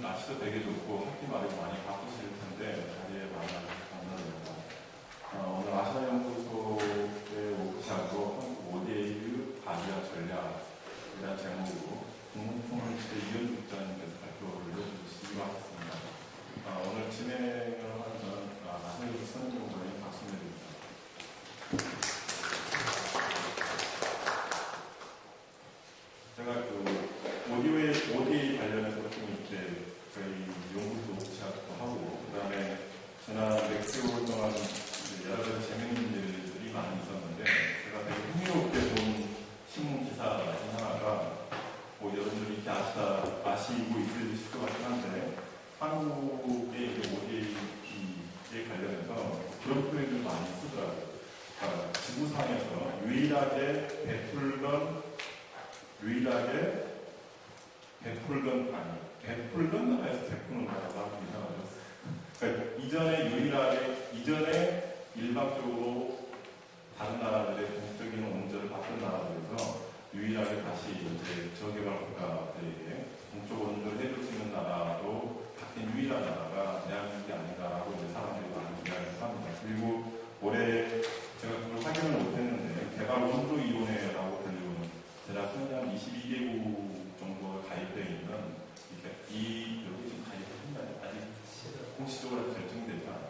날씨도 되게 좋고 학기 말에 많이 바쁘실 텐데 자리에 만나주셔서 감사드립니다. 오늘 아시아연구소의 워크샵으로 한국 ODA 발휘와 전략이라는 제목으로 국무총리실 이현주 국장님께서 발표를 해주시기로 하셨습니다. 오늘 진행을 하는 저는 아시아연구소 선임공무원인 박순례입니다. 제가 ODA 관련해서 좀 이렇게 저희 연구소 워크샵도 하고, 그 다음에 지난 몇 개월 동안 여러 가지 재밌는 일들이 많이 있었는데, 제가 되게 흥미롭게 본 신문 기사 중에 하나가, 여러분들이 이렇게 아시고 있으실 것 같긴 한데, 한국의 ODA에 관련해서 그런 표현을 많이 쓰더라고요. 그러니까 지구상에서 유일하게 베풀던 나라에서 베푸는 나라가 하면 이상하죠. 그러니까 이전에 일방적으로 다른 나라들의 공적인 온전을 받던 나라들에서 유일하게 다시 이제 저개발 국가들에게 공적 온전을 해줄 수 있는 나라로 바뀐 유일한 나라가 대한민국이 아닌가라고 이제 사람들이 많이 이야기를 합니다. 그리고 올해 제가 그걸 확인을 못했는데 개발원조위원회라고 불리는 대략 한 22개국 정도가 가입되어 있는 여기 지금 가입하신다요? 아직 공식적으로 결정되지 않아요.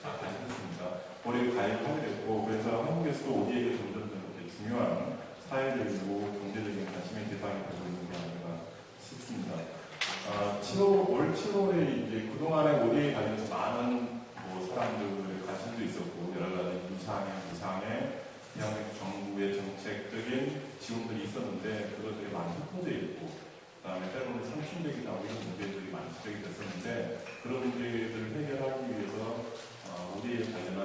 가입했습니다. 올해 가입하게 됐고, 그래서 한국에서도 ODA가 점점 이렇게 중요한 사회적이고 경제적인 관심의 대상이 되고 있는 게 아닌가 싶습니다. 올 7월에 이제 그동안에 ODA 관련해서 많은 사람들의 관심도 있었고, 여러 가지 유상의 대한민국 정부의 정책적인 지원들이 있었는데, 그것들이 많이 흩어져 있고, 그 다음에 때로는 상충되기도 하고 이런 문제들이 많이 지적이 됐었는데, 그런 문제들을 해결하기 위해서 ODA에 관련한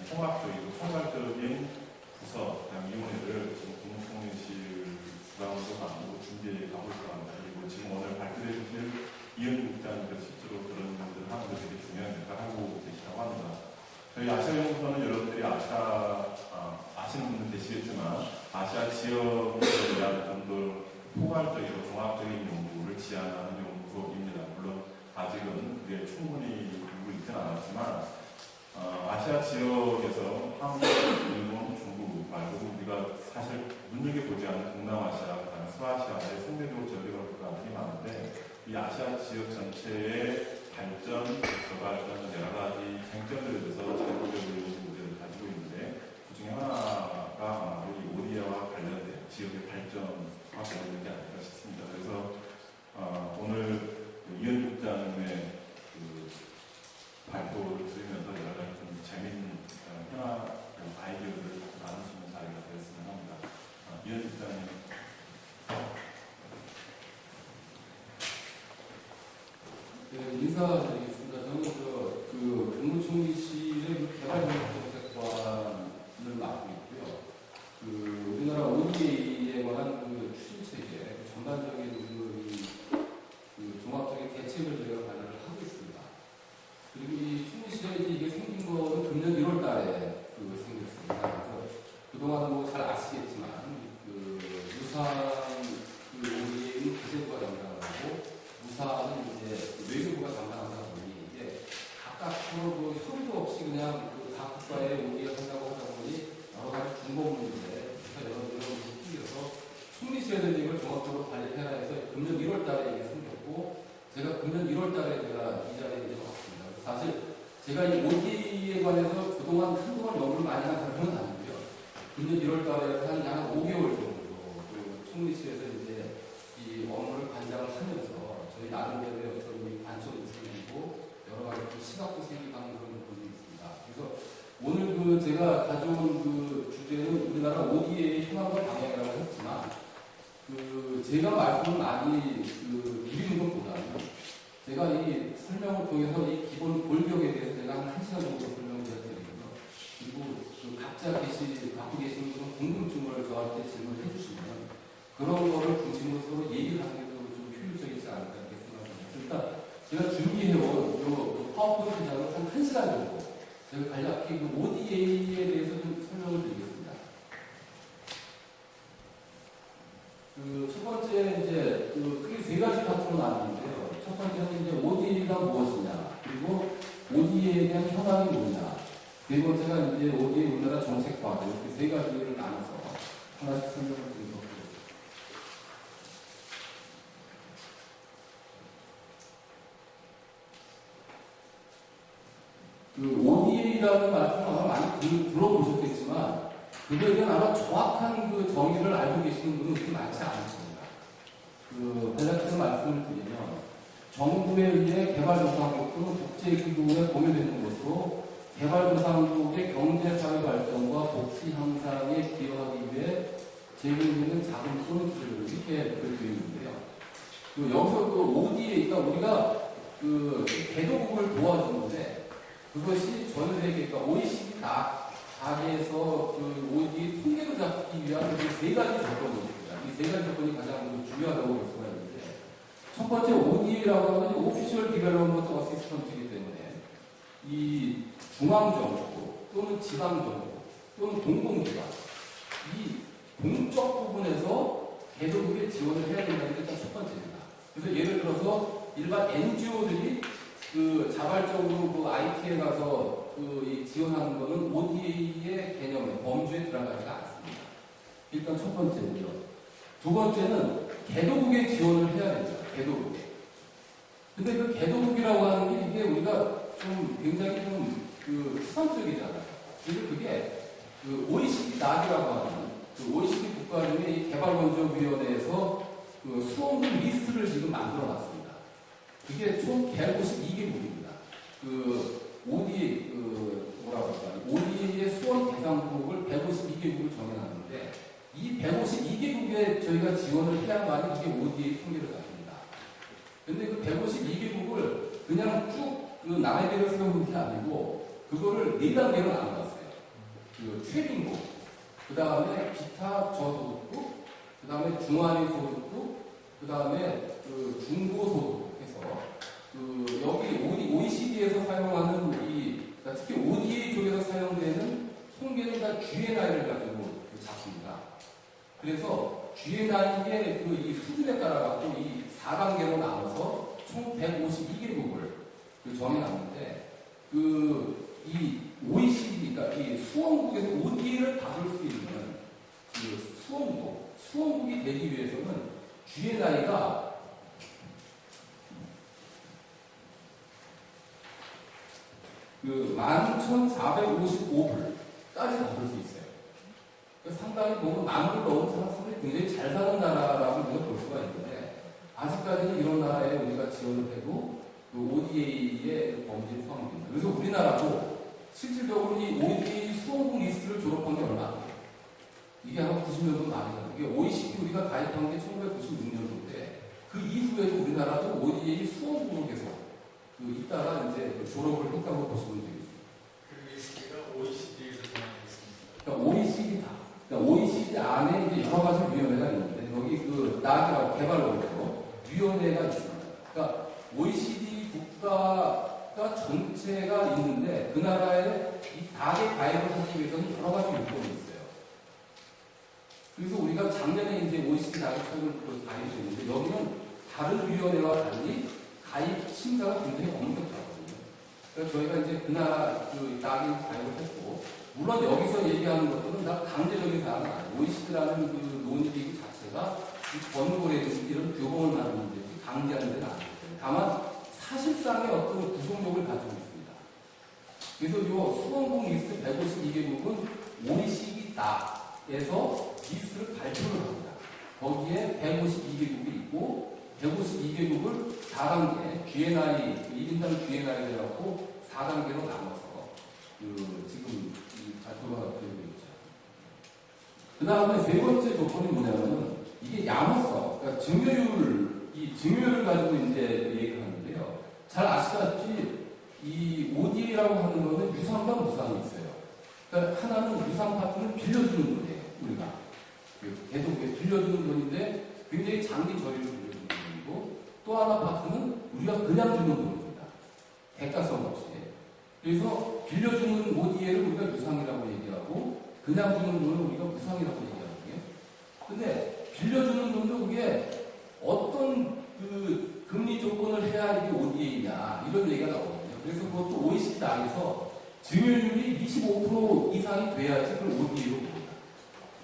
통합적이고 총괄적인 부서, 위원회를 지금 국무총리실 주관으로 나누고 준비해 가고 있습니다. 그리고 지금 오늘 발표해 주실 이현주 국장님께서 실제로 그런 일들을 하는 데 되게 중요한 역할을 하고 계시다고 합니다. 저희 아시아연구소는 여러분들이 아시는 분들 계시겠지만, 아시아 지역에 대한 좀 더 포괄적이고 종합적인 연구를 지향하는 연구소입니다. 물론 아직은 그게 충분히 이루고 있지는 않았지만, 아시아 지역에서 한국, 일본, 중국 말고 우리가 사실 눈여겨보지 않는 동남아시아, 그다음에 서아시아의 상대적으로 저개발 국가들이 많은데, 이 아시아 지역 전체의 발전, 저발전, 여러 가지 쟁점들에 대해서 제도적인 문제를 가지고 있는데, 그 중에 하나가 우리 ODA와 관련된 지역의 발전과 관련된 게 아닐까 싶습니다. 그래서 오늘 이현주 국장님의 발표를 들으면서 여러 가지 좀 재미있는 현안 아이디어를 나눌 수 있는 자리가 되었으면 합니다. 이현주 국장님. 네, 인사드리겠습니다. 저는 국무총리실의 개발정책관을 맡고 있고요. 우리나라 ODA에 관한 추진체계, 전반적인 종합적인 대책을 저희가 관여를 하고 있습니다. 그리고 이 총리실에 이게 생긴 거는 금년 1월 달에 생겼습니다. 그래서 그동안 잘 아시겠지만, 유상 ODA는 기재부가 담당을 하고, 무사는 이제 외교부가 담당하다 보니, 이게 각각 서로 협의도 없이 그냥 각 국가의 ODA가 한다고 하다 보니, 여러 가지 중복문인데, 여러 문제를 끼워서 총리실에서 이걸 종합적으로 관리해라 해서 금년 1월 달에 이게 생겼고, 제가 금년 1월 달에 제가 이 자리에 이제 왔습니다. 사실 제가 이 ODA에 관해서 그동안 한동안 연구를 많이 한 사람은 아니고요. 금년 1월 달에 한 5개월 정도 총리실에서 이제 이 업무를 관장을 하면서 저희 나름대로의 어떤 관점도 생기고 여러 가지 시각도 생기고 하는 그런 부분이 있습니다. 그래서 오늘 제가 가져온 주제는 우리나라 ODA의 현황과 방향이라고 했지만, 제가 말씀을 많이 드리는 것보다는 제가 이 설명을 통해서 이 기본 골격에 대해서 제가 한 1시간 정도 설명을 드렸거든요. 그리고 각자 갖고 계시는 그런 궁금증을 저한테 질문을 해주시면 그런 거를 중심으로 서로 얘기를 하는 게 좀 효율적이지 않을까 이렇게 생각합니다. 일단 제가 준비해온 이 파워포인트 자료를 한 1시간 정도 제가 간략히 ODA에 대해서 좀 설명을 드리겠습니다. 첫 번째, 이제, 크게 세 가지 파트로 나뉘는데요. 첫 번째는 이제 ODA가 무엇이냐, 그리고 ODA에 대한 현황이 뭐냐, 네 번째가 이제 ODA 우리나라 정책 과제, 이렇게 세 가지를 나눠서 하나씩 설명을 드리도록 하겠습니다. 그 ODA라는 말씀 아마 많이 들어보셨겠지만, 그거에 대한 아마 정확한 그 정의를 알고 계시는 분은 그렇게 많지 않습니다. 그 간략하게 말씀을 드리면, 정부에 의해 개발도상국 또는 국제기구에 공유되는 것으로 개발도상국의 경제사회 발전과 복지 향상에 기여하기 위해 제공되는 자금 또는 기술을 이렇게 되어 있는데요. 그 여기서 그 ODA, 그러니까 우리가 그 개도국을 도와주는데 그것이 전 세계, 그러니까 OECD 다에서 그 ODA 통계를 잡기 위한 그 세 가지 조건이 있습니다. 이 세 가지 조건이 가장 중요하다고 볼 수가 있는데, 첫 번째 ODA라고 하는 오피셜 디벨롭먼트 어시스턴트이기 때문에 이 중앙정부 또는 지방정부 또는 공공기관, 이 공적 부분에서 개도국에 지원을 해야 된다는 게 일단 첫 번째입니다. 그래서 예를 들어서 일반 NGO들이 그 자발적으로 그 IT에 가서 그 지원하는 것은 ODA의 개념에 범주에 들어가지가 않습니다. 일단 첫 번째는요. 두 번째는 개도국에 지원을 해야 됩니다. 개도국에. 근데 그 개도국이라고 하는 게 이게 우리가 좀 굉장히 좀 그 수상적이잖아요. 그래서 그게 그 OECD 낙이라고 하는 그 OECD 국가 중에 이 개발원정위원회에서 그 수원국 리스트를 지금 만들어 놨습니다. 그게 총 152개국입니다. 그 ODA, 뭐라고 할까요? ODA의 수원 대상국을 152개국을 정해놨는데, 이 152개국에 저희가 지원을 해야만 이게 ODA 통계를 잡습니다. 근데 그 152개국을 그냥 쭉 그 나라별로 세우는 게 아니고, 그거를 4단계로 나눠놨어요. 그 최빈국, 그 다음에 기타 저소득국, 그 다음에 중환위 소득국, 그 다음에 그 중고소득국 해서, 그 여기 OECD에서 사용하는 그러니까 특히 ODA 쪽에서 사용되는 통계는 다 GNI를 가지고 잡습니다. 그래서 GNI의 그 이 수준에 따라갖고 이 4단계로 나눠서 총 152개국을 정해놨는데, 이 OECD, 그러니까 이 수원국에서 ODA를 받을 수 있는 그 수원국이 되기 위해서는 GNI가 그 11,455불까지 받을 수 있어요. 그러니까 상당히 보면 만불 넘은 사람들이 굉장히 잘 사는 나라라고 우리가 볼 수가 있는데, 아직까지는 이런 나라에 우리가 지원을 해도 그 ODA의 범죄에 포함됩니다. 그래서 우리나라도 실질적으로 이 ODA 수원국 리스트를 졸업한 게 얼마 안 돼요. 이게 한 90년도 말이에요. 이게 OECD 우리가 가입한 게 1996년도인데, 그 이후에도 우리나라도 ODA 수원국으로 계속 있다가 이제 졸업을 했다고 보시면 되겠습니다. 그 리스트가 OECD에서 정하겠습니다. 그러니까 OECD OECD 안에 이제 여러 가지 위원회가 있는데, 여기 그 낙이라고 개발원으로 위원회가 있습니다. 그러니까 OECD 국가가 전체가 있는데, 그 나라에 이 낙에 가입을 하기 위해서는 여러 가지 요건이 있어요. 그래서 우리가 작년에 이제 OECD 낙에 처음을 가입했는데, 여기는 다른 위원회와 달리 가입 심사가 굉장히 엄격하거든요. 그래서 저희가 이제 그 나라 그 낙에 가입을 했고, 물론 여기서 얘기하는 것들은 다 강제적인 사항은 아니에요. OECD라는 그 논의기구 자체가 이 권고라든지 이런 규범을 만드는데 강제하는 데는 아니에요. 다만 사실상의 어떤 구속력을 가지고 있습니다. 그래서 이 수원국 리스트 152개국은 OECD 낙에서 리스트를 발표를 합니다. 거기에 152개국이 있고, 152개국을 4단계, GNI, 1인당 GNI를 해갖고 4단계로 나눠서 지금 발표가 되고 있죠. 그 다음에 세 번째 조건이 뭐냐면, 이게 야무성, 그러니까 증여율을 가지고 이제 얘기를 하는데요. 잘 아시다시피 이 ODA라고 하는 거는 유상과 무상이 있어요. 그러니까 하나는 유상 파트는 빌려주는 돈이에요. 우리가 계속 빌려주는 돈인데 굉장히 장기 저리로 빌려주는 돈이고, 또 하나 파트는 우리가 그냥 주는 돈입니다. 대가성 없이. 그래서 빌려주는 ODA를 우리가 유상이라고 얘기하고, 그냥 주는 돈을 우리가 무상이라고 얘기하거든요. 근데 빌려주는 돈도 그게 어떤 그 증여율이 25% 이상이 돼야지 그걸 ODA로 봅니다.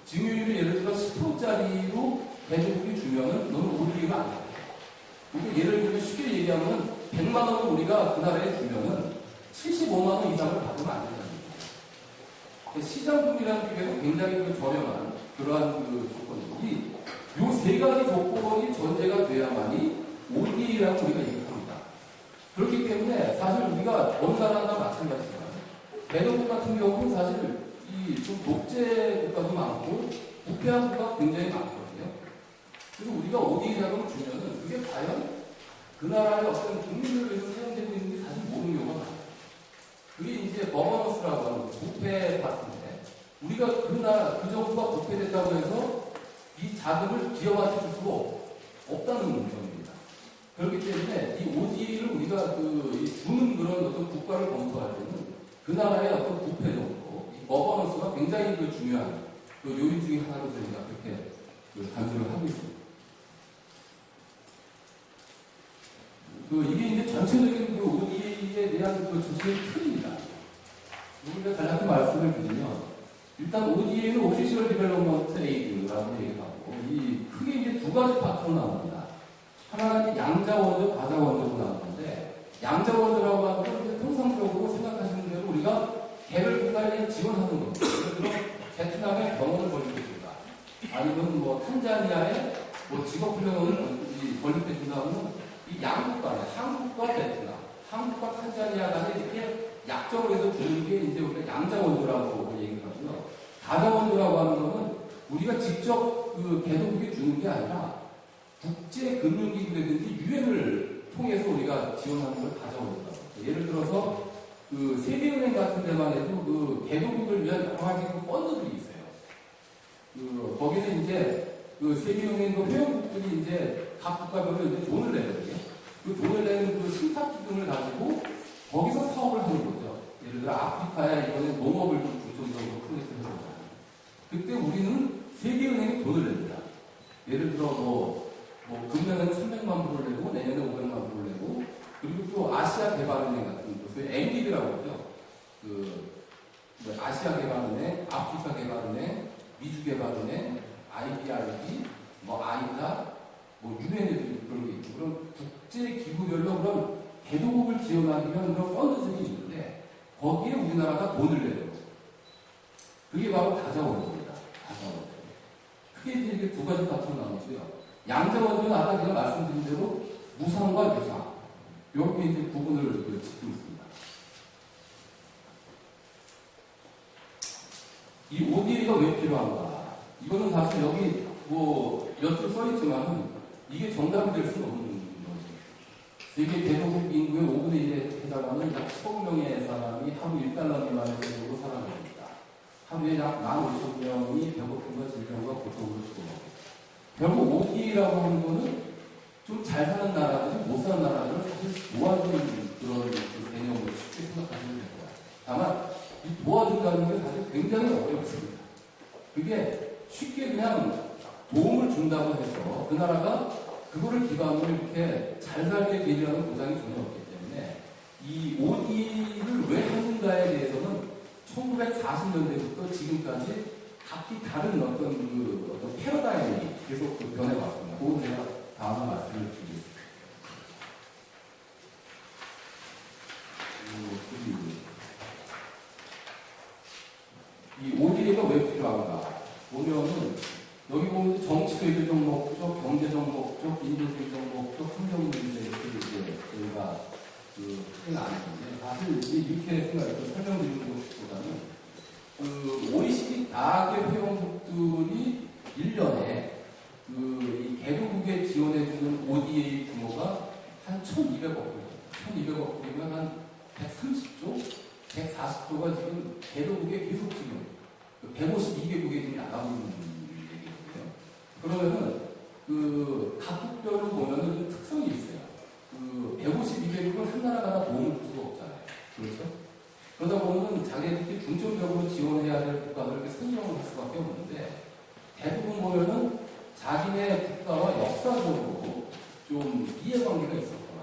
증여율이 예를 들어 10%짜리로 대조국이 주면은 너는 ODA가 안 돼. 그러니까 예를 들면 쉽게 얘기하면 100만 원을 우리가 그 나라에 주면은 75만 원 이상을 받으면 안 된다는 거예요. 시장금이라는 게 굉장히 저렴한 그러한 조건이 요 세 가지 조건이 전제가 돼야만이 ODA라고 우리가 얘기합니다. 그렇기 때문에 사실 우리가 어느 나라나 마찬가지지만 대도국 같은 경우는 사실 이 좀 독재 국가도 많고 부패한 국가가 굉장히 많거든요. 그래서 우리가 ODA 자금을 주면은 그게 과연 그 나라의 어떤 국민을 위해서 사용되고 있는지 사실 모르는 경우가 많아요. 그게 이제 버거너스라고 하는 부패 파트인데 우리가 그 정부가 부패됐다고 해서 이 자금을 기업한테 줄 수가 없다는 점입니다. 그렇기 때문에 이 ODA를 우리가 주는 그런 어떤 국가를 검토할 때는 그 나라의 어떤 부패 정도, 이 버거너스가 굉장히 중요한 요인 중에 하나로 저희가 그렇게 간주를 하고 있습니다. 이게 이제 전체적인 ODA에 대한 전체의 틀입니다. 우리가 간략히 말씀을 드리면, 일단 ODA는 Official Development Aid라고 얘기하고, 이 크게 이제 두 가지 파트로 나옵니다. 하나는 양자원조, 과자원조로 나오는데, 양자원조라고 하는 건 통상적으로 생각하시는 대로 우리가 개별 국가에 지원하는 겁니다. 예를 들어, 베트남에 병원을 건립해준다. 아니면 탄자니아에 직업훈련을 건립해준다면, 이 양국 간에, 한국과 베트남, 한국과 탄자니아 간에 이렇게 약정을 해서 주는 게 이제 우리가 양자원조라고 얘기를 하고요. 다자원조라고 하는 것은 우리가 직접 개도국에 주는 게 아니라 국제금융기구라든지 유엔을 통해서 우리가 지원하는 걸 다자원조라고 합니다. 예를 들어서 세계은행 같은 데만 해도 개도국을 위한 여러 가지 펀드들이 있어요. 거기는 이제 세계은행 회원국들이 이제 각 국가별로 이제 돈을 내거든요. 그 돈을 내는 신탁 기금을 가지고 거기서 사업을 하는 거죠. 예를 들어 아프리카에 이번에 농업을 좀 중점적으로 프로젝트를 해보잖아요. 그때 우리는 세계은행에 돈을 냅니다. 예를 들어 금년에는 300만 불을 내고 내년에 500만 불을 내고 그리고 또 아시아 개발은행 같은 소위 MDB라고 하죠. 아시아 개발은행, 아프리카 개발은행, 미주 개발은행, IBRD, 아이다, 유엔에도 그런 게 있고, 그런 국제기구별로 그런 개도국을 지원하기 위한 그런 펀드들이 있는데, 거기에 우리나라가 돈을 내요. 그게 바로 다자원조입니다. 다자원조. 크게 이제 두 가지 파트로 나누고요. 양자원조는 아까 제가 말씀드린 대로 무상과 유상. 이렇게 이제 구분을 짓고 있습니다. 이 ODA가 왜 필요한가? 이거는 사실 여기 몇 줄 써있지만 이게 정답이 될 수는 없는 거죠. 세계 대도국 인구의 5분의 1에 해당하는 약 10억 명의 사람이 하루 1달러 미만의 세금으로 살아갑니다. 하루에 약 15,000명이 배고픔과 질병과 고통으로 죽어갑니다. 결국 ODA라고 하는 거는 좀 잘 사는 나라들이 못 사는 나라들을 사실 도와주는 그런 개념으로 쉽게 생각하시면 될 거예요. 다만 이 도와준다는 게 사실 굉장히 어렵습니다. 그게 쉽게 그냥 도움을 준다고 해서 그 나라가 그거를 기반으로 이렇게 잘 살게 되리라는 보장이 전혀 없기 때문에 이 ODA를 왜 하는가에 대해서는 1940년대부터 지금까지 각기 다른 어떤 패러다임이 계속 변해왔습니다. 그건 제가 다음에 말씀을 드리겠습니다. 이 ODA가 왜 필요한가? 보면은 여기 보면 정치적인 목적, 경제적 목적, 인도적 목적, 환경적 이렇게 이제 저희가 크게 나누는데 사실 이렇게 설명드리는 것보다는 OECD 다학의 회원국들이 1년에 이 개도국에 지원해주는 ODA 규모가 한 1,200억 불, 1,200억 불이면 한 130조, 140조가 지금 개도국에 계속 지금 152개국에 지금 나가고 있는 얘기거든요. 그러면은 각국별로 보면은 좀 특성이 있어요. 152개국은 한 나라가 다 도움을 줄 수가 없잖아요. 그렇죠? 그러다 보면 자기들끼리 중점적으로 지원해야 될 국가들을 이렇게 선정을 할 수밖에 없는데 대부분 보면은 자기네 국가와 역사적으로 좀 이해관계가 있었거나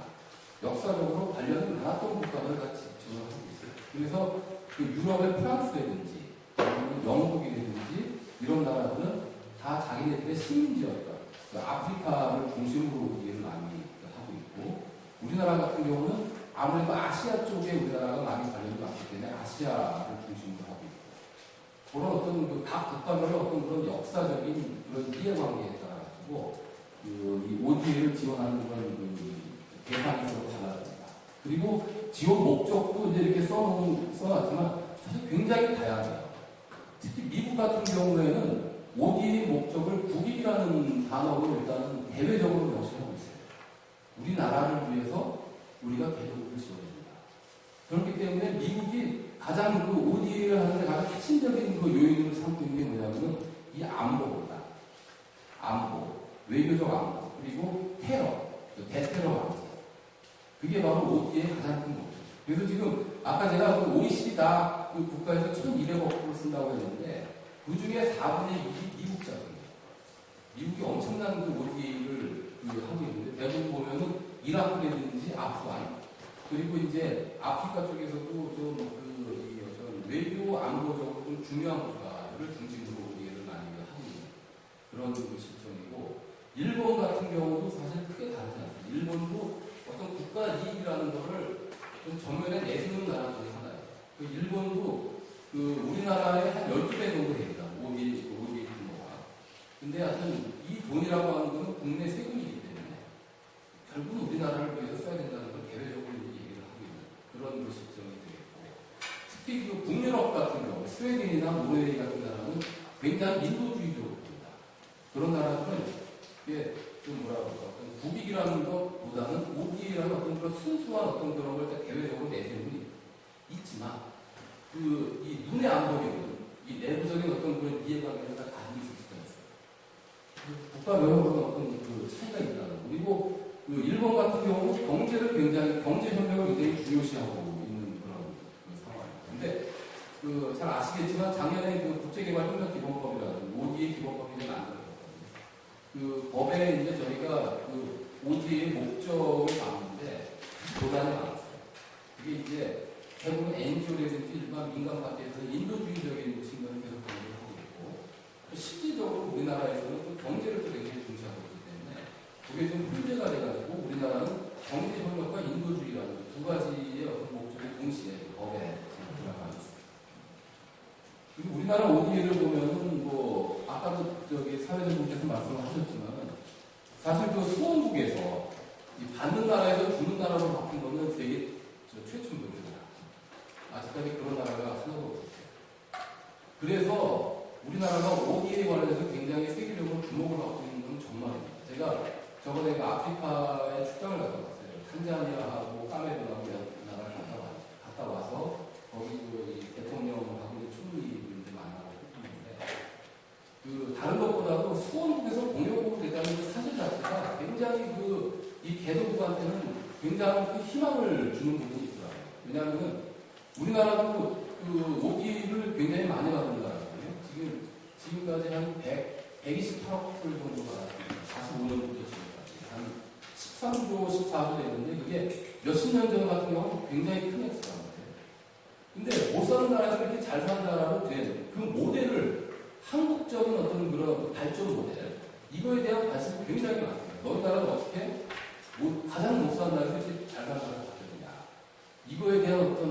역사적으로 관련이 많았던 국가들을 같이 지원을 하고 있어요. 그래서 그 유럽의 프랑스라든지 영국이라든지 이런 나라들은 다 자기네들의 식민지였다. 그 아프리카를 중심으로 이해를 많이 하고 있고, 우리나라 같은 경우는 아무래도 아시아 쪽에 우리나라가 많이 관련이 많기 때문에 아시아를 중심으로 하고 있고, 그런 어떤 각 국가별의 어떤 그런 역사적인 그런 이해관계에 따라가지고 이 ODA를 지원하는 그런 대상이 서로 달라집니다. 그리고 지원 목적도 이제 이렇게 써놨지만 사실 굉장히 다양해요. 특히 미국 같은 경우에는 ODA 목적을 국익이라는 단어로 일단은 대외적으로 명시하고 있어요. 우리나라를 위해서 우리가 개도국을 지원합니다. 그렇기 때문에 미국이 가장 그 ODA를 하는데 가장 핵심적인 그 요인으로 삼고 있는 게 뭐냐면은 이 안보입니다. 안보, 외교적 안보, 그리고 테러, 대테러 방지. 그게 바로 ODA의 가장 큰 목적. 그래서 지금 아까 제가 그 OECD 다 그 국가에서 1,200억 불을 쓴다고 했는데 그 중에 4분의 1이 미국 자금이에요. 미국이 엄청난 그 ODA를 하고 있는데 대부분 보면은 이라크라든지 아프간 그리고 이제 아프리카 쪽에서도 좀 어떤 외교 안보적으로 좀 중요한 국가를 중심으로 ODA를 많이 하고 있는 그런 그 실정이고, 일본 같은 경우도 사실 크게 다르지 않습니다. 일본도 어떤 국가 이익이라는 거를 좀 전면에 내세우는 나라 중에 하나예요. 그 일본도 그 우리나라의 한 12배 정도 됩니다. ODA 규모가. 근데 하여튼 이 돈이라고 하는 것은 국내 세금이기 때문에 결국은 우리나라를 위해서 써야 된다는 걸 대외적으로 얘기를 하고 있는 그런 그 실정이 되겠고, 특히 그 북유럽 같은 경우, 스웨덴이나 노르웨이 같은 나라는 굉장히 인도주의적으로 봅니다. 그런 나라들은 이게 좀 뭐라 그럴까, 어떤 국익이라는 것보다는 ODA라는 어떤 그런 순수한 어떤 그런 걸 대외적으로 내세우는 있지만, 이 눈에 안 보이는 이 내부적인 어떤 그런 이해관계를 다 가지고 있을 수가 있어요. 국가별로 어떤 그 차이가 있다는. 그리고 그 일본 같은 경우는 경제를 굉장히, 경제 협력을 굉장히 중요시하고 있는 그런 그 상황입니다. 근데 잘 아시겠지만 작년에 그 국제개발협력기본법이라는 ODA 기본법이 만들어졌거든요. 그 법에 이제 저희가 그 ODA의 목적을 봤는데 도단이 많았어요. 그게 이제 대부분 NGO라든지 일반 민간 파트에서는 인도주의적인 측면을 계속 공부를 하고 있고, 실질적으로 우리나라에서는 또 경제를 또 굉장히 중시하고 있기 때문에 그게 좀 문제가 돼가지고 우리나라는 경제 협력과 인도주의라는 두 가지의 어떤 목적이 동시에 법에 들어가 있습니다. 그리고 우리나라 ODA를 보면은 뭐 아까도 사회자분께서 말씀을 하셨지만 사실 그 수원국에서 받는 나라에서 주는 나라로 바뀐 거는 세계 최초입니다. 아직까지 그런 나라가 하나도 없었어요. 그래서 우리나라가 ODA에 관련해서 굉장히 세계적으로 주목을 받고 있는 건 정말입니다. 제가 저번에 아프리카에 출장을 갔다 왔어요. 탄자니아하고 카메룬하고 나라를 갔다 와서 거기 대통령하고 총리들을 만나고 했는데 다른 것보다도 수원국에서 공역국이 됐다는 그 사실 자체가 굉장히 이 개도국한테는 굉장히 큰 희망을 주는 부분이 있더라고요. 왜냐하면 우리나라도 ODA를 굉장히 많이 받는 나라거든요. 지금까지 한 128억 불 정도 받았습니다. 45년부터 지금까지. 한 13조, 14조 됐는데 그게 몇십 년 전 같은 경우는 굉장히 큰 액수라는 거예요. 근데 못 사는 나라에서 이렇게 잘 사는 나라로 된 그 모델을 한국적인 어떤 그런 발전 모델, 이거에 대한 관심이 굉장히 많습니다. 너희 나라는 어떻게 가장 못 사는 나라에서 이렇게 잘 사는 나라를 바뀌었느냐. 이거에 대한 어떤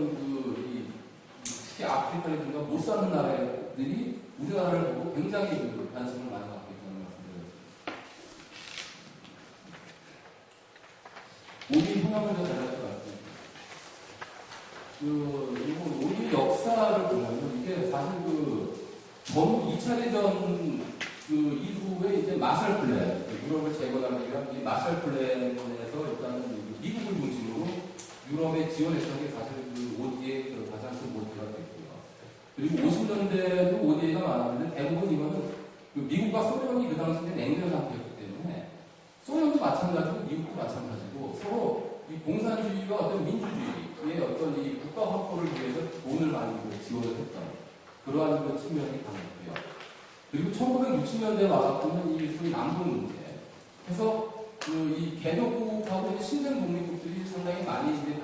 특히 아프리카라든가 못 사는 나라들이 우리나라를 보고 굉장히 관심을 많이 갖고 있다는 말씀을 드렸습니다. ODA 현황을 좀 잘할 것 같습니다. ODA 역사를 보면 이게 사실 전후 2차 대전 이후에 이제 마샬 플랜, 유럽을 재건하기 위한 이 마샬 플랜에서 일단은 미국을 중심으로 유럽에 지원했던 게 사실 ODA의 가장 큰 모티가 됐고요. 그리고 50년대도 ODA가 많았는데 대부분 이거는 미국과 소련이 그 당시에 냉전 상태였기 때문에 소련도 마찬가지고 미국도 마찬가지고 서로 이 공산주의와 어떤 민주주의의 어떤 이 국가 확보를 위해서 돈을 많이 지원을 했던 그러한 측면이 강했고요. 그리고 1960년대에 와서는 이 소위 남북 문제. 그래서 이 개도국하고 이제 신생 독립국들이 상당히 많이 이제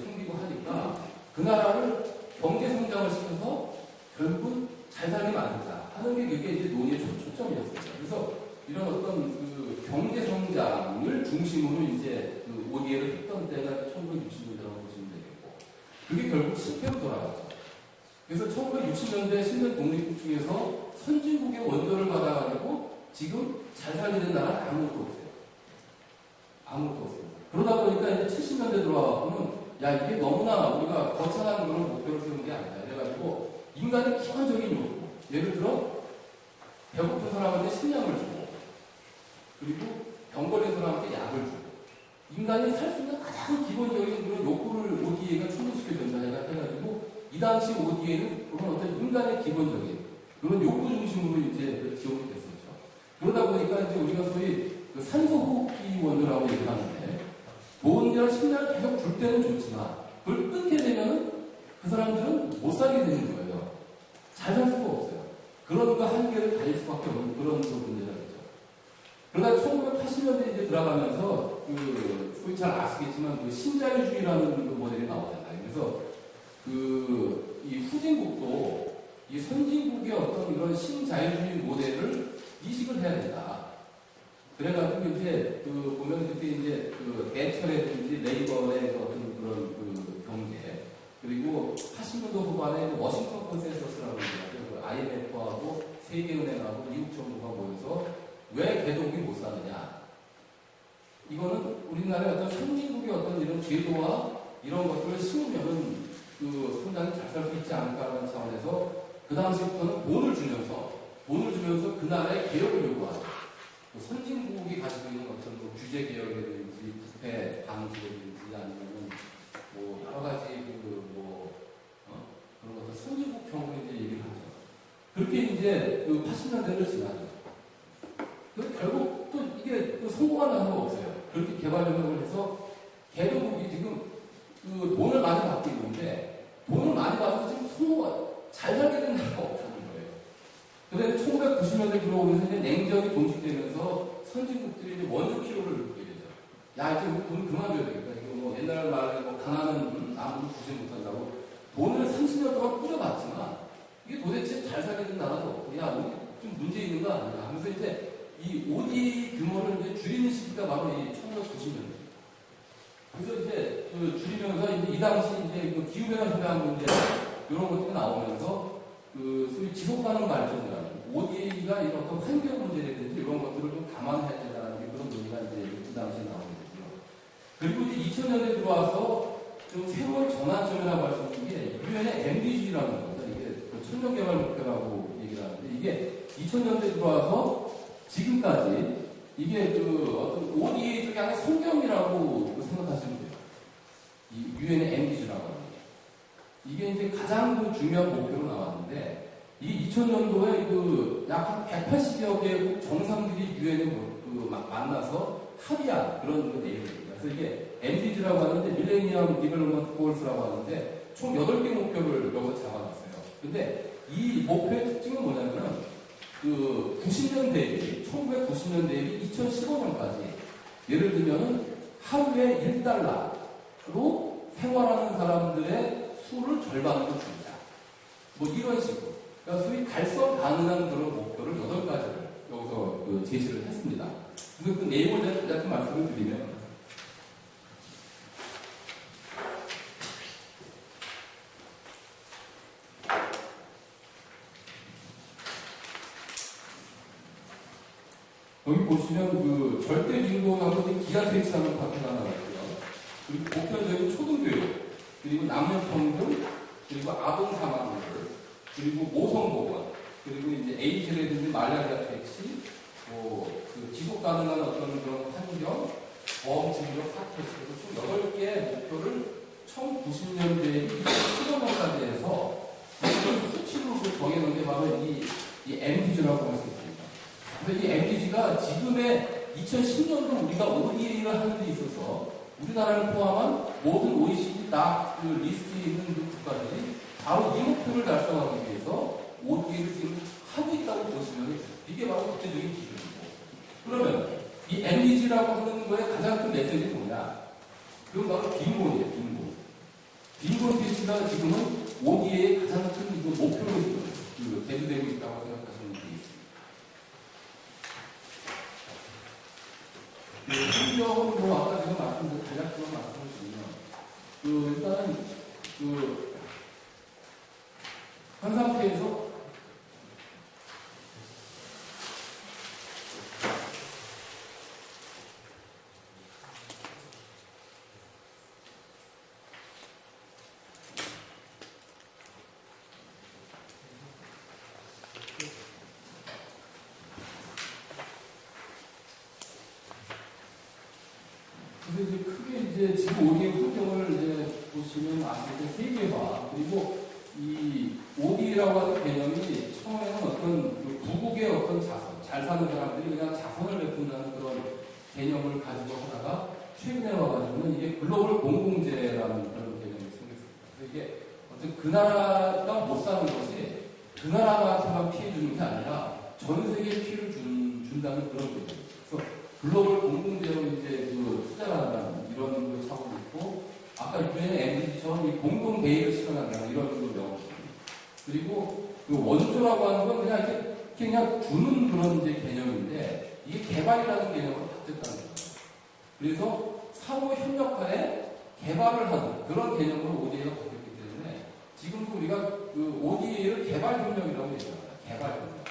생기고 하니까 그 나라를 경제 성장을 시켜서 결국은 잘 살게 만들자 하는 게 그게 이제 논의의 초점이었습니다. 그래서 이런 어떤 그 경제 성장을 중심으로 이제 그 ODA를 했던 때가 1960년대라고 보시면 되겠고, 그게 결국 실패로 돌아갔죠. 그래서 1960년대 신년 독립국 중에서 선진국의 원조를 받아가지고 지금 잘 살게 된 나라는 아무것도 없어요. 아무것도 없습니다. 그러다 보니까 이제 70년대 들어와서는 야, 이게 너무나 우리가 거창한 그런 목표를 세우는 게 아니다. 이래가지고 인간의 기본적인 요구, 예를 들어 배고픈 사람한테 식량을 주고, 그리고 병 걸린 사람한테 약을 주고, 인간이 살 수 있는 가장 기본적인 그런 욕구를 ODA가 충족시켜야 된다 해가지고 이 당시 ODA는 그런 어떤 인간의 기본적인 그런 욕구 중심으로 이제 지원이 됐었죠. 그러다 보니까 이제 우리가 소위 그 산소호흡기 원조라고 얘기를 하는데, 보온이랑 식량을 계속 줄 때는 좋지만 그걸 끊게 되면은 그 사람들은 못 살게 되는 거예요. 잘 살 수가 없어요. 그런 거 한계를 가질 수밖에 없는 그런 문제가 있죠. 그러다 1980년대 이제 들어가면서 그 소위 잘 아시겠지만 그 신자유주의라는 그 모델이 나오잖아요. 그래서 그 이 후진국도 이 선진국의 어떤 이런 신자유주의 모델을 이식을 해야 된다. 그래가지고 이제 그 보면 그때 이제 그 대처라든지 레이버의 어떤 그런 그 경제, 그리고 80년도 후반에 워싱턴 컨센서스라고 얘기하죠. 그 IMF하고 세계은행하고 미국 정부가 모여서 왜 개독이 못 사느냐. 이거는 우리나라의 어떤 선진국의 어떤 이런 제도와 이런 것들을 심으면은 그 상당히 잘 살 수 있지 않을까라는 차원에서 그 당시부터는 돈을 주면서 그 나라의 개혁을 요구하죠. 선진국이 가지고 있는 어떤 뭐 규제 개혁이라든지 부패 방지라든지 아니면 뭐 여러 가지 그런 것들 선진국형으로 이제 얘기를 하죠. 그렇게 이제 그 80년대를 지나죠. 결국 또 이게 또 성공한 나라가 없어요. 그렇게 개발 협력을 해서 개도국이 지금 그 돈을 많이 받고 있는데, 돈을 많이 받아서 지금 잘 살게 된 나라가 없다는 거예요. 그런데 1990년대 들어오면서 이제 냉전이 종식되면서 선진국들이 이제 원유 필요를 느끼게 되죠. 야, 이제 우리 돈 그만 줘야 되겠다. 이거 뭐 옛날 말에 뭐 가난은 아무도 구제 못한다고 돈을 30년 동안 뿌려봤지만 이게 도대체 잘 살게 된 나라도 없고, 야, 우리 좀 문제 있는 거 아니야. 하면서 이제 이 ODA 규모를 이제 줄이는 시기가 바로 이 1990년대. 그래서 이제 그 줄이면서 이제 이 당시 이제 그 기후변화 협약 문제 이런 것들이 나오면서 그 소위 지속가능 발전이라는 ODA가 이런 어떤 환경 문제라든지 이런 것들을 좀 감안해야 된다는 게 그런 논의가 이제 그 당시에 나오게 되고요. 그리고 이제 2000년대 들어와서 좀 새로운 전환점이라고 할 수 있는 게 유엔의 MDG라는 겁니다. 이게 그 천년개발 목표라고 얘기를 하는데, 이게 2000년대 들어와서 지금까지 이게 그 어떤 ODA 쪽이 아니라 성경이라고 생각하시면 돼요. 이 유엔의 MDG라고 하는 게. 이게 이제 가장 그 중요한 목표로 나왔는데, 이 2000년도에 그 약 한 180여 개국 정상들이 유엔에 그 만나서 합의한 그런 그 내용입니다. 그래서 이게 MDG라고 하는데 밀레니엄 디벨롭먼트 골스라고 하는데 총 8개 목표를 여기서 잡아놨어요. 근데 이 목표의 특징은 뭐냐면 그 90년 대비, 1990년 대비 2015년까지 예를 들면은 하루에 1달러로 생활하는 사람들의 수를 절반으로 줄이자. 뭐 이런 식으로. 그러니까 소위 달성 가능한 그런 목표를 8가지를 여기서 그 제시를 했습니다. 그래서 그 내용을 제가 좀 말씀을 드리면, 여기 보시면 그 절대 빈곤하고 기가 퇴치하는 파트가 하나 있고요. 그리고 보편적인 초등교육, 그리고 남녀평등, 그리고 아동 사망률, 그리고 모성보건, 그리고 이제 에이즈라든지 말라리아 퇴치, 그 지속 가능한 어떤 그런 환경, 보험진료 파트에서 총 8개의 목표를 1990년대에 2015년까지 해서 수치로 정해놓은 게 바로 이 MDG라고 할 수 있습니다. 그래서 이 MDG가 지금의 2010년도 우리가 ODA를 하는 데 있어서 우리나라를 포함한 모든 OECD 딱 그 리스트에 있는 그 국가들이 바로 이 목표를 달성하기 위해서 ODA를 지금 하고 있다고 보시면 이게 바로 국제적인 기준이고, 그러면 이 MDG라고 하는 거에 가장 큰 메시지는 뭐냐? 그건 바로 빈곤이에요, 빈곤. 빈곤 퇴치가 지금은 ODA의 가장 큰 목표로 대두되고 있다고 생각하시면 되겠습니다. 환경은 아까 제가 말씀드린 간략적으로 말씀을 드리면 일단은 현 상태에서 그래서 크게 지금 ODA 환경을 보시면 아시겠지만 세계화 그리고 이 ODA라고 하는 개념이 처음에는 어떤 부국의 어떤 자선, 잘 사는 사람들이 그냥 자선을 베푼다는 그런 개념을 가지고 하다가 최근에 와가지고는 이게 글로벌 공공재라는 그런 개념이 생겼습니다. 그래서 이게 어떤 그 나라가 못 사는 것이 그 나라한테만 피해 주는 게 아니라 전 세계에 피해를 준다는 그런 개념이죠. 그래서 글로벌 공공재로 투자를 한다는 이런 걸 차고 있고, 아까 유엔 MDG처럼 이 공동 대의를 실현한다는 이런 명분. 그리고 그 원조라고 하는 건 그냥 이렇게 그냥 주는 그런 개념인데, 이게 개발이라는 개념으로 바뀌었다는 거예요. 그래서 상호 협력하에 개발을 하는 그런 개념으로 ODA가 바뀌었기 때문에, 지금도 우리가 그 ODA를 개발협력이라고 얘기합니다. 개발협력.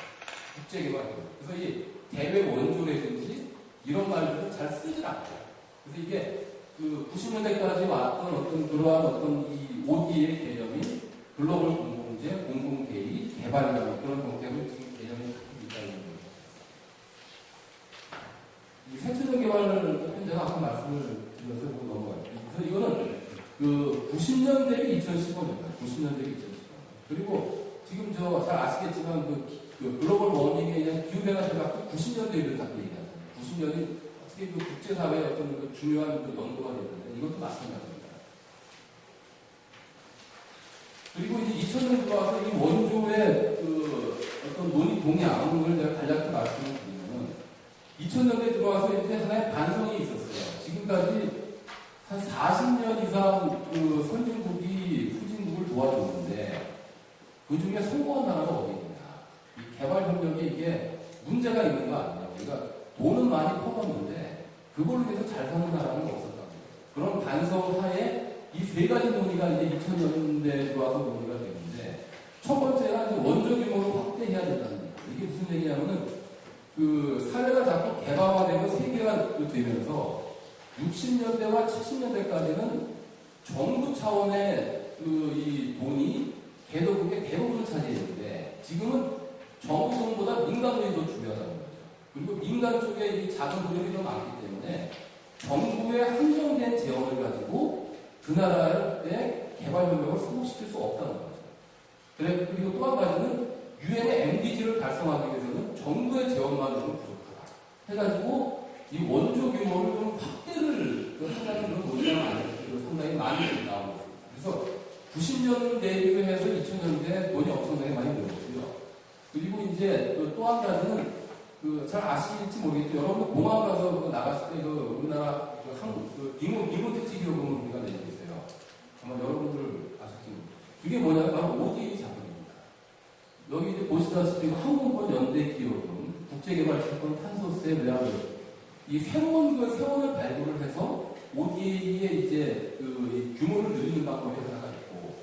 국제개발협력. 그래서 이 대외 원조라든지 이런 말들은 잘 쓰질 않아요. 그래서 이게 90년대까지 왔던 어떤 그러한 어떤 이 ODA의 개념이 글로벌 공공재, 공공대의, 개발이라는 그런 형태로 지금 개념이 바뀌고 있다는 거예요. 이 생체적 개발을 제가 아까 말씀을 드려서 넘어갈게요. 그래서 이거는 90년대에 2015년입니다. 90년대에 2015년. 그리고 지금 잘 아시겠지만 그 글로벌 워밍에 대한 기후변화 제가 90년대를 갖고 얘기하잖아요. 90년이 어떻게 국제사회의 어떤 중요한 연도가 됐는데 이것도 마찬가지입니다. 그리고 이제 2000년 들어와서 이 원조의 어떤 논의 동향을 제가 간략히 말씀을 드리면은 2000년대에 들어와서 이제 하나의 반성이 있었어요. 지금까지 한 40년 이상 선진국이 후진국을 도와줬는데 그 중에 성공한 나라가 어디 있냐. 이 개발협력에 이게 문제가 있는 거 아니에요. 그러니까 돈은 많이 퍼붓는데 그걸로 해서 잘 사는 나라는 없었다는 거예요. 그런 반성 하에 이 세 가지 논의가 이제 2000년대에 들어와서 논의가 되는데, 첫 번째는 원조 규모를 확대해야 된다는 거예요. 이게 무슨 얘기냐면은 사회가 자꾸 개방화되고 세계가 되면서 60년대와 70년대까지는 정부 차원의 이 돈이 개도국의 대부분을 차지했는데, 지금은 정부 돈보다 민간 돈이 더 중요하다는 거예요. 그리고 민간 쪽에 이 자금 흐름이 더 많기 때문에 정부의 한정된 재원을 가지고 그 나라의 개발 협력을 성공시킬 수 없다는 거죠. 그리고 또 한 가지는 유엔의 MDG를 달성하기 위해서는 정부의 재원만으로는 부족하다. 해가지고 이 원조 규모를 좀 확대를 한다는 그런 논의가 상당히 많이 나오고 있습니다. 그래서 90년대에 비해서 2000년대에 돈이 엄청나게 많이 늘었고요. 그리고 이제 또 한 가지는 잘 아실지 모르겠지만 여러분 공항 가서 나갔을 때 우리나라 빈곤 택지 기여금을 우리가 내고 있어요. 아마 여러분들 아실지 모르겠어요. 그게 뭐냐면 바로 ODA 자금입니다. 여기 이제 보시다시피 항공권 연대 기여금, 국제개발채권, 탄소세, 외환금 이 세원을 발굴을 해서 ODA의 이제 규모를 늘리는 방법이 하나가 있고,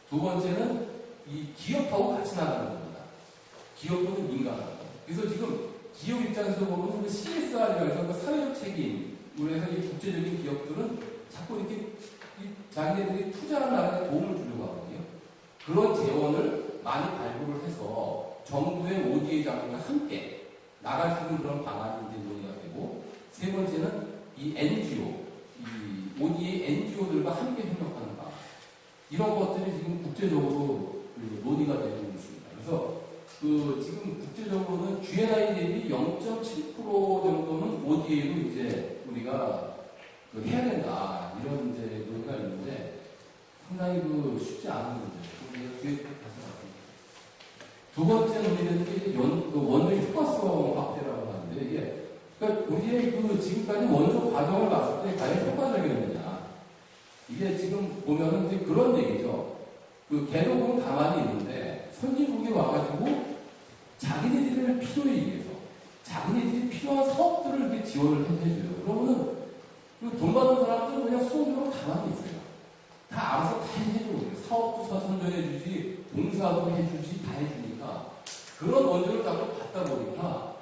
두 번째는 이 기업하고 같이 나가는 겁니다. 기업은 민간하고. 그래서 지금 기업 입장에서 보면 CSR이라고 해서 사회적 책임으로 해서 이 국제적인 기업들은 자꾸 이렇게 자기네들이 투자하는 나라에 도움을 주려고 하거든요. 그런 재원을 많이 발굴을 해서 정부의 ODA 자금과 함께 나갈 수 있는 그런 방안이 이제 논의가 되고, 세 번째는 이 NGO, 이 ODA NGO들과 함께 협력하는 방안. 이런 것들이 지금 국제적으로 논의가 되고 있습니다. 그래서 지금 국제적으로는 GNI 대비 0.7% 정도는 ODA로 이제 우리가 해야 된다. 이런 이제 논의가 있는데 상당히 쉽지 않은 문제예요. 뒤에 다시 말씀드립니다. 두 번째 논의는 이게 원조 효과성 확대라고 하는데, 이게 그러니까 우리의 지금까지 원조 과정을 봤을 때 과연 효과적이었느냐. 이게 지금 보면은 이제 그런 얘기죠. 그 개도국은 가만히 있는데 선진국이 와가지고 자기네들을 필요에 의해서 자기네들이 필요한 사업들을 이렇게 지원을 해줘요. 그러면은 돈 받는 사람들은 그냥 수동적으로 가만히 있어요. 다 알아서 다 해주고 사업도 선전해주지 봉사도 해주지 다 해주니까 그런 원조를 자꾸 받다 보니까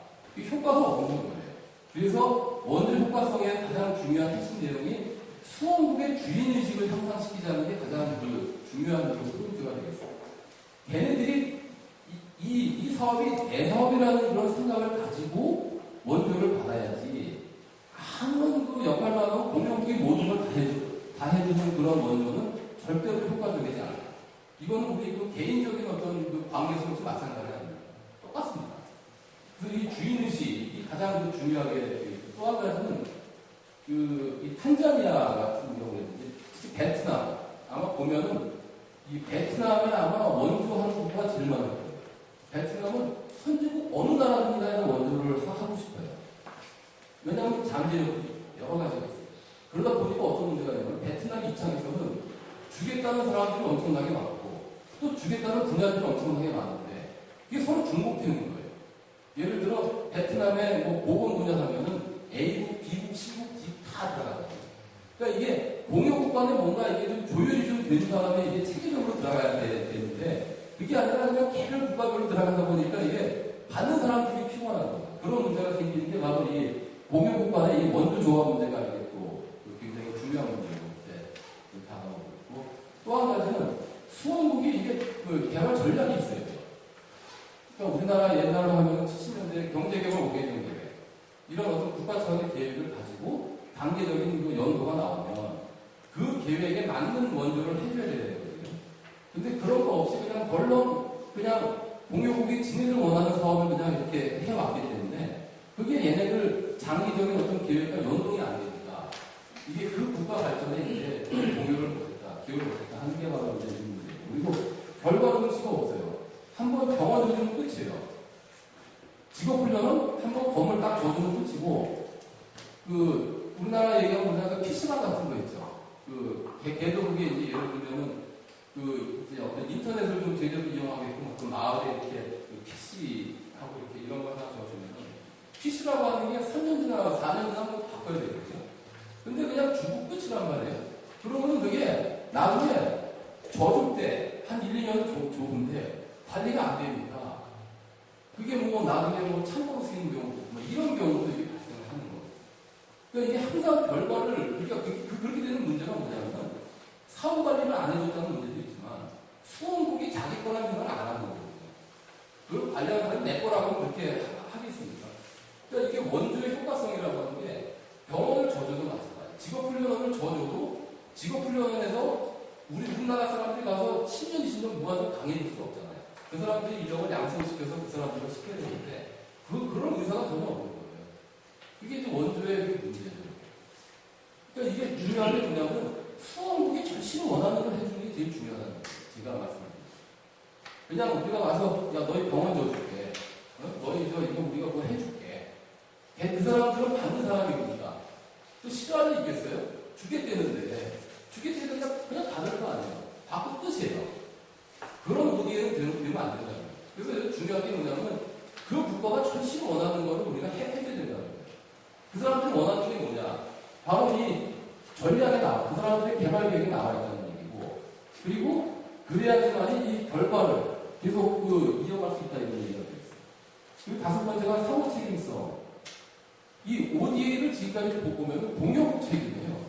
효과가 없는 거예요. 그래서 원조 효과성의 가장 중요한 핵심 내용이 수원국의 주인의식을 향상시키자는 게 가장 중요한 포인트가 되겠어요. 걔네들이 이 사업이 내 사업이라는 그런 생각을 가지고 원조를 받아야지 아무런 그 역할만 하고 공용국이 모든 걸 다 해주는 그런 원조는 절대로 효과적이지 않아요. 이거는 우리 그 개인적인 어떤 그 관계에서 마찬가지 아닙니다. 똑같습니다. 그래서 이 주인의식이 가장 중요하게 또 한 가지는 이 탄자니아 같은 경우에 베트남 아마 보면은 이 베트남에 아마 원조하는 국가가 제일 많을 거예요. 베트남은 선진국 어느 나라든가에 원조를 하고 싶어요. 왜냐하면 잠재력이 여러 가지가 있어요. 그러다 보니까 어떤 문제가 있냐면 베트남 입장에서는 주겠다는 사람들이 엄청나게 많고 또 주겠다는 분야들이 엄청나게 많은데 이게 서로 중복되는 거예요. 예를 들어 베트남의 뭐 보건 분야 하면은 A국, B국, C국, D 다 들어가요. 그러니까 이게 공여국간에 뭔가 이게 좀 조율이 좀 된 다음에 이게 체계적으로 들어가야 되는데 그게 아니라 그냥 개별 국가별로 들어가다 보니까 이게 받는 사람들이 피곤한 거예요. 그런 문제가 생기는 게 바로 이 공여국간의 이 원조 조합 문제가 이게 또 굉장히 중요한 문제고 다가오고 있고 또 한 가지는 수원국이 이게 그 개발 전략이 있어요. 그러니까 우리나라 옛날로 하면 70년대 경제개발 5개년 계획 이런 어떤 국가 차원의 계획을 가지고 단계적인 그 연도가 나오면 그 계획에 맞는 원조를 해줘야 되거든요. 근데 그런 거 없이 그냥 벌렁 그냥 공유국이 지네들 원하는 사업을 그냥 이렇게 해왔기 때문에 그게 얘네들 장기적인 어떤 계획과 연동이 안 되니까 이게 그 국가 발전에 이제 공유를 못했다, 기여를 못했다 하는 게 바로 이제 문제예요. 그리고 결과 눈치가 없어요. 한번 병원 주면 끝이에요. 직업훈련은 한번 검을 딱 줘주면 끝이고, 우리나라 얘기하면 PC방 같은 거 있죠. 걔도 그게 이제 예를 들면은, 이제 어떤 인터넷을 좀 제대로 이용하게끔 어떤 마을에 이렇게 PC하고 이렇게 이런 걸 하나 줘주면은, PC라고 하는 게 3년 지나 4년 지나 뭐 바꿔야 되겠죠. 근데 그냥 주고 끝이란 말이에요. 그러면은 그게 나중에 져줄 때 한 1, 2년 좋은데 관리가 안 되니까 그게 뭐 나중에 뭐 참고로 쓰이는 경우 뭐 이런 경우도 이게 발생을 하는 거예요. 그러니까 이게 항상 결과를 그러니까 그렇게 되는 문제가 뭐냐면 사후 관리를 안 해줬다는 문제도 있지만 수원국이 자기 거라는 생각을 안 하는 거거든요. 그걸 관리하는 사람이 내 거라고 그렇게 하겠습니까? 그러니까 이게 원조의 효과성이라고 하는 게 병원을 져줘도 마찬가지예요. 직업훈련을 져줘도 직업훈련원에서 우리나라 사람들이 가서 10년, 20년 무한으로 강의해줄 수 없잖아요. 그 사람들이 이력을 양성시켜서 그 사람들을 시켜야 되는데 그런 의사가 전혀 없는 거예요. 그게 이제 원조의 문제죠. 그러니까 이게 중요한 게 뭐냐면 수원국이 절실히 원하는 걸 해주는 게 제일 중요하다는 거예요. 제가 말씀드립니다. 그냥 우리가 와서 야 너희 병원 줘줄게. 너희 이거 우리가 뭐 해줄게. 그 사람들은 받는 사람이니까 또 시간이 있겠어요? 주겠다는데 주겠다는데 그냥 받을 거 아니에요. 받고 끝이에요. 그런 무기에는 되면 안 된다는 거예요. 그래서 중요한 게 뭐냐면 그 국가가 절실히 원하는 거를 우리가 해줘야 된다는 거예요. 그 사람들이 원하는 게 뭐냐? 바로 이 전략에 그 사람들의 개발 계획에 나와 있다는 얘기고, 그리고 그래야지만 이 결과를 계속 이어갈 수 있다 이런 얘기가 되겠어요. 그리고 다섯 번째가 사후 책임성. 이 ODA를 지금까지 보면 공용 책임이에요.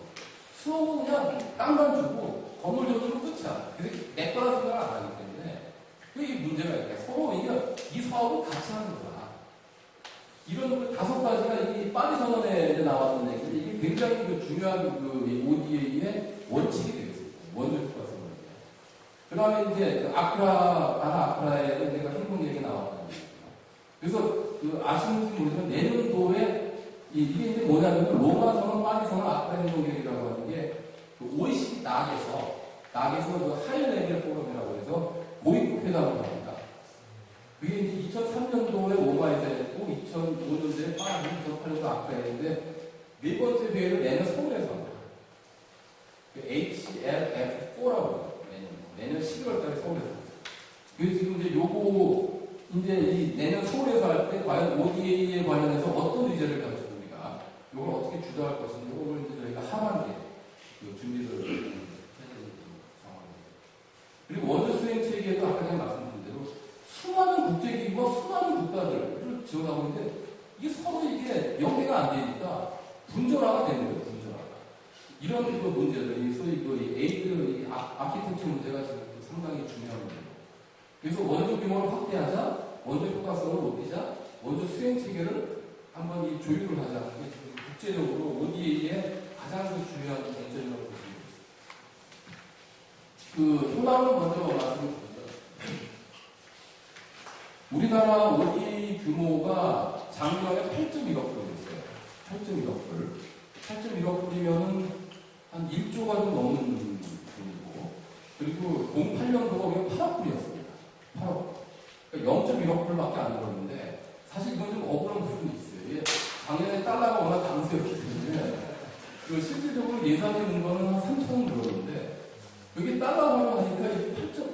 수업은 그냥 땅만 주고 건물 줘주면 끝이야. 그래서 내 거라 생각을 안 하기 때문에 그게 문제가 있다. 서로 이 사업을 같이 하는 거야. 이런 다섯 가지가 이 파리 선언에 나왔는 얘기인데 이게 굉장히 중요한 이 ODA의 원칙이 되겠습니다. 원조 효과성을. 그 다음에 이제 아크라에 내가 행동 얘기 나왔다는 얘기죠. 그래서 아시는지 모르지만 내년도에 이게 이제 뭐냐면 로마 선언, 파리 선언, 아크라 행동 계획이라고 하는 게 OECD 낙에서 하이 레벨 포럼이라고 해서 고위급 회담을 합니다. 그게 이제 2003년도에 로마에서 했고 2005년도에 파리, 2008년도 아크라였는데 네 번째 회의를 내년 서울에서 합니다. HLF4라고 해요. 내년 11월 달에 그래서 지금 이제 요거 이제 이 내년 서울에서 할 때 과연 ODA에 관련해서 어떤 의제를 가지고 우리가 요걸 어떻게 주도할 것인지 요걸 이제 저희가 하반기에 준비를 해야 되는 상황입니다. 그리고 원조 수행 체계도 아까 전에 말씀드린 대로 수많은 국제기구와 수많은 국가들을 지원하고 있는데 이게 서로 이게 연계가 안 되니까 분절화가 되는 거예요. 분절화가. 이런 그 문제들, 소위 그 에이드 아키텍처 문제가 지금 상당히 중요한 문제예요. 그래서 원조 규모를 확대하자, 원조 효과성을 높이자, 원조 수행 체계를 한번 이 조율을 하자. 이게 지금 국제적으로 ODA의 가장 중요한 문제라고 보시면 됩니다. 그 효과를 먼저 말씀드립니다. 우리나라 ODA 규모가 작년에 8.1억 불이었어요. 8.1억 불. 8.1억 불이면은 한 1조가 좀 넘는 돈이고, 그리고 08년도가 8억 불이었습니다. 8억. 그러니까 0.1억 불밖에 안 들었는데, 사실 이건 좀 억울한 부분이 있어요. 이게 작년에 달러가 워낙 강세였기 때문에, 실질적으로 예상되는 거는 한 3천원 들었는데, 여기 달러로 하니까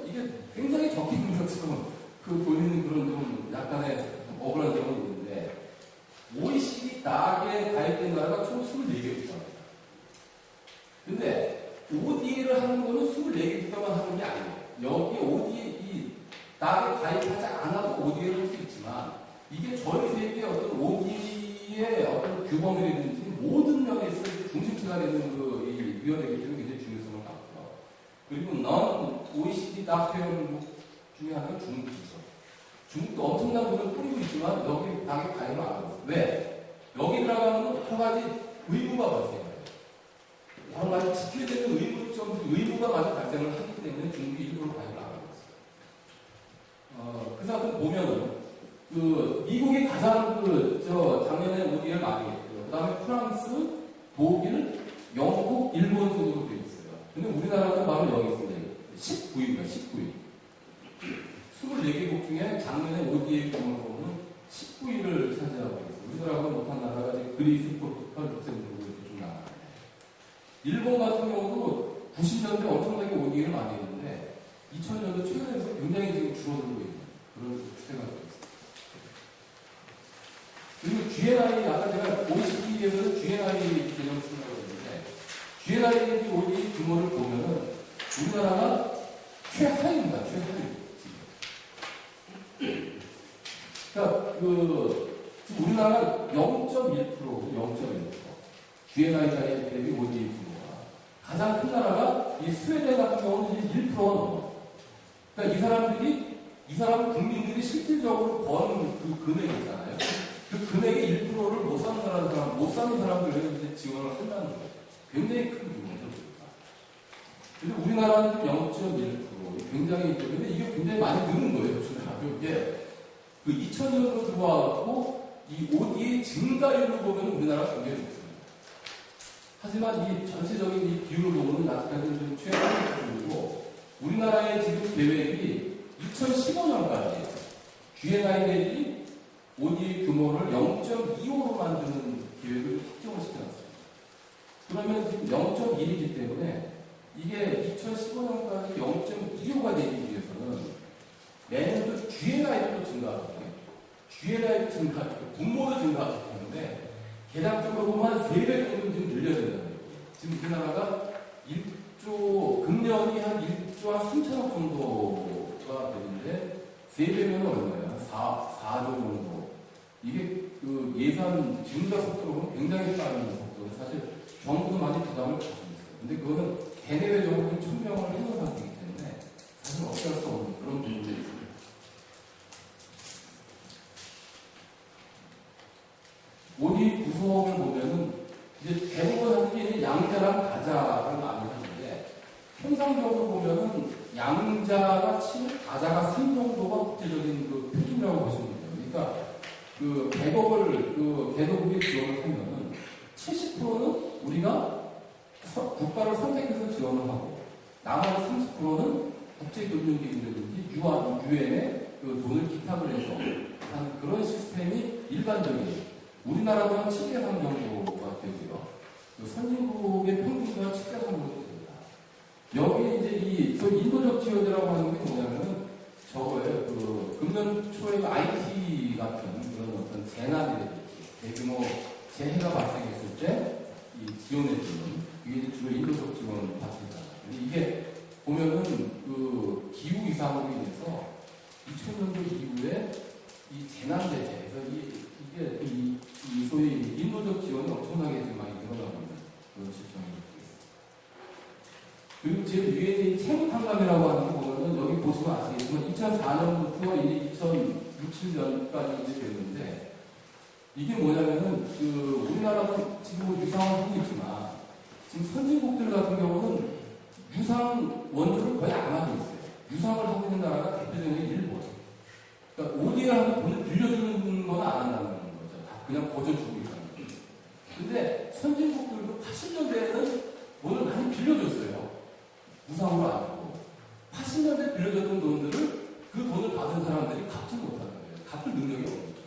이게 굉장히 적힌 것처럼 보이는 그런 좀 약간의 억울한 점은 있는데, OECD 낙에 가입된 나라가 총 24개 국가입니다. 근데 ODA를 하는 거는 24개 국가만 하는 게 아니에요. 여기 ODA, 이 낙에 가입하지 않아도 ODA를 할 수 있지만, 이게 전 세계의 어떤 ODA의 어떤 규범이라든지 모든 면에서 중심체가 되는 이 위원회이기 때문에 굉장히 중요성을 갖고요. 그리고 넌 OECD 낙 회원국 중에 하나가 중국이죠. 중국도 엄청난 돈을 뿌리고 있지만 여기 낙에 가입을 안 하고 있어요. 왜? 여기 들어가면 여러 가지 의무가 발생해요. 여러 가지 지켜야 되는 의무가 마저 발생을 하기 때문에 중국이 일부러 가입을 안 하고 있어요. 그 사람 보면은 미국이 가장 작년에 ODA를 많이 했고요. 그 다음에 프랑스, 독일, 영국, 일본 순으로 되어 있어요. 근데 우리나라는 바로 여기 있습니다. 19위입니다. 19위. 24개국 중에 작년에 ODA 규모로는 19위를 차지하고 있어요. 우리나라가 못한 나라가 이제 그리스, 포르투갈, 룩셈부르크 이렇게 좀 나와요. 일본 같은 경우도 90년대 엄청나게 ODA를 많이 했는데 2000년도 최근에 굉장히 지금 줄어들고 있는 그런 추세가 있습니다. 그리고 GNI, 아까 제가 OECD에서는 GNI 개념을 쓴다고 했는데 GNI ODA 규모를 보면은 우리나라가 최하위입니다. 최하위. 그러니까 지금 우리나라가 0.1%. GNI 대비 ODA 규모가 가장 큰 나라가 이 스웨덴 같은 경우는 이제 1%가 넘어요. 그러니까 이 사람 국민들이 실질적으로 버는 그 금액이 있잖아요. 그 금액의 1%를 못 사는 사람들에게 이제 지원을 한다는 거예요. 굉장히 큰 규모죠. 근데 우리나라는 0.1%. 굉장히, 근데 이게 굉장히 많이 느는 거예요. 이게 2000년으로 들어와갖고 이 ODA 증가율을 보면 우리나라가 굉장히 높습니다. 하지만 이 전체적인 이 비율을 보면 아직까지는 좀 최하위 수준이고, 우리나라의 지금 계획이 2015년까지 GNI 대비 ODA 규모를 0.25로 만드는 계획을 확정을 시켜놨습니다. 그러면 지금 0.1이기 때문에 이게 2015년까지 0.25가 되기 위해서는 내년도 GNI도 증가하거든요. GNI도 증가하고 분모도 증가하기 때문에 계략적으로 보면 한 3배 정도 지금 늘려야 된다는 거예요. 지금 우리나라가 1조, 금년이 한 1조 한 3천억 정도가 되는데 3배면 얼마예요? 4조 정도. 이게 예산 증가 속도로는 굉장히 빠른 속도로 사실 정부도 많이 부담을 가지고 있어요. 근데 그거는 대내외적으로 1000명을 해놓은 상태이기 때문에 사실 어쩔 수 없는 그런 부분들이 있습니다. ODA 구성을 보면은 이제 대부분 하는 양자랑 가자를 많이 하는데 통상적으로 보면은 양자가 7, 가자가 3 정도가 국제적인 표준이라고 보시면 돼요. 그러니까 100억을 개도국에 지원을 하면은 70%는 우리가 국가를 선택해서 지원을 하고 나머지 30%는 국제교육기구라든지 유엔에 돈을 기탁을 해서 하는 그런 시스템이 일반적인 우리나라도 한 7대 3 정도가 되고요. 선진국의 평균가 7대 3 정도 됩니다. 여기 이제 소위 인도적 지원이라고 하는 게 뭐냐면은 저거예요. 그 금년 초에 IT 같은 그런 어떤 재난이라든지 대규모 재해가 발생했을 때 이 지원해주는 이게 이제 주로 인도적 지원 파트잖아요. 근데 이게 보면은 그 기후 이상으로 인해서 2000년도 이후에 이 재난대책에서 이게 이 소위 인도적 지원이 엄청나게 지금 많이 늘어나고 있는 그런 실정입니다. 그리고 지금 위에 이 채무탕감이라고 하는 거 보면은 여기 보시면 아시겠지만 2004년부터 이제 2006, 7년까지 이제 됐는데 이게 뭐냐면은 그 우리나라는 지금 뭐 유상을 하고 있지만 지금 선진국들 같은 경우는 유상 원조를 거의 안 하고 있어요. 유상을 하고 있는 나라가 대표적인 일본. 그러니까 ODA를 하면 돈을 빌려주는 건 안 한다는 거죠. 다 그냥 거저주고 있다는 거죠. 근데 선진국들도 80년대에는 돈을 많이 빌려줬어요. 무상으로 안 주고. 80년대 빌려줬던 돈들을 그 돈을 받은 사람들이 갚지 못하는 거예요. 갚을 능력이 없는 거죠.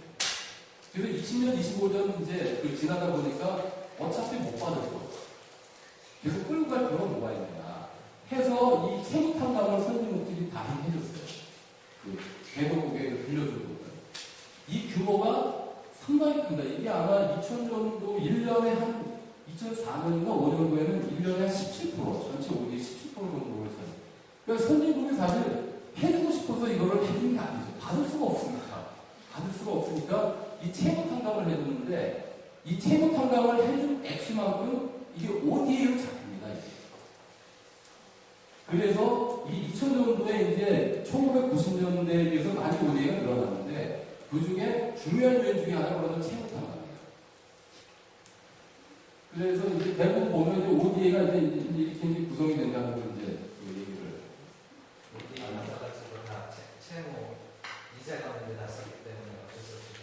그래서 20년, 25년 이제 그 지나다 보니까 어차피 못 받았어. 그래서 끌고 갈 필요가 뭐가 있느냐. 해서 이 채무탕감을 선진국들이 다 해줬어요. 그 개도국에 빌려주고. 이 규모가 상당히 큽니다. 이게 아마 2000년도 1년에 한 2004년인가 5년도에는 1년에 한 17%, 전체 ODA 17% 정도를 써요. 그러니까 선진국이 사실 해주고 싶어서 이거를 해주는 게 아니죠. 받을 수가 없으니까. 받을 수가 없으니까 이 채무탕감을 해주는데 이 채무탕감을 해준 액수만큼 이게 ODA로 잡힙니다. 이게. 그래서 이 2000년도에 이제 1990년대에 비해서 많이 ODA가 늘어났는데 그 중에 중요한 요인 중에 하나가 바로 채무탕감이에요. 그래서 이제 대부분 보면 이제 ODA가 이제 이렇게 구성이 된다는 걸 이제 그 얘기를. ODA가 다 채무 이자가 먼저 났었기 때문에 어쩔 수 없죠.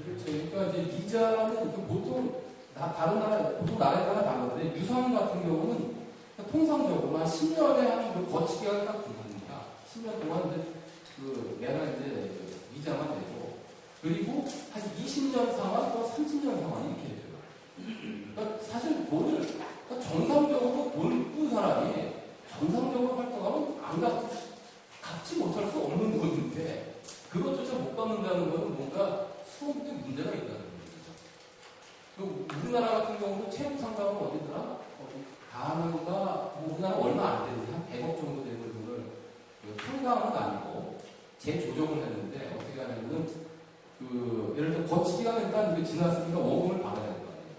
그렇죠. 그러니까 이제 이자는 보통 다른 나라, 보통 나라에 따라 다른데 유상 같은 경우는 통상적으로 한 10년에 한 거치기가 딱 중요합니다. 10년 동안 이제 그 내가 이제 이자만 내고 그리고 한 20년 상환 또 30년 상환 이렇게 해줘요. 그러니까 사실 돈을 그러니까 정상적으로 돈 꾼 사람이 정상적으로 활동하면 안 갚지 못할 수 없는 돈인데 그것조차 못 갚는다는 것은 뭔가 수업에 문제가 있다는 거죠. 우리나라 같은 경우는 채무상감은 어디더라? 가는가 뭐 우리나라 얼마 안 되는데 한 100억 정도 되는 돈을 상감은 아니고 재조정을 했는데 어떻게 하냐면은 그 예를 들어 거치기가 일단 지났으니까 원금을 받아야 될 거 아니에요.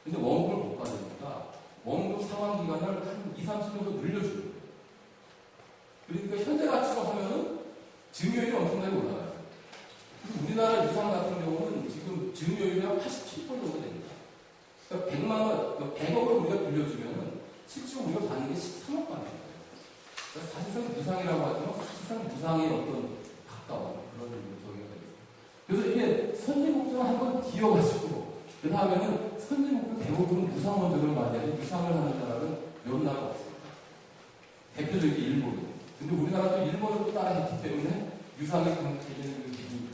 근데 원금을 못 받으니까 원금 상환 기간을 한 2, 30년도 늘려주는 거예요. 그러니까 현재 가치로 하면은 증여율이 엄청나게 올라가요. 그리고 우리나라 유상 같은 경우는 지금 증여율이 한 87% 정도 됩니다. 그러니까 100만 원, 100억을 우리가 빌려주면은 실제 우리가 받는 게 13억 받는 거예요. 그러니까 사실상 유상이라고 하지만 사실상 무상의 어떤 가까운 그런 요소가 되겠습니다. 그래서 이게 선진국들은 한번 뒤어가지고 그 다음에는 선진국들 대부분 무상원들을 맞이해서 유상을 하는 나라는 몇 나라가 없습니다. 대표적인 일본이고. 근데 우리나라도 일본을 또 따라했기 때문에 유상의 강태되는 기준이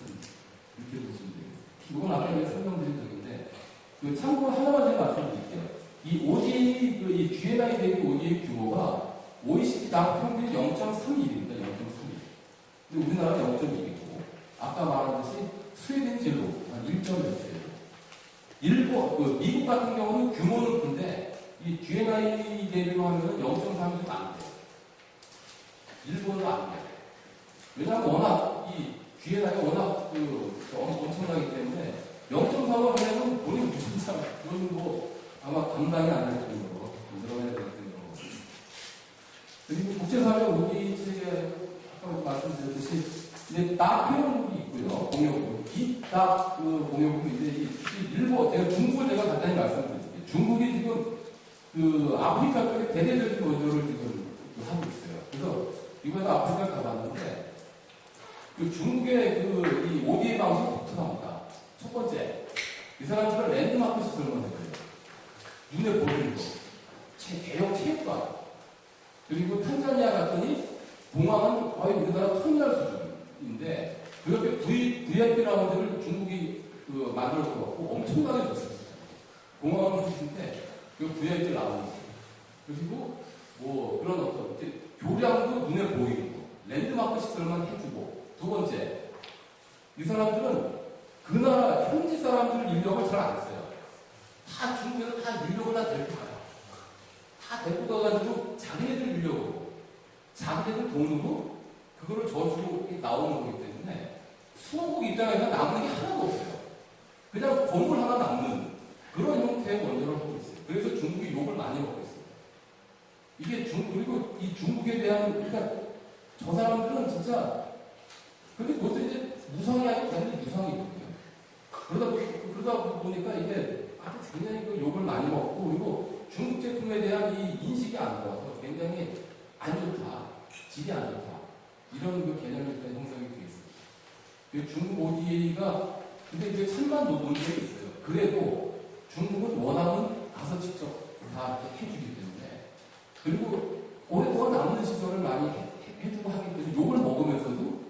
이렇게 보시면 되겠습니다. 이건 아까 설명드린 적인데 참고로 하나만 제가 말씀드릴게요. 이 ODA, 이 GNI 대비 ODA 규모가 OECD 당 평균 0.31입니다. 0.31. 근데 우리나라 0.2이고, 아까 말한 듯이 스웨덴 제로 한 1.1이에요. 일본, 미국 같은 경우는 규모는 큰데, 이 GNI 대비로 하면 0.3이 안 돼요. 일본은 안 돼요. 왜냐하면 워낙 이 GNI가 워낙 엄청나기 때문에 0.3을 하려면 본인 무슨 참, 그건 뭐 아마 감당이 안 될 정도로 늘어나야 될 정도로. 그리고 국제사회 우리 체계 아까 말씀드렸듯이 이제 딱 회원국이 있고요. 공여국, 기딱 그 공여국인데 이 일본, 제가 중국을 제가 간단히 말씀드릴게요. 중국이 지금 그 아프리카 쪽에 대대적인 원조를 지금 하고 있어요. 그래서 이번에도 아프리카 가봤는데 그 중국의 그 이 ODA 방식이 독특합니다. 첫 번째, 이 사람들은 랜드마크 시설만 해요. 눈에 보이는 거. 대형 체육관. 그리고 탄자니아 갔더니 공항은 거의 우리나라 터미널 수준인데 그 옆에 VIP 라운드를 중국이 그 만들어서 엄청나게 줬습니다. 공항은 수준인데 그 VIP 라운드. 그리고 뭐 그런 어떤 교량도 눈에 보이는 거. 랜드마크 시설만 해주고, 두 번째, 이 사람들은 그 나라 현지 사람들 인력을 잘 안 써요. 다 중국에서 다 인력을 다 데리고 가요. 다 데리고 가가지고 자기네들 인력으로, 자기네들 돈으로 그거를 저주로 나오는 거기 때문에 수원국 입장에서 남는 게 하나도 없어요. 그냥 건물 하나 남는 그런 형태의 원조를 하고 있어요. 그래서 중국이 욕을 많이 먹고 있어요. 이게 그리고 이 중국에 대한, 그러니까 저 사람들은 진짜, 근데 그것도 이제 무상이 아니고 완전 유상이거든요. 그러다 보니까 이게 아주 굉장히 그 욕을 많이 먹고, 그리고 중국 제품에 대한 이 인식이 안 좋아서 굉장히 안 좋다, 질이 안 좋다, 이런 그 개념이 일단 형성이 되어 있습니다. 중국 ODA가, 근데 이게 천만 문제가 있어요. 그래도 중국은 원하면 가서 직접 다 이렇게 해주기 때문에, 그리고 오랫동안 남는 시설을 많이 해주고 하기 때문에 욕을 먹으면서도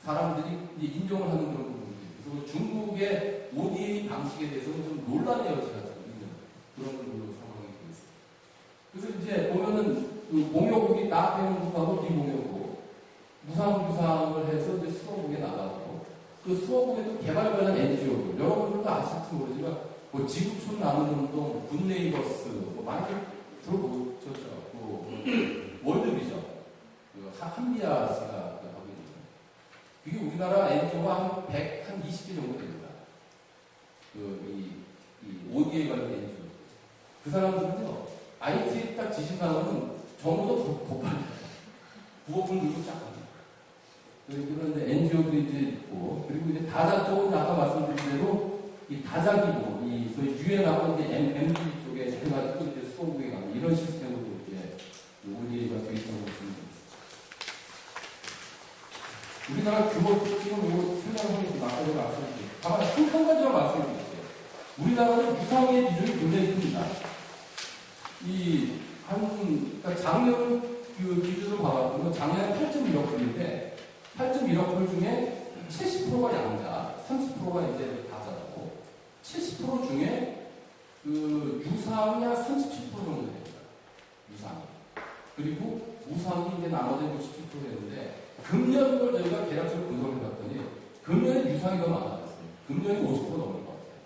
사람들이 이제 인정을 하는 그런 부분들이 있어요. 그래서 중국의 ODA 방식에 대해서는 좀 논란의 여지가 있는 그런 상황이 되어 있습니다. 그래서 이제 보면은 그 공여국이 나태형국하고 비공여국 무상유상을 해서 이제 수어국에 나가고, 그 수어국에 또 개발 관련 NGO들, 여러분들도 아실지 모르지만 뭐 지구촌 나눔운동, 굿네이버스, 뭐 많이 들어보셨죠? 월드비전, 한미아 씨가 하고 있는, 그게 우리나라 NGO가 한 120개 정도 됩니다. 이 ODA 관련 NGO. 그 사람들은요, IT에 딱 지시하면 정보도 더 빨리 가요. 부업을 들고 쫙 갑니다. 그런데 NGO도 이제 있고, 그리고 이제 다자 쪽은 아까 말씀드린 대로 이 다자기구, 이 소위 유엔하고 이제 MD 쪽에 해가지고 이제 수업국에 가는 이런 시스템으로 이제 ODA가 되어 있다고 보시면 됩니다. 우리나라 규모 지금 이거 설명하면서 말씀드릴게요. 다만 한 가지만 말씀드릴게요. 우리나라는 유상의 비중이 굉장히 큽니다. 그러니까 작년 그 기준으로 봐봤더니 작년에 8.1억 불인데 8.1억 불 중에 70%가 양자, 30%가 이제 다자고 70% 중에 그 유상이 한 37% 정도 됩니다. 유상. 그리고 무상이 이제 나머지 67% 되는데 금년 걸 저희가 계략적으로 분석을 해봤더니 금년에 유상이 더 많아졌어요. 금년이 50% 넘는 것 같아요.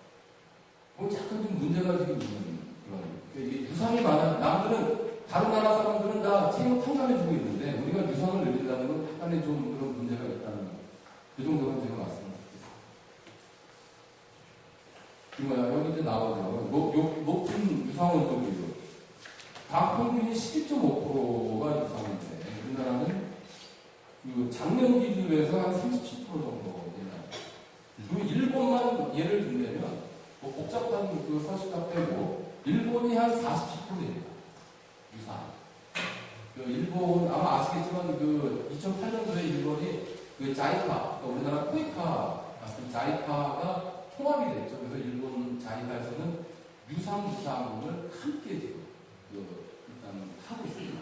그럼 약간 좀 문제가 지금 있는 그런. 이게 유상이 많아. 남들은 다른 나라 사람들은 다 책임을 탕감해주고 있는데 우리가 유상을 늘린다는 건 약간의 좀 그런 문제가 있다는 그 정도는 제가 말씀드리겠습니다. 그리고 여기 이제 나오죠. 높은 유상 원조비율. 각 평균이 11.5%가 유상인데 우리나라는 그 작년 기준으로 해서 한 37% 정도 되나요? 그리고 일본만 예를 들면 뭐 복잡한 그 서식값 빼고 일본이 한 47%입니다. 유상. 그 일본 아마 아시겠지만 그 2008년도에 일본이 그 자이카, 그러니까 우리나라 코이카 같은 자이카가 통합이 됐죠. 그래서 일본 자이카에서는 유상을 함께 지금 일단 하고 있습니다.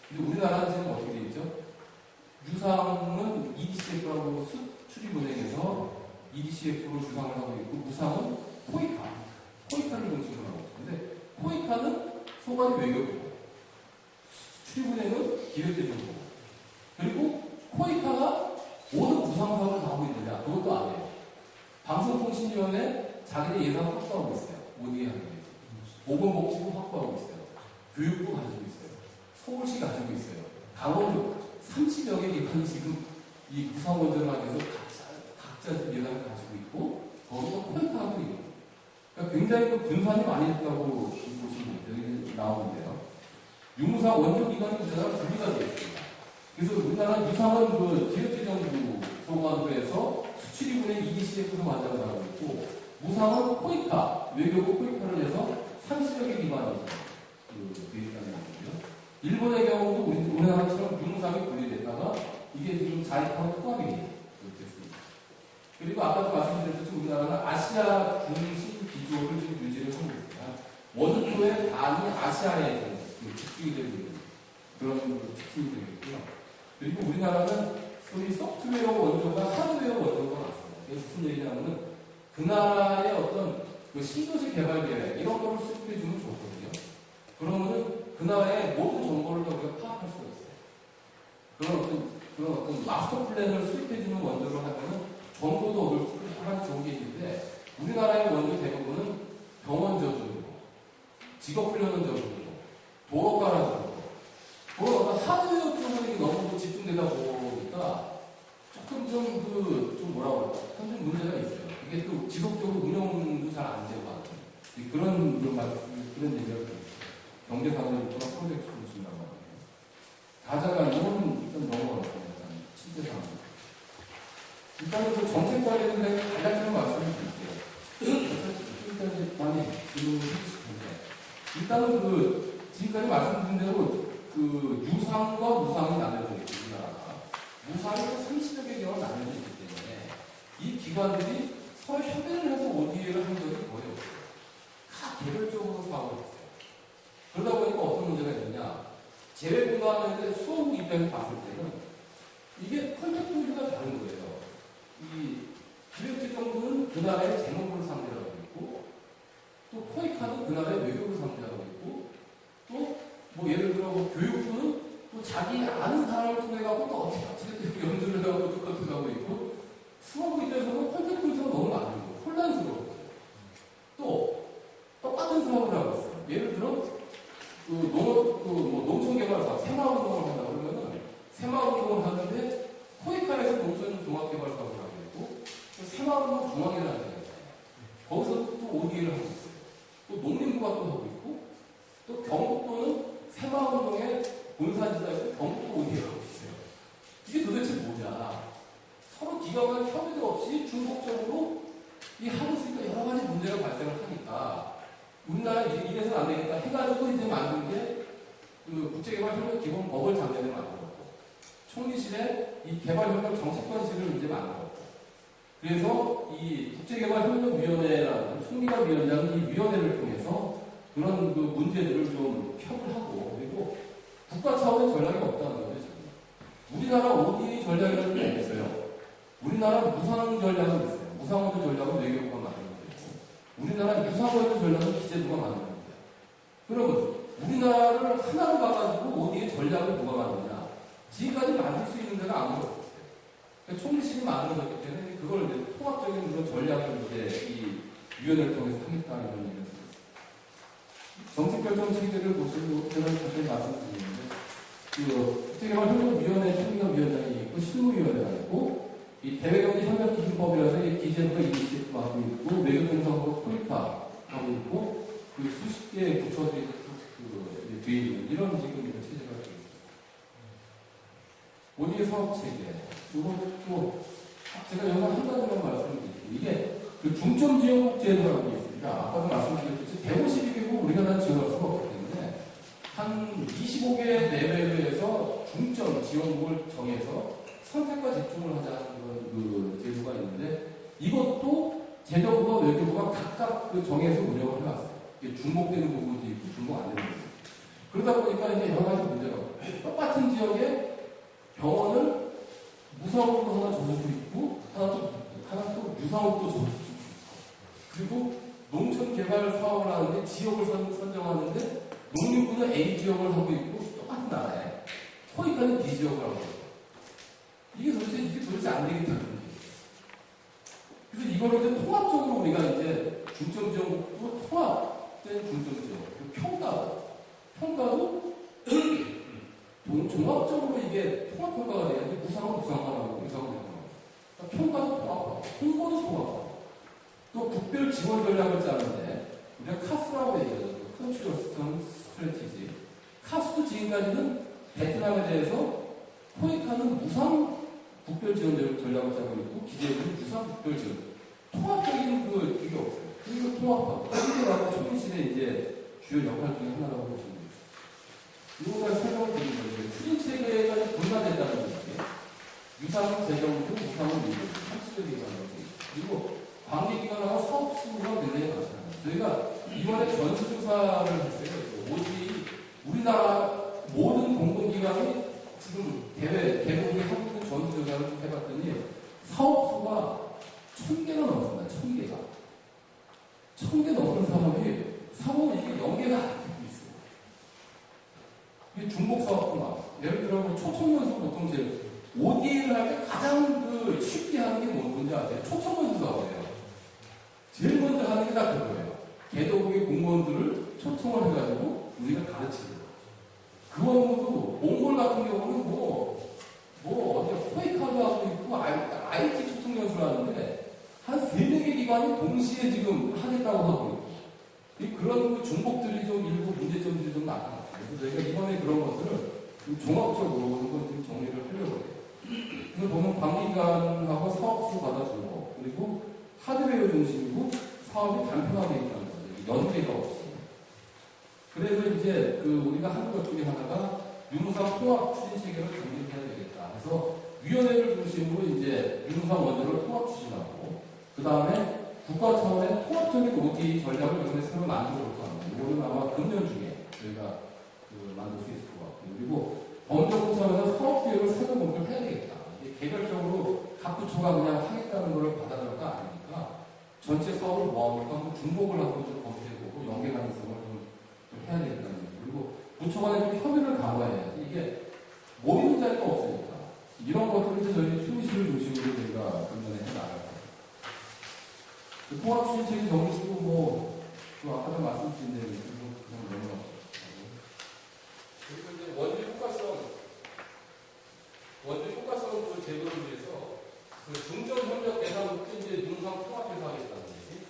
근데 우리나라는 지금 어떻게 되어 있죠? 유상은 EDCF라고 수출입은행에서 EDCF로 유상을 하고 있고 무상은 코이카를 공식으로 하고 있습니다. 근데 코이카는 소관이 외교부고 수출입은행은 기획재정부고 그리고 코이카가 모든 무상 사업을 다 하고 있느냐? 그것도 안 해요. 방송통신위원회 자기네 예산 확보하고 있어요. ODA 하기 위해서. 보건복지부 확보하고 있어요. 교육부 가지고 있어요. 서울시 가지고 있어요. 강원도 30여 개 기관이 지금 이 무상원전을 하기 위해서 각자 예산을 가지고 있고 거기서 코이카하고 있는 거예요. 그러니까 굉장히 그 분산이 많이 있다고 보시면 여기 나오는데요. 유무상 원조기관이 우리나라 분리가 되어 있습니다. 그래서 우리나라 유상은 그 기획재정부 소관으로 해서 수출입은행 EDCF로 만들어 나가고 있고 무상은 코이카, 외교부 코이카를 해서 30여 개 기관이 되어 있다는 거고요. 일본의 경우도 우리나라처럼 유무상이 분리됐다가 이게 지금 자이카와 통합이 됐습니다. 그리고 아까도 말씀드렸듯이 우리나라는 아시아 중심 기조를 지금 유지를 하고 있습니다. 원조의 반이 아시아에 집중이 되고 있는 그런 특징이 되겠고요. 그리고 우리나라는 소위 소프트웨어 원조가 하드웨어 원조가 났습니다. 이게 무슨 얘기냐면은 그 나라의 어떤 그 신도시 개발 계획 이런 거를 수립해 주면 좋거든요. 그러면은 그 나라의 모든 정보를 다 우리가 파악할 수가 있어요. 그런 어떤 그런 어떤 마스터 플랜을 수립해주는 원조를 하면은 정보도 얻을 수 있고 한 가지 좋은 게 있는데 우리나라의 원조 대부분은 병원 저주고 직업훈련은 저주고 도로 깔아주고 그런 어떤 하드웨어 쪽으로 너무 집중되다 보니까 조금 좀 뭐라고 할까 좀 문제가 있어요. 이게 또 지속적으로 운영도 잘 안 되고 하는 그런 얘기가 있어요. 경제상으로 있거나 프로젝트를 준다고 하거든요. 다자가 이거는 일단 넘어갔어요. 실제상. 일단은 그 정책 관련된 간략한 말씀을 드릴게요. 일단 많이 질문을 해주실 텐데. 일단은 그, 지금까지 말씀드린 대로 그 유상과 무상이 나눠져 있고, 우리나라가. 무상이 30여 개 기관이 나눠져 있기 때문에 이 기관들이 서로 협의를 해서 ODA를 한 적이 거의 없어요. 각 개별적으로 사업을 했어요. 그러다 보니까 어떤 문제가 있느냐. 재외분담에 수업 입장에서 봤을 때는 이게 컨택트가 다른 거예요. 이 기획재정부는 그 나라의 재무부를 상대로 하고 있고 또 토익카는 그 나라의 외교부를 상대로 하고 있고 또 뭐 예를 들어 뭐 교육부는 또 자기 아는 사람을 통해 갖고 또 어떻게 연주를 하고 똑같이 하고 있고 수업부 입장에서는 컨택트가 너무 많은 거예요. 혼란스러워요. 또 똑같은 사업을 하고 있어요. 예를 들어 농촌개발사 새마을운동을 한다고 그러면은 새마을운동을 하는데 토익카에서 농촌 종합개발사업을 하고 있고 새마을운동 중앙이라는 데가 있어요. 거기서 또 ODA를 하고 있어요. 또 농림부가 또 하고 있고 또 경북도는 새마을운동의 본사지사에서 경북도 ODA를 하고 있어요. 이게 도대체 뭐냐? 서로 기관 간 협의도 없이 중복적으로 이 하고 있으니까 여러 가지 문제가 발생을 하니까 우리나라 이래서는 안 되겠다 해가지고 이제 만든 게 그 국제개발협력 기본법을 작년에 만들었고 총리실에 이 개발협력 정책관실을 이제 만들었고 그래서 이 국제개발협력위원회라는 총리가 위원장이 이 위원회를 통해서 그런 그 문제들을 좀 협을 하고 그리고 국가 차원의 전략이 없다는 거죠 지금. 우리나라 ODA 전략이라는 게 있어요. 우리나라 무상 전략은 있어요. 무상원조 전략은 외교부가 만드는 거고 우리나라 유상원조 전략은 기재부가 만드는 거예요. 그러면 우리나라를 하나로 봐가지고 ODA 전략을 누가 만드냐? 지금까지 만들 수 있는 데가 아무도 없어요. 그러니까 총리실이 만드는 거기 때문에 그걸 이제 통합적인 그런 전략을 이제 이 위원회를 통해서 하겠다는 이런 얘기를 했어요. 정책결정 체계를 보시고 제가 갑자기 말씀드리는데 그 국제개발협력위원회 총리가 위원장이 있고 실무위원회가 있고 이 대외경제협력기준법이라서 이 기재부가 이니시티브 하고 있고 외교통상부 토익화 하고 있고 그 수십 개의 부처들이 뒤에 있는 이런 지금 이런 체제가 되어 있습니다. ODA 사업 체계 그리고 제가 여기서 한 가지만 말씀드릴게요. 이게 그 중점 지역 제도라고 되어 있습니다. 아까도 말씀드렸듯이 152개국 우리나라 지원할 수가 없기 때문에 한 25개 내외에서 중점 지원국을 정해서 선택과 집중을 하자는 그 제도가 있는데 이것도 재정부와 외교부가 각각 그 정해서 운영을 해왔어요. 이게 중복되는 부분도 있고 중복 안 되는 부분도 있고 그러다 보니까 이제 여러 가지 문제가 똑같은 지역에 병원을 무상으로 하나 줘줄 수 있고 하나 또 유상으로 줘줄 수 있고 그리고 농촌 개발 사업을 하는데 지역을 선정하는데 농림부는 A 지역을 하고 있고 똑같은 나라에 토익카는 B 지역을 하고 있고 이게 도대체 안 되겠다는 거예요. 그래서 이거를 이제 통합적으로 우리가 이제 중점 지역도 통합된 중점 지역 평가도 종합적으로 이게 통합평가가 돼야지 무상은 무상화하고 유상은 유상화하고 그러니까 평가도 통합하고 홍보도 통합하고 또 국별 지원 전략을 짜는데 우리가 카스라고 얘기하죠. 컨트롤 스트래티지 카스도 지금까지는 베트남에 대해서 토익하는 무상 국별 지원 전략을 짜고 있고 기재부는 유상 국별 지원 통합적인 그게 없어요. 그리고 통합하고 그게 총리실의 이제 주요 역할 중에 하나라고 보시면 됩니다. 이거까지 설명을 드린 거예요. 추진 체계가 분화된다는 거죠. 유상은 재정부, 무상은 미국, 상시적이라는 거죠. 그리고 관계기관하고 사업수가 굉장히 많잖아요. 저희가 이번에 전수조사를 했어요. 오직 우리나라 모든 공공기관이 지금 대부분의 한국의 전수조사를 해봤더니 사업수가 1000개가 넘습니다. 1000개가. 1000개 넘는 사업이 이게 연계가 안 되고 있어요. 이게 중복사업도 많아요. 예를 들어 초청연수 보통 제일 ODA를 할 때 가장 쉽게 하는 게 뭔지 아세요? 초청원 수사예요. 제일 먼저 하는 게 다 그거예요. 개도국의 공무원들을 초청을 해가지고 우리가 가르치는 거예요. 그 업무도 몽골 같은 경우는 어디 코이카도 하고 있고 IT 초청 연수를 하는데 한 3-4개 기관이 동시에 지금 하겠다고 하고 있고 그런 중복들이 좀 일부 문제점들이 좀 나타났어요. 그래서 저희가 이번에 그런 것들을 좀 종합적으로 좀 정리를 하려고 해요. 그래서 보면 관계기관하고 사업수 받아주고 그리고 하드웨어 중심이고 사업이 단편화되어 있다는 거죠. 연계가 없이. 그래서 이제 우리가 하는 것 중에 하나가 유무상 통합 추진 체계를 정립해야 되겠다. 그래서 위원회를 중심으로 이제 유무상 원조를 통합 추진하고 그 다음에 국가 차원의 통합적인 ODA 전략을 이번에 새로 만들어 볼 겁니다. 이거는 아마 금년 중에 저희가 만들 수 있을 것 같고 그리고 범정 차원에서 사업 계획을 세워 공개를 해야 되겠다. 이게 개별적으로 각 부처가 그냥 하겠다는 걸 받아들여가 아니니까 전체 사업을 모아볼까 중복을 하고 좀 검토해보고 연계 가능성을 좀 해야 되겠다는 거죠. 그리고 부처 간에 좀 협의를 강화해야지. 이게 모이는 자리가 없으니까. 이런 것들을 이제 저희 수미실을 중심으로 저희가 금년에 해나가요. 통합 추진체계 정리도 아까도 말씀드린 대로 그냥 넘어가죠. 그리고 이제 원주 효과성을 제고를 위해서 중점 협력 대상국도 이제 유무상 통합해서 하겠다는 얘기.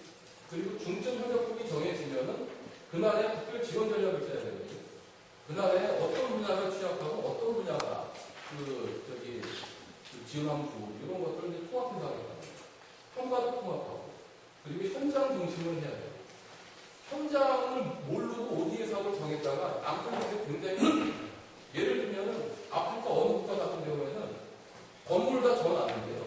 그리고 중점 협력국이 정해지면은 그날에 특별 지원 전략을 짜야 되거든요. 그날에 어떤 분야를 취약하고 어떤 분야가 지원하면 좋고 이런 것들을 이제 통합해서 하겠다는 거예요. 평가도 통합하고 그리고 현장 중심을 해야 돼요. 현장을 모르고 ODA 사업을 정했다가 남편한테 굉장히 예를 들면은 아프리카 어느 국가 같은 경우에는 건물 다 전 안 돼요.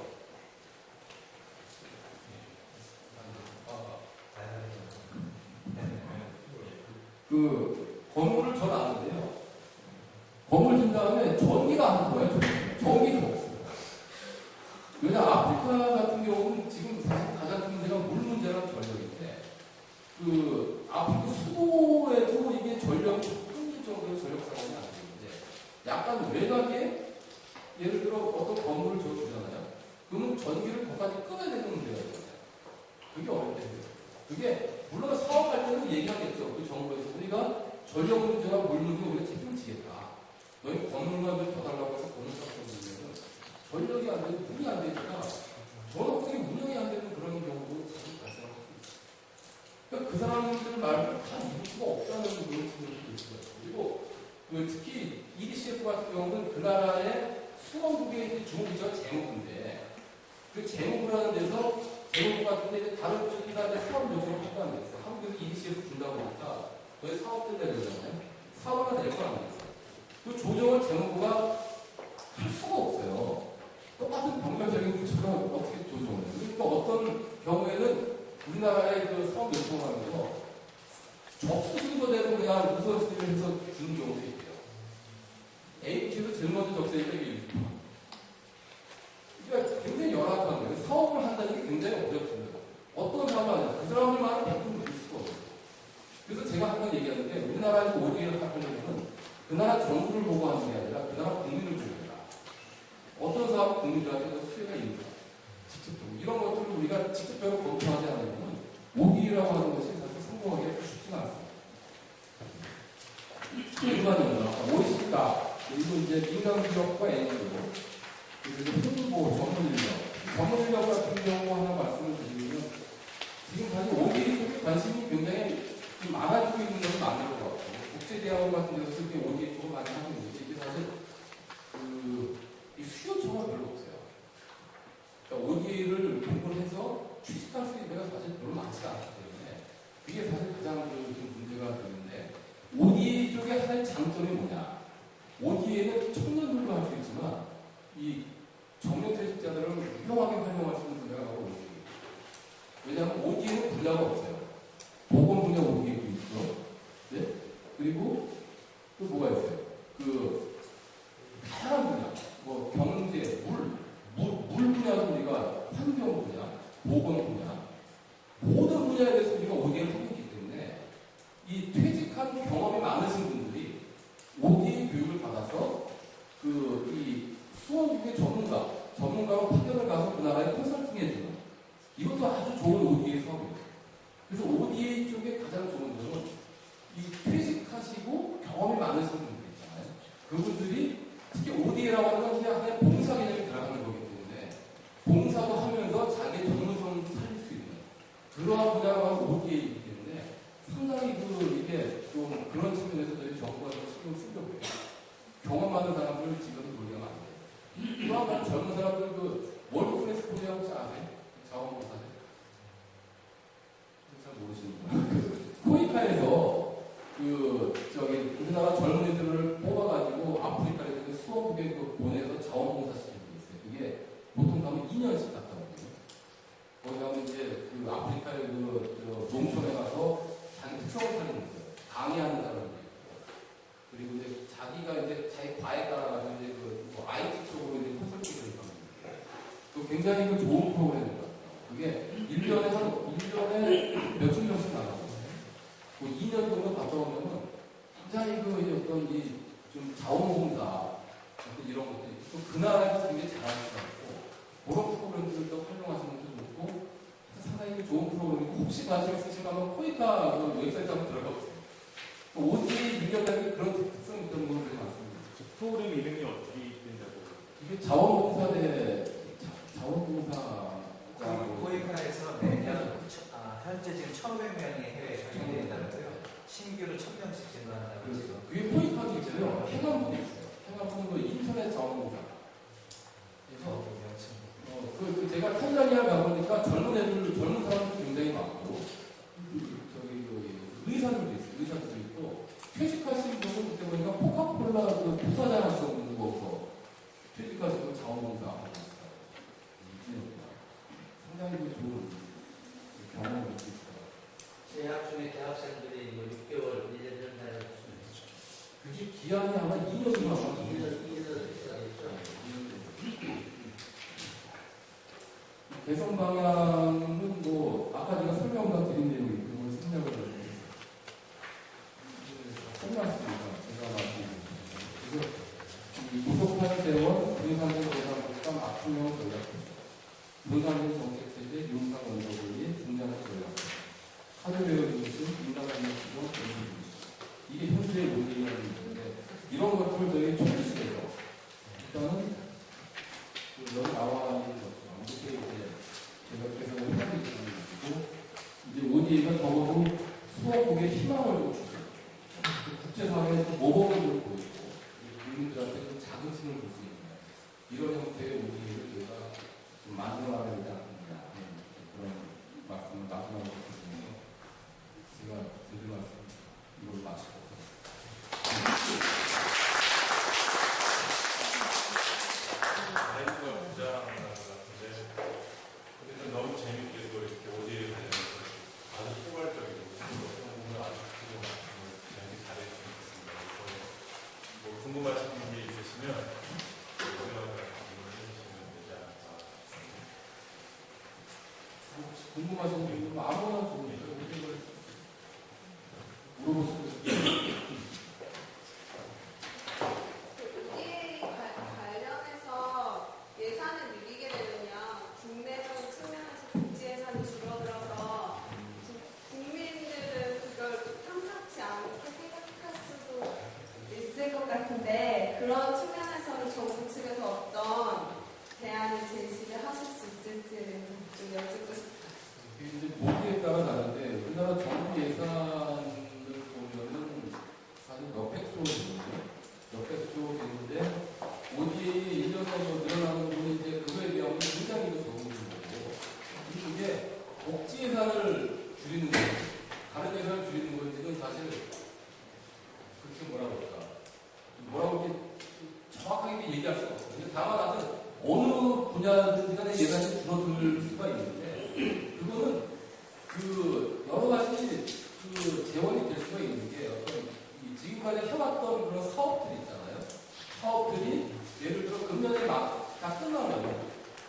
건물을 전 안 돼요. 건물 진 다음에 전기가 안 들어와요. 전기가 없어요. 왜냐 아프리카 같은 경우는 지금 사실 가장 큰 문제가 물 문제랑 전력인데 아프리카 수도에도 이게 전력이 끊길 정도의 전력 상황이 안 되는데 약간 외곽에 예를 들어 어떤 건물을 주잖아요. 그러면 전기를 거기까지 끊어야 되는 문제가 있잖아요. 그게 어렵대요. 그게 물론 사업할 때는 얘기하겠죠. 그 정부에서 우리가 전력 문제와 물 문제 우리가 책임을 지겠다. 너희 건물만 좀 더 달라고 해서 돈을 쌓고 있으면 전력이 안 되고 물이 안 되니까 전업들이 운영이 안 되는 그런 경우도 자주 발생하고 있어요. 그러니까 그 사람들 말을 다 이룰 수가 없다는 그런 분들도 있어요. 그리고 특히 EDCF 같은 경우는 그 나라의 수원국의 주무기가 재무부인데 그 재무부를 하는 데서 재무부 같은 데 다른 쪽이나 사업 요청을 하도 안 됐어요. 한국에서 EDCF 준다고 하니까 거기 사업들 내려오잖아요. 사업을 낼 거 안 됐어요. 그 조정을 재무부가 할 수가 없어요. 똑같은 병렬적인 부처가 어떻게 조정을 해요? 그러니까 어떤 경우에는 우리나라의 사업 요청을 하면서 접수 순서대로 그냥 우선순위를 해서 주는 경우도 있대요. A부에서 제일 먼저 접수했다 이게 6%. 그러니까 굉장히 열악한 거예요. 사업을 한다는 게 굉장히 어렵습니다. 어떤 사업을 하냐. 그 사람들만은 100% 누릴 수가 없어요. 그래서 제가 항상 얘기하는데 우리나라에서 ODA를 하려면 그 나라 정부를 보고 하는 게 아니라 그 나라 국민을 보고 한다. 어떤 사업은 국민들한테 수혜가 있는가. 직접적으로. 이런 것들을 우리가 직접적으로 검토하지 않으면 ODA라고 하는 것이 사실 성공하기가 쉽지가 않습니다. 일반적으로 OECD 그리고 이제 민간기업과 NGO 그리고 홍보 전문인력 같은 경우 하나 말씀을 드리면 지금 사실 ODA 쪽에 관심이 굉장히 좀 많아지고 있는 것은 맞는 것 같고 국제대학원 같은 데서 이렇게 ODA 쪽을 많이 하고 있는데 이게 사실 이 수요처가 별로 없어요. 그러니까 ODA를 공부해서 취직할 수 있는 데가 사실 별로 많지가 않기 때문에 이게 사실 가장 좀 문제가 되는데 ODA 쪽의 하나의 장점이 뭐냐? ODA는 청년들도 할 수 있지만 이 정년퇴직자들을 유용하게 활용할 수 있는 분야가 바로 ODA. 왜냐하면 ODA는 분야가 없어요. 보건 분야 ODA도 있죠. 네? 그리고 또 뭐가 있어요? 다양한 분야, 경제, 물 분야도 우리가 환경 분야, 보건 분야, 모든 분야에 대해서 우리가 ODA를 하고 있기 때문에 이 퇴직한 경험이 많으신 분들이 ODA 교육을 받아서 이 수원국의 전문 ODA 쪽에 가장 좋은 점은 이 퇴직하시고 경험이 많으신 분들 있잖아요. 그분들이 특히 ODA라고 하는 건 그냥 하나의 봉사 개념이 들어가는 거기 때문에 봉사도 하면서 자기 전문성을 살릴 수 있는 그러한 분야가 ODA이기 때문에 상당히 이게 좀 그런 측면에서 저희 정부가 좀 신경 쓰려고 해요. 경험 많은 사람들 지금 놀리면 안 돼요. 또 한 가지 젊은 사람들 월드클래스 코리아 혹시 아세요? 자원봉사들? 잘 모르시는구나. 코이카에서 우리나라 젊은이들을 뽑아가지고 아프리카에 수업에 보내서 자원봉사 시키는 게 있어요. 그게 보통 가면 2년씩 갔다 오거든요. 거기 가면 이제 아프리카의 농촌에 가서 자기 특성을 살리는 거예요. 강의하는 사람들이 있고. 그리고 이제 자기가 이제 자기 과에 따라가지고 이제 IT 쪽으로 이제 컨설팅을 하는 거예요. 그 굉장히 좋은 프로그램인 것 같아요. 그게 1년에 몇천 명씩 나가거든요. 2년 정도 갔다 오면은 굉장히 좀 자원봉사 이런 것들이 또 그 나라에서 굉장히 잘하는 것 같고 그런 프로그램들도 활용하시는 것도 좋고 상당히 좋은 프로그램이고 혹시 관심 있으시면 코이카 웹사이트 한번 들어가 보세요. ODA 능력자들이 그런 특성이 있던 분들이 많습니다. 프로그램 이름이 어떻게 된다고? 이게 자원봉사 코이카에서 매년 현재 지금 1,500명이 해외에 전용되어 있다고요. 신규로 1,000명씩 진도한다고 지금. 그게 포인트가 있어요. 행안부도 있어요. 행안부는 인터넷 자원봉사. 그래서 제가 탄자니아 가보니까 젊은 사람들도 굉장히 많고 의사들도 있어요. 의사들도 있고 퇴직하신 분은 그때 보니까 코카콜라 부사장 하시는 거서 퇴직하시고 자원봉사 하고 있어요. 상당히 좋은 경험을 느끼고 있어요. 재학 중에 대학생들이 6개월, 1년 달에 그게 기한이 아마 2년이면 2년 있어야겠죠. 개선 방향은 아까 제가 설명과 드린 내용이 그걸 생략을 했습니다. 설명했습니다. 제가 말씀드렸습니다. 그래서 무속한 재원, 분산된 예산국감 압축령 전략, 분산된 정책체제, 융상 원조분리, 중장기 전략, 하드웨어 중심, 인간관계 기본, 전기 중심. 이게 현재 문제라는 건데 이런 것들을 저희 총수해서 일단은 여기 나와 있는 것처럼 이렇게 이제 제가 계속 해당이 되는 것이고 이제 ODA가 적어도 수업국에 희망을 주고 국제사회에서 모범을 보이고 국민들한테 좀 자긍심을 줄 수 있는 이런 형태의 ODA를 저희가 좀 만들어가야 되지 않느냐 그런 말씀을 마지막으로 드리면서 제가 드릴 말씀 이걸 마치고 아이디가 부자라는 것 같은데 근데 너무 재밌게 또 이렇게 ODA에 관련해서 아주 포괄적이고 부분을 아주 크고 재밌게 잘해주셨습니다. 그래서 궁금하신 게 있으시면 여기다가 질문을 해주시면 되지 않을까 싶습니다. 혹시 궁금하신 분 있으면 아무거나 좋으니까 물어보시면 관련해서 예산을 늘리게 되면요, 국내적인 측면에서 복지 예산이 줄어들어서 국민들은 그걸 탐탁치 않게 생각할 수도 있을 것 같은데 그런 측면에서는 정부 측에서 어떤 대안을 제시를 하실 수 있을지 좀 여쭙고 싶어요. 이제 모두에 따라 다른데 우리나라 정부 예산을 보면은 사실 몇백조 되는데 몇백조 되는데 ODA 1년에 늘어나는 부분이 이제 그거에 비하면 굉장히 적은 거고 이게 복지 예산을 줄이는 거 다른 예산을 줄이는 건지는 사실 그렇게 뭐라고 이렇게 정확하게 얘기할 수가 없어요. 근데 다만 아주 어느 분야든지 간에 예산이 줄어들 수가 있는데 그거는 여러 가지 재원이 될 수가 있는 게 어떤 지금까지 해왔던 그런 사업들이 있잖아요. 사업들이 예를 들어 금년에 다 끝나면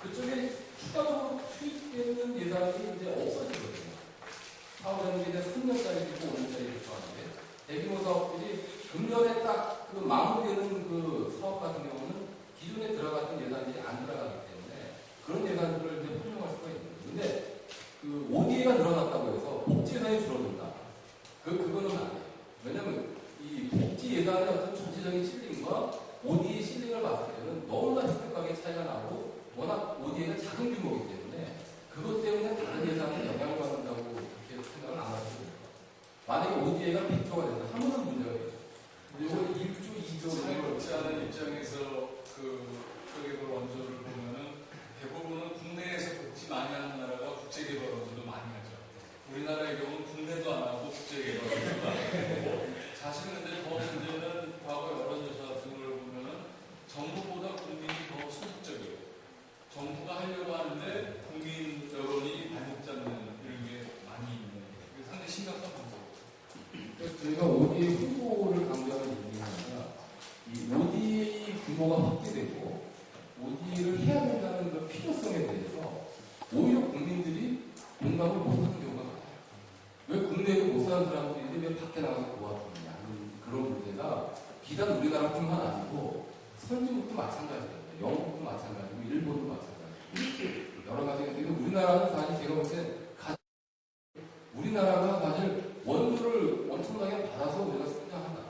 그쪽에 추가적으로 투입되는 예산이 이제 없어지거든요. 사업이라는 게 이제 3년짜리 있고 5년짜리 있고 하는데 대규모 사업들이 금년에 딱 마무리되는 사업 같은 경우는 기존에 들어갔던 예산이 안 들어가기 때문에 그런 예산들을 이제 활용할 수가 있는 거예요. 근데 그 ODA가 늘어났다고 해서 복지 예산이 줄어든다. 그거는 아니에요. 왜냐면 이 복지 예산의 어떤 전체적인 실링과 ODA 실링을 봤을 때는 너무나 획격하게 차이가 나고 워낙 ODA가 작은 규모이기 때문에 그것 때문에 다른 예산에 영향을 받는다고 그렇게 생각을 안 하시고 만약에 ODA가 100조가 된다 하면은 문제가 되죠. 이건 1조, 2조 사회복지 하는 입장에서 국가개발 원조를 보면은 대부분은 국내에서 복지 많이 하는 나라가 국제개발 원조도 많이 하죠. 우리나라의 경우는 국내도 안 하고 국제개발 원조도 안 하고 사실은 근데 더 문제는 과거 여론조사 같은 걸 보면은 정부보다 국민이 더 소극적이에요. 정부가 하려고 하는데 국민 여론이 발목 잡는 이런 게 많이 있는 게 상당히 심각한 문제죠. 저희가 ODA 규모를 강조하는 이유가 아니라 이 ODA 규모가 확대되고 ODA를 해야 된다는 그 필요성에 대해서 오히려 국민들이 공감을 못하는 경우가 많아요. 왜 국내에도 못 사는 사람들인데 왜 밖에 나가서 도와주느냐 하는 그런 문제가 비단 우리나라뿐만 아니고 선진국도 마찬가지예요. 영국도 마찬가지고 일본도 마찬가지고 여러 가지가 있는데 우리나라는 사실 제가 볼 때 우리나라가 사실 원조를 엄청나게 받아서 우리가 성장한다.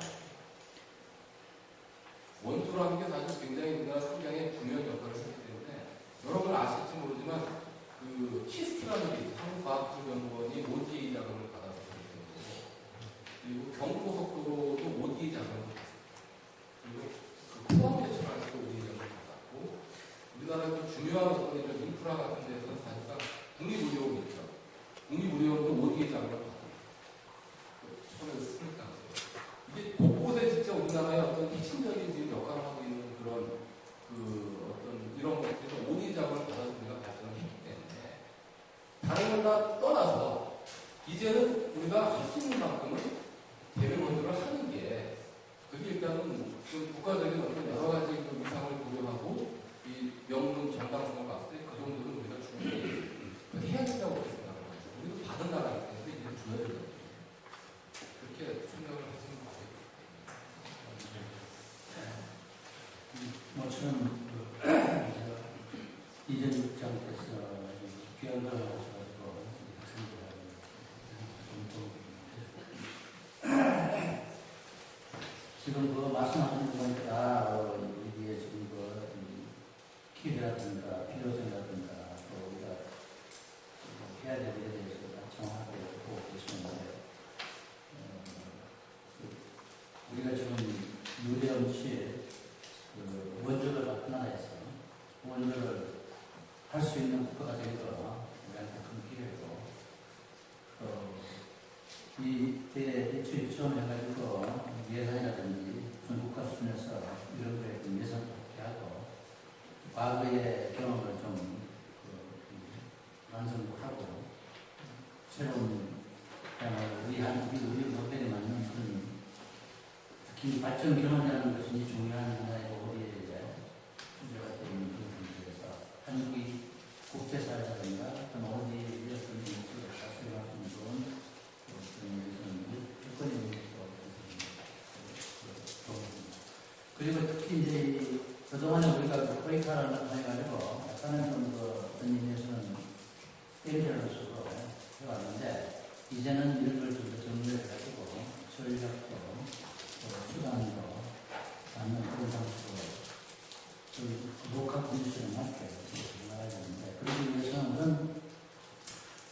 원조라는 게 사실 굉장히 우리나라 성장에 중요한 역할을 했기 때문에 여러분 아실지 모르지만 그 키스트라는 게 한국과학기술연구원이 ODA 자금을 받아서 있고 그리고 경부고속도로도 ODA 자금을 받았고 그리고 그 포항 대출할 때도 ODA 자금을 받았고 우리나라의 그 중요한 어떤 이런 인프라 같은 데서는 사실상 국립의료원 있죠. 국립의료원도 ODA 자금을 받았고 처음에 쓰니까 이게 곳곳에 진짜 우리나라의 어떤 핵심적인 지금 역할을 하고 있는 그런 그 어떤 이런 것들은 ODA 자금을 받아서 우리가 발전을 했기 때문에 다른 걸 다 떠나서 이제는 우리가 할 수 있는 만큼은 대외 원조를 하는 게 그게 일단은 좀 국가적인 어떤 여러 가지 그 위상을 고려하고 이 명문 정당성을 봤을 때 그 정도는 우리가 충분히 해야 된다고 생각을 합니다. 우리도 받은 나라이기 때문에 이제 줘야 된다. 그렇게 생각을 하시는 거예요. 모처럼 이전 국장께서 귀한 걸 하셔가지고 학생들하고 지금 그 말씀하시는 거니까 이게 지금 그 기회라든가 필요성이라든가 또 우리가 해야 될 일에 대해서 정확하게 보고 계시는데 우리가 지금 유례없이 그 원조를 갖고 나라에서 원조를 할 수 있는 국가가 된 거 우리한테 큰 기회고 이 대출 지원해가지고 예산이라든지 전국가 수준에서 이런 거에 예산도 확대하고 과거의 경험을 좀 완성도 하고 새로운 우리 모델에 맞는 그런 특히 발전 기반이라는 것이 중요한 하나의 우리의 문제가 되어 있는 그런 문제에서 한국이 국제사회라든가 어떤 어디에 이어서 목표를達成할 수 있는 그런 의미에서는 여건이 있는 것도 그리고 특히 이제 그동안에 우리가 코이카를 해가지고 약간은 좀 어떤 의미에서는 땡겨로서 해왔는데 이제는 이런 걸 좀 더 정리해가지고 전략도 수단도 맞는 그런 방식으로 좀 녹화 컨디션에 맞게 나가야 되는데 그러기 위해서는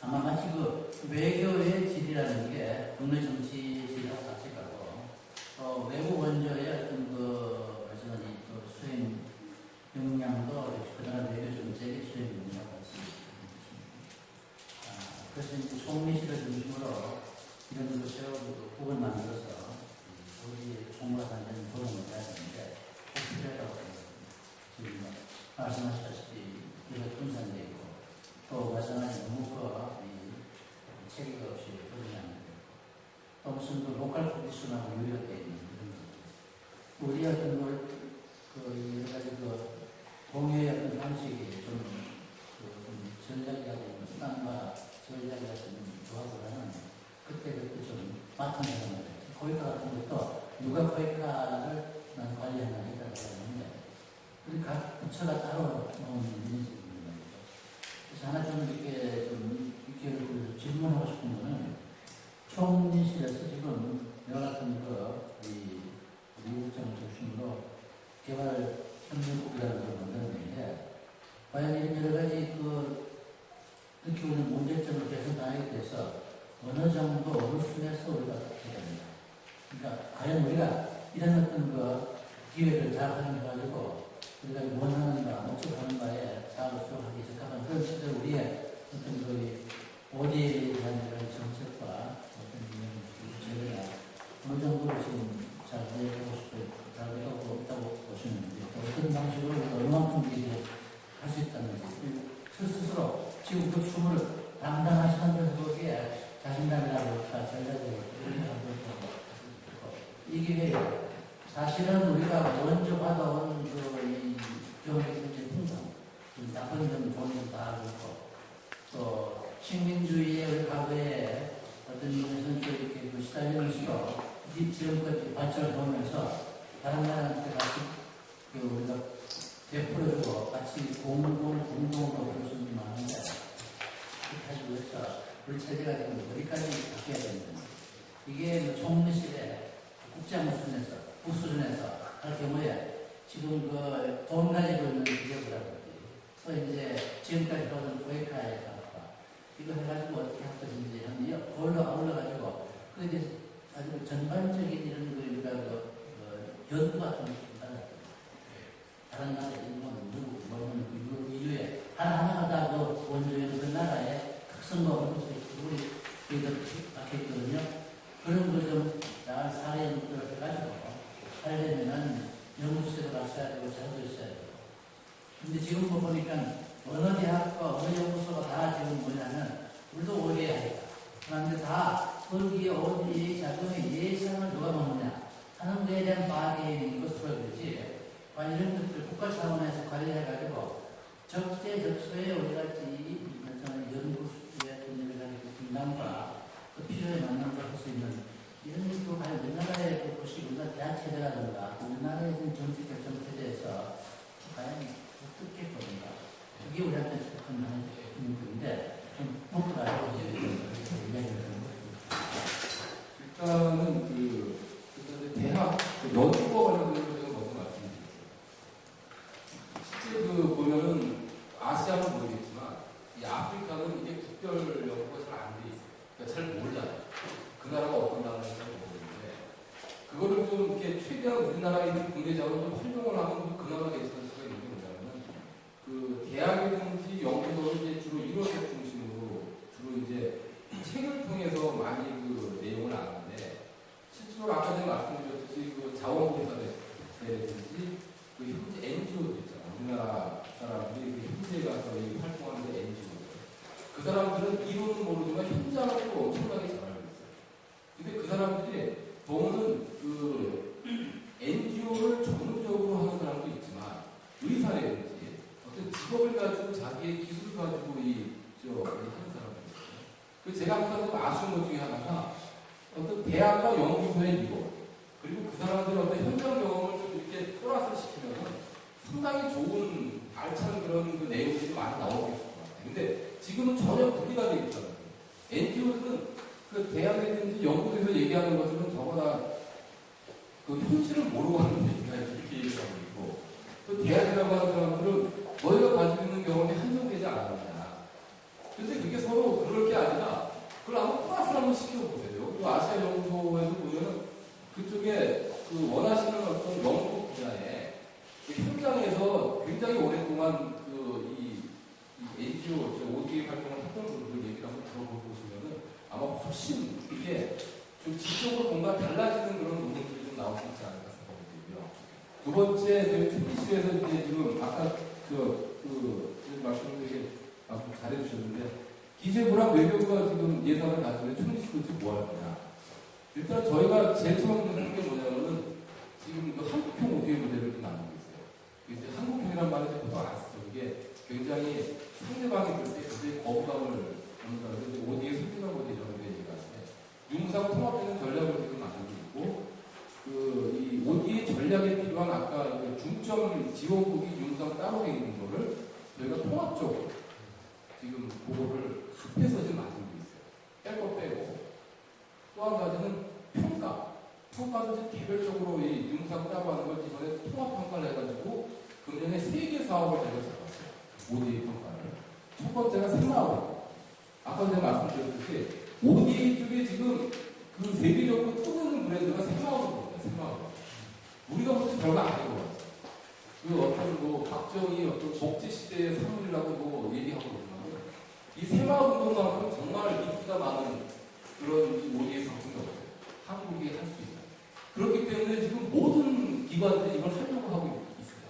아마 마치 그 외교의 질이라는 게 국내 정치 질하고 같이 가고 외국 원조의 어떤 그 말씀하신 또 수행 역량도 그다음 외교 정책의 수행 역량과 같이 그래서 이제 총리실을 중심으로 이런 걸 세우고 국을 만들어서 우리 총괄하는 도움을 해야 되는데 꼭 필요하다고 생각합니다. 지금 말씀하셨다시피 이거 분산되어 있고 또 말씀하신 업무가 체계가 없이 조정이 안 되고 또 무슨 그 로컬 컨디션하고 유효되어 있는 이런 것들 우리 어떤 여러 가지 공유의 어떤 방식이 좀 전략이라고 수단과 전략이라고 조합을 하는 그때 좀 맡아내는 거예요. 코이카 같은 것도 누가 코이카를 관리하나 했다고 하는데 우리 각 부처가 따로 놓은 이미지입니다. 그래서 하나 좀 이렇게 좀 과연 우리가 이런 어떤 그 기회를 잘 활용해가지고 우리가 원하는가, 목적하는가에 잘 수행하기 적합한 그런 시절 우리의 어떤 그 ODA에 대한 이런 정책과 어떤 저희가 어느 정도로 지금 잘 이해하고 싶고 잘 되고 있다고 보시는지 또 어떤 방식으로 우리가 얼마만큼 이제 할 수 있다는지 스스로 지금 그 춤을 담당하시는 분들 보기에 자신감이라고 할까 전략적으로 이 기회에 사실은 우리가 먼저 받아온 그이 경제적 풍성, 나쁜 점, 좋은 점 다 그렇고 또 식민주의의 과거에 어떤 면에서 이렇게 시달리면서도 지금까지 발전을 보면서 다른 나라한테 같이 우리가 베풀어주고 같이 공동으로 그럴 수는 많은데 그렇게 해서 우리 체제가 지금 어디까지 바뀌어야 되는지 이게 총리실에 국장 수준에서 할 경우에 지금 그 돈 가지고 있는 기업이라든지 또 이제 지금까지 하던 조이카의 사업과 이거 해가지고 어떻게 할 것인지 하면 올라가지고 그 이제 아주 전반적인 이런 우리가 연구 같은 거 다른 나라 일본, 미국, 이주에 하나하나가 다 그 원조의 그 나라의 특성과 우리 박혀있거든요. 그런 걸 좀 잘 사례 연구를 해가지고 하려면은 연구실을 갔어야 되고 자도 있어야 되고. 근데 지금 보니까 어느 대학과 어느 연구소가 다 지금 뭐냐면 우리도 오해야 하겠다. 그런데 다 거기에 어디 작동의 예상을 누가 먹느냐 하는 거에 대한 파악이 것으로 되지. 이런 것들 국가 차원에서 관리해가지고 적재적소에 우리같이 연구수의 분담과 그 필요에 맞는 걸 할 수 있는 이런 것도 과연 우리나라의 것이 우리나라 대학체제라든가 우리나라의 정치적 정체제에서 과연 어떻게 보는가 그게 우리한테 큰 하나의 문제인데 좀 목표가 일단은 일단 대학 연구와 관련된 것을 먼저 말씀드릴게요. 실제 보면은 아시아는 모르겠지만 이 아프리카는 이게 국별 연구가 잘 안 돼 있어요. 그러니까 잘 모르잖아요. 그 나라가 어떤 나라인지 잘 모르는데 그거를 좀 이렇게 최대한 우리나라에 있는 국내 자원을 좀 활용을 하면 그나마 괜찮을 수가 있는 게 뭐냐면 그 대학이든지 연구소는 이제 주로 이론책 중심으로 주로 이제 책을 통해서 많이 그 내용을 아는데 실제로 아까 전에 말씀드렸듯이 그 자원봉사대라든지 그 현재 NGO도 있잖아요. 우리나라 사람들이 그 현지에 가서 활동하는 NGO. 그 사람들은 이론은 모르지만 현장을 또 엄청나게 잘 알고 있어요. 근데 그 사람들이 보면은 그 NGO를 전문적으로 하는 사람도 있지만 의사라든지 어떤 직업을 가지고 자기의 기술을 가지고 하는 사람도 있어요. 그 제가 항상 좀 아쉬운 것 중에 하나가 어떤 대학과 연구소의 이론 그리고 그 사람들의 어떤 현장 경험을 좀 이렇게 플러스를 시키면 상당히 좋은 알찬 그런 그 내용들이 많이 나오고 있을 것 같아요. 근데 지금은 전혀 분리가 되어 있잖아요. NGO들은 그 대학이든지 연구소에서 얘기하는 것들은 저보다 그 현실을 모르고 하는 얘기가 이렇게 얘기하고 있고 또 대학이라고 하는 사람들은 너희가 가지고 있는 경험이 한정되지 않았느냐. 근데 그게 서로 그럴 게 아니라 그걸 한번 플러스를 한번 시켜보세요. 그 아시아 연구소에서 보면은 그쪽에 그 원하시는 어떤 연구 분야에 현장에서 굉장히 오랫동안 이 NGO, ODA 활동을 했던 분들 얘기를 한번 들어보시면은 아마 훨씬 이게 좀 지적으로 뭔가 달라지는 그런 부분들이 좀 나올 수 있지 않을까 생각되고요. 두 번째, 저희 TBC에서 이제 지금 아까 지금 말씀을 되게 잘해주셨는데 기재부랑 외교부가 지금 예산을 가지고 총리실을 지금 뭐 할 거냐. 일단 저희가 제일 처음 하는 게 뭐냐면은 지금 그 한국형 ODA 모델을 좀 나누고 있어요. 이제 한국형이란 말을 보통 안 쓰죠. 이게 굉장히 상대방이 볼 때 굉장히 거부감을 갖는다는 게 ODA 선진화 모델 이런 데 얘기하는데 유무상 통합되는 전략을 지금 만들고 있고 이 ODA 전략에 필요한 아까 그 중점 지원국이 유무상 따로 돼 있는 거를 저희가 통합적으로 지금 그거를 숲에서 지금 만들고 있어요. 뺄 거 빼고 또 한 가지는 평가도 이제 개별적으로 이 유무상 따로 하는 걸 이번에 통합 평가를 해가지고 금년에 3개 사업을 제가 잡았어요. ODA 평가를. 첫 번째가 새마을. 아까 제가 말씀드렸듯이 ODA 쪽에 지금 그 세계적으로 뜨는 브랜드가 새마을입니다. 새마을운동만큼 정말 인기가 많은 그런 ODA 상품이 없어요. 한국에 할 수 있다. 그렇기 때문에 지금 모든 기관들이 이걸 하려고 하고 있어요.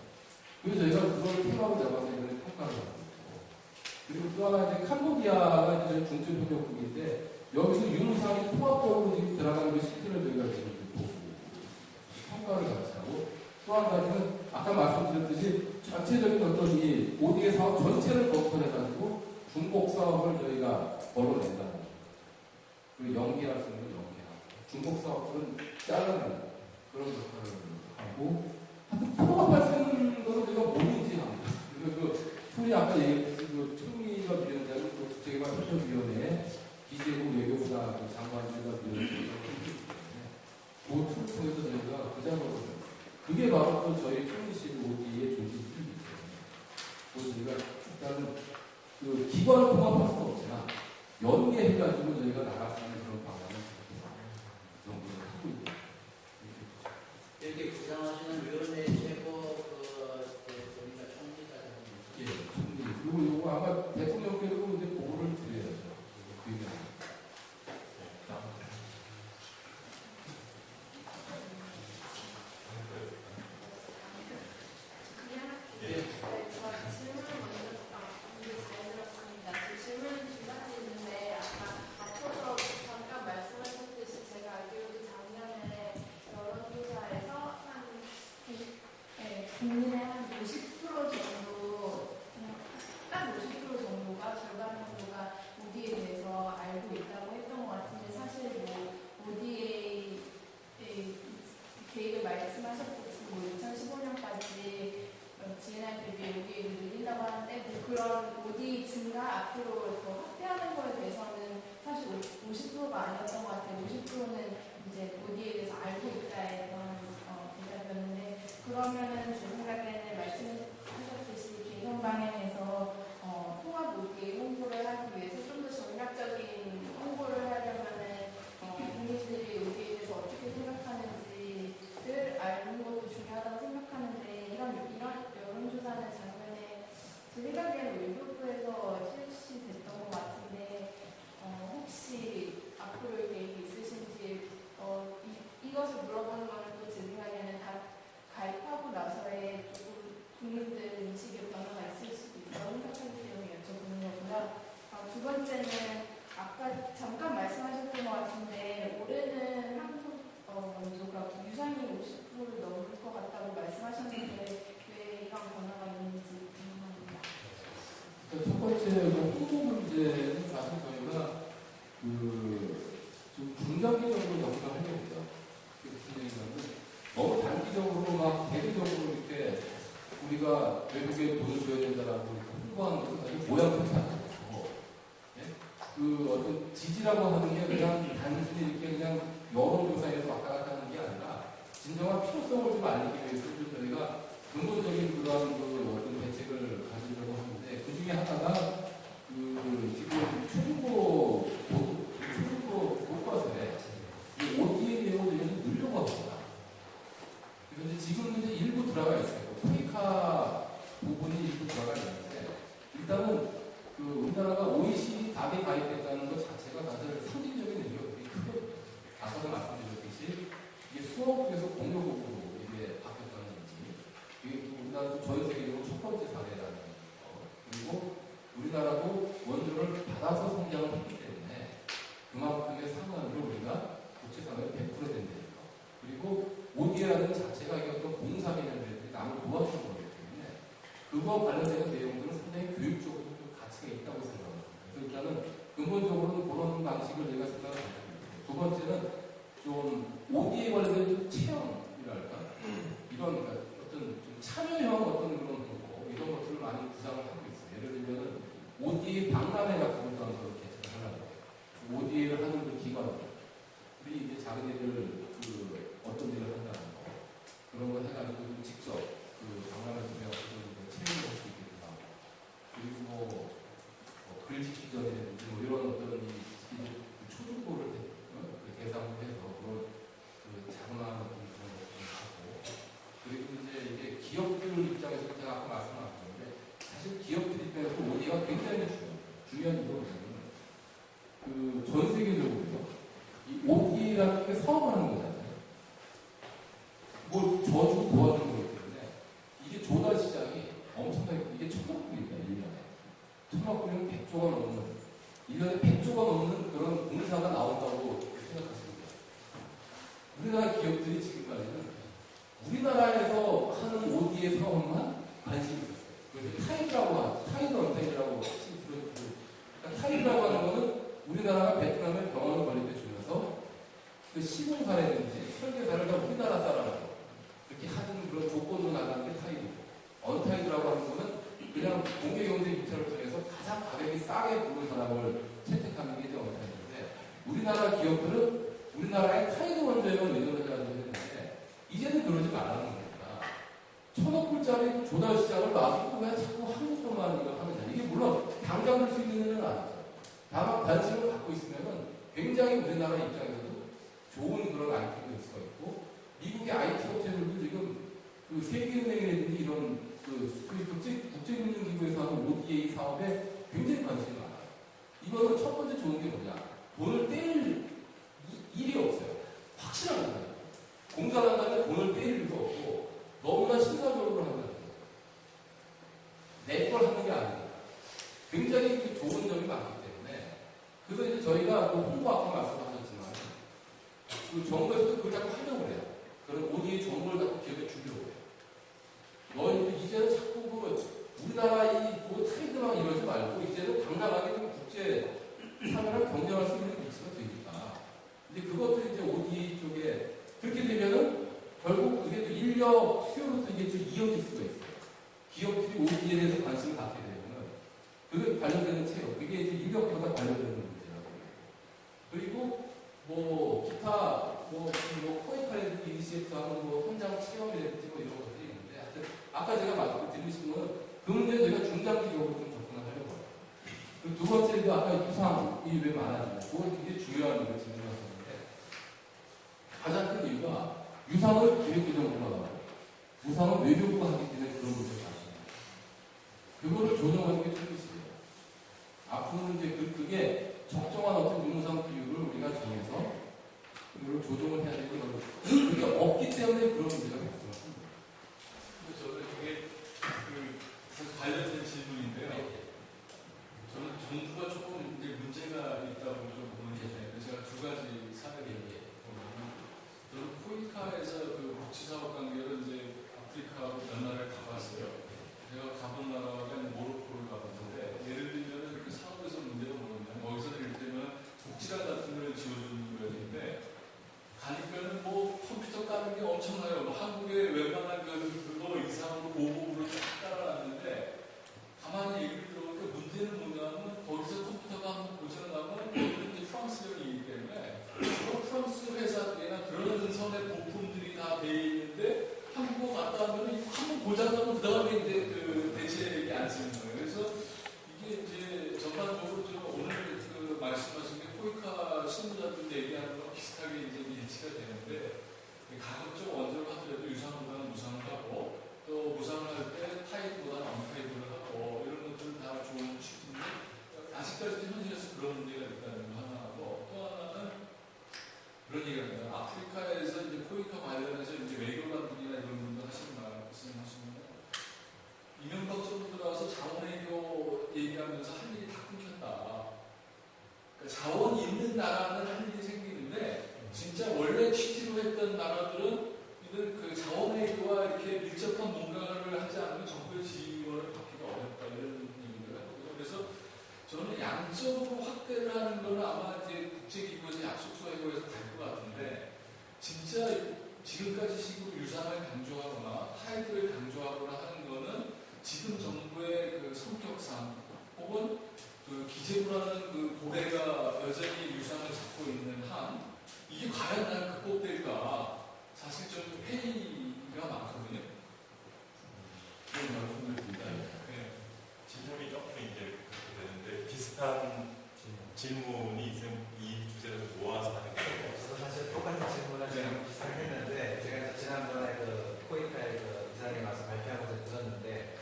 그래서 저희가 그걸 테마로 잡아서 이번에 평가를 하고 있고. 그리고 또 하나 이제 캄보디아가 이제 중점 협력국인데 여기서 유무상이 통합적으로 지금 들어가는 그 시기를 저희가 지금 보고 평가를 같이 하고 또 한 가지는 아까 말씀드렸듯이 전체적인 어떤 이 ODA 사업 전체를 검토해가지고 중복 사업을 저희가 걸어낸다는 거죠. 그 연계할 수 있는 연계하고 중복 사업들은 잘라내는 그런 역할을 하고 하여튼 통합할 수 있는 거는 우리가 뭐든지 합니다. 그래서 그 소리 아까 얘기했듯이 그 총리가 위원장이 그 국제개발협력위원회 기재부 외교부나 그 장관실과 위원회 그 툴을 통해서 저희가 그 작업을 그게 바로 또 저희 총리실 ODA의 존재 이유이기 때문에 그래서 저희가 일단은 그 기관을 통합할 수는 없지만 연계해가지고 저희가 나갈 수 있는 그런 방안을 정부가 하고 있다. 여기 구상하시는 위원회 최고 저희가 총리가 예, 총리. 그리고 이거 아마 대통령께도 이제 보고를 드려야죠. 그 의견. 국민의 한 50% 정도, 딱 50% 정도가 절반 정도가 ODA에 대해서 알고 있다고 했던 것 같은데 사실 뭐 ODA 계획을 말씀하셨듯이 뭐 2015년까지 GNI 대비 ODA를 늘린다고 하는데 뭐 그런 ODA 증가 앞으로 더 확대하는 거에 대해서는 사실 50%가 아니었던 것 같아요. 50%는 이제 ODA에 대해서 알고 있다에 대한 대답이었는데 그러면은 제 생각에는 말씀하셨듯이 개선 방향에서 통합 ODA 홍보를 하기 위해서 좀 더 전략적인 홍보를 하려면은 국민들이 ODA에 대해서 어떻게 생각하는지를 아는 것도 중요하다고 생각하는데 이런 여론조사는 작년에 제 생각에는 외교부에서 실시됐던 것 같은데 혹시 앞으로 계획이 있으신지 이것을 물어보는 거는 또 제 생각에는 다 가입하고 나서의 조금 국민들 인식의 변화가 있을 수도 있다고 생각하기 때문에 여쭤보는 거고요. 두 번째는 아까 잠깐 말씀하셨던 것 같은데 올해는 한국 원조가 유산이 50%를 넘을 것 같다고 말씀하셨는데 왜 이런 변화가 있는지 궁금합니다. 첫 번째 홍보 문제는 사실 저희가 좀 중장기적으로 연구를 하려고 해요. 너무 단기적으로 막 대대적으로 이렇게 우리가 외국에 돈을 줘야 된다라고 홍보하는 것은 사실 모양새가 아니고 그 어떤 지지라고 하는 게 그냥 단순히 이렇게 그냥 여론조사에서 왔다 갔다 하는 게 아니라 진정한 필요성을 좀 알리기 위해서 좀 저희가 근본적인 그런 어떤 대책을 가지려고 하는데 그 중에 하나가 지금 초중고 교과서에 ODA 내용을 좀 늘려고 합니다. 그런데 지금 이제 일부 들어가 있어요. 토익화 부분이 일부 들어가 있는데 일단은 우리나라가 OECD 답에 가입했다는 것 자체가 사실 상징적인 의미가 되게 크거든요. 아까도 말씀드렸듯이 이게 수업에서 공용국으로 이게 바뀌었다는 건지 이게 우리나라도 전 세계적으로 첫 번째 사례라는 거 그리고 우리나라도 원조를 받아서 성장을 했기 때문에 그만큼의 상환으로 우리가 국제사회에 100% 된다는 거 그리고 ODA라는 자체가 이게 어떤 공사 개념들이 남을 도와주는 거기 때문에 그거와 관련된 내용들은 상당히 교육적으로 가치가 있다고 생각합니다. 그래서 일단은 근본적으로는 그런 방식을 저희가 생각을 합니다. 두 번째는 좀 ODA 관련된 체험이랄까 이런 그러니까 어떤 좀 참여형 어떤 그런 홍보 이런 것들을 많이 구상을 하고 있어요. 예를 들면 ODA 박람회 같은 것도 한번 개최를 하려고 해요. ODA를 하는 그 기관들이 이제 자기네들 어떤 일을 한다는 거 그런 거 해가지고 좀 직접 박람회 통해서 체험을 할 수 있게 하고 그리고 글짓기 전이라든지 이런 어떤 초중고를 대상으로 해서 그런 자문하는 그런 것들을 하고 그리고 이제 이게 기업들 입장에서 제가 아까 말씀하셨는데 사실 기업들 입장에서 ODA가 굉장히 중요한 이유가 뭐 저주고 도와주는 거기 때문에 이게 조달 시장이 엄청나게 이게 천억불입니다. 1년에. 천억불이면 100조가 넘는 1년에 100조가 넘는 그런 공사가 나온다고 생각하십니다. 우리나라 기업들이 지금까지는 우리나라에서 하는 ODA 사업만 관심이 있었어요. 그래서 타이드 언타이드라고 혹시 들어보셨어요? 그러니까 타이드라고 하는 거는 우리나라가 베트남에 병원을 건립해 주면서 그 시공 사례든지 설계사를 다 우리나라 사람으로 이렇게 하는 그런 조건으로 나가는 게 타이드고, 언타이드라고 하는 거는 그냥 공개경제 입찰을 통해서 가장 가격이 싸게 부른 사람을 채택하는 게 이제 언타이드인데, 우리나라 기업들은 우리나라의 타이드 원조에만 의존을 해가지고 했는데 이제는 그러지 말라는 겁니다. 1,000억불짜리 조달 시장을 놔두고 왜 자꾸 한국도만 이거 하느냐. 이게 물론 당장 할 수 있는 일은 아니죠. 다만 관심을 갖고 있으면은 굉장히 우리나라 입장에서도 좋은 그런 아이템이 될 수가 있고, 미국의 IT 업체들도 지금 그 세계은행이라든지 이런 그 국제금융기구에서 하는 ODA 사업에 굉장히 관심이 많아요. 이거는 첫 번째 좋은 게 뭐냐. 돈을 떼일 일이 없어요. 확실한 거예요. 공사를 한다면 돈을 떼일 일도 없고 너무나 신사적으로 하는 거예요. 내 걸 하는 게 아니에요. 굉장히 좋은 점이 많기 때문에. 그래서 이제 저희가 뭐 홍보 아까 말씀하셨지만 그 정부에서도 그걸 자꾸 하려고 해요. 그런 ODA 정보를 자꾸 기업에 주려고 해요. 너희들 이제는 자꾸 그 우리나라 뭐 트레이드만 이러지 말고 이제는 당당하게 좀 국제 사회를 경쟁할 수 있는 위치가 되니까. 근데 그것도 이제 ODA 쪽에 그렇게 되면은 결국 그게 또 인력 수요로서 이게 좀 이어질 수가 있어요. 기업들이 ODA에 대해서 관심을 갖게 되면은 그게 관련되는 체력, 그게 이제 인력보다 관련되는 문제라고 해요. 그리고 뭐 기타 뭐 코에카라든지 ECF 하는 뭐 현장 체험이라든지 뭐 이런 것들이 있는데, 하여튼 아까 제가 말씀드리신 거는 그 문제에 저희가 중장기적으로 좀 접근하려고 해요. 두 번째도 아까 유상이 왜 많아지냐, 그건 굉장히 중요한 걸 질문하셨는데, 가장 큰 이유가 유상을 기획재정부가 나와요. 무상은 외교부가 하기 때문에 그런 문제가 많습니다. 그거를 조정하는 게 중요해요. 앞으로는 이제 그게 적정한 어떤 유무상 비율을 우리가 정해서 그걸 조정을 해야 되는 거죠. 그게 없기 때문에 그런 문제가 발생합니다. 저는 그게 관련된 질문인데요. 저는 정부가 조금 이제 문제가 있다고 좀 보는데, 제가 두 가지 사례를 보면, 저는 코이카에서 그 복지사업 관계로 이제 아프리카 몇 나라를 가봤어요. 제가 가본 나라가 모로코를 가봤는데, 예를 들면 그 사업에서 문제가 뭐냐면, 거기서 예를 들면 복지관 같은 걸 지어주는 거였는데, 가니까는 뭐 컴퓨터 까는 게 엄청나요. 뭐 한국의 웬만한 그거 이상으로 고급으로 쫙 깔아놨는데, 가만히 얘기를 들어보니까 문제는 뭐냐면, 거기서 컴퓨터가 한번 고장나면 거기는 이제 프랑스령이기 때문에 그 프랑스 회사들이나 그런 선의 부품들이 다 돼 있는데, 한국어 갔다 하면 한번 고장나면 그 다음에 이제 그 대체액이 안 쓰는 거예요. 그래서 이게 이제 전반적으로 좀 오늘 그 말씀하신 게 코이카 신문자들 얘기하는 거랑 비슷하게 이제 일치가 되는데, 가급적 원조를 하더라도 유상보다는 무상을 하고, 또 무상을 할 때 타이드보다는 언타이드를 하고, 이런 것들은 다 좋은 취지인데, 아직까지도 현실에서 그런 문제가 있다는 거 하나하고, 또 하나는 그런 얘기가 있습니다. 아프리카에서 이제 코이카 관련해서 이제 외교관들이나 이런 분들 하시는 말씀하시면, 이명박 정부 들어와서 자원외교 얘기하면서 할 일이 다 끊겼다. 그러니까 자원이 있는 나라는 할 일이 생기는데, 진짜 원래 취지로 했던 나라들은 이들 그 자원외교와 이렇게 밀접한 뭔가를 하지 않으면 정부의 지원을 받기가 어렵다, 이런 얘기를 하거든요. 그래서 저는 양적으로 확대를 하는 거는 아마 이제 국제기구에서 약속서 회고에서 갈 것 같은데, 진짜 지금까지 식으로 유상을 강조하거나 타이드를 강조하거나 하는 거는 지금 정부의 그 성격상 혹은 그 기재부라는 그 고래가 여전히 유상을 잡고 있는 한, 이게 과연 난 극복될까? 사실 좀 회의가 많거든요. 그런 말씀을 드립니다. 네. 질문이 조금 이제 되는데, 비슷한 질문이 있으면 이 주제를 모아서 하는 게 저도 사실 똑같은 질문을 지금 비슷하게 했는데, 제가 지난번에 그 코이카에 그 이사장님 와서 발표하면서 들었는데,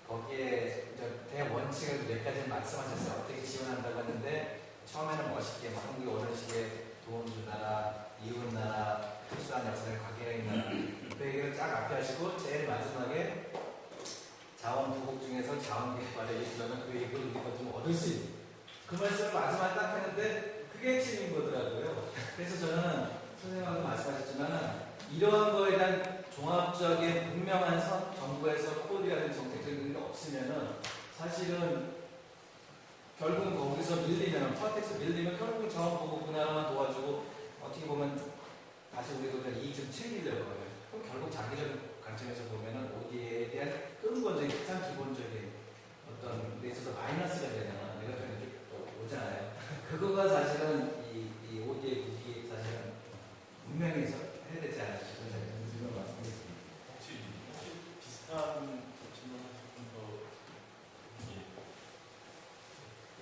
거기에 이제 대원칙을 몇 가지 말씀하셨어요. 어떻게 지원한다고 했는데, 처음에는 멋있게 한국이 오는 시기에 도움 준 나라, 이웃 나라, 특수한 역사를 관계가 있는 자원 부국 중에서 자원 개발에 있어서는 그 이익을 우리가 좀 얻을 수 있는 그 말씀을 마지막에 딱 했는데 그게 핵심인 거더라고요. 그래서 저는 선생님하고 말씀하셨지만 이러한 거에 대한 종합적인 분명한 선, 정부에서 코드라는 정책적인 게 없으면은 사실은 결국은 거기서 밀리면, 퍼텍스 밀리면 결국은 자원보고 그 나라만 도와주고 어떻게 보면 다시 우리도 이익 좀 챙기려고 해요. 그럼 결국 장기적인 관점에서 보면은 ODA에 대한 근본적인 가장 기본적인 어떤 데 있어서 마이너스가 되는 네거티브가 오잖아요. 그거가 사실은 이 ODA 국익이 사실은 분명히 해야 되지 않을까 싶은 생각이 듭니다. 혹시 비슷한 질문하실 분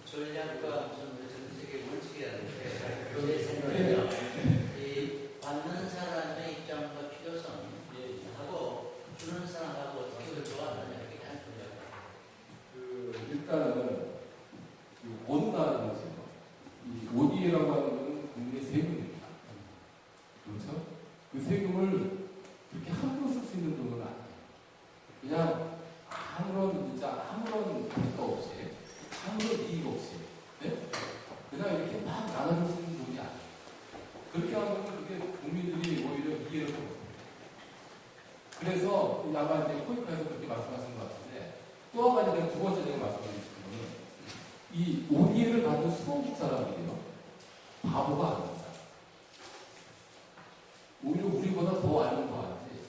전략과 무슨 전 세계 원칙이라는데 그게 생각해요. 이 받는 사람의 입장과 필요성하고 주는 사람하고 어떻게 조합하느냐 이게 단순해요. 일단은 어느 나라든지 이 ODA라고 하는 것은 국민의 세금입니다. 그렇죠? 그 세금을 그렇게 함부로 쓸 수 있는 돈은 아니에요. 그냥 아무런 대가 없이, 아무런 이익 없이, 네? 그냥 이렇게 막 나눠줄 수 있는 돈이 아니에요. 그렇게 하면 그게 국민들이 오히려 이해를 못합니다. 그래서 아마 이제 코이카에서 그렇게 말씀하신 것 같은데 또 한 가지 두 번째 제가 말씀드리는 거는 이 ODA를 받는 수원국 사람들이요 바보가 아닙니다. 오히려 우리보다 더 알는 거 알지.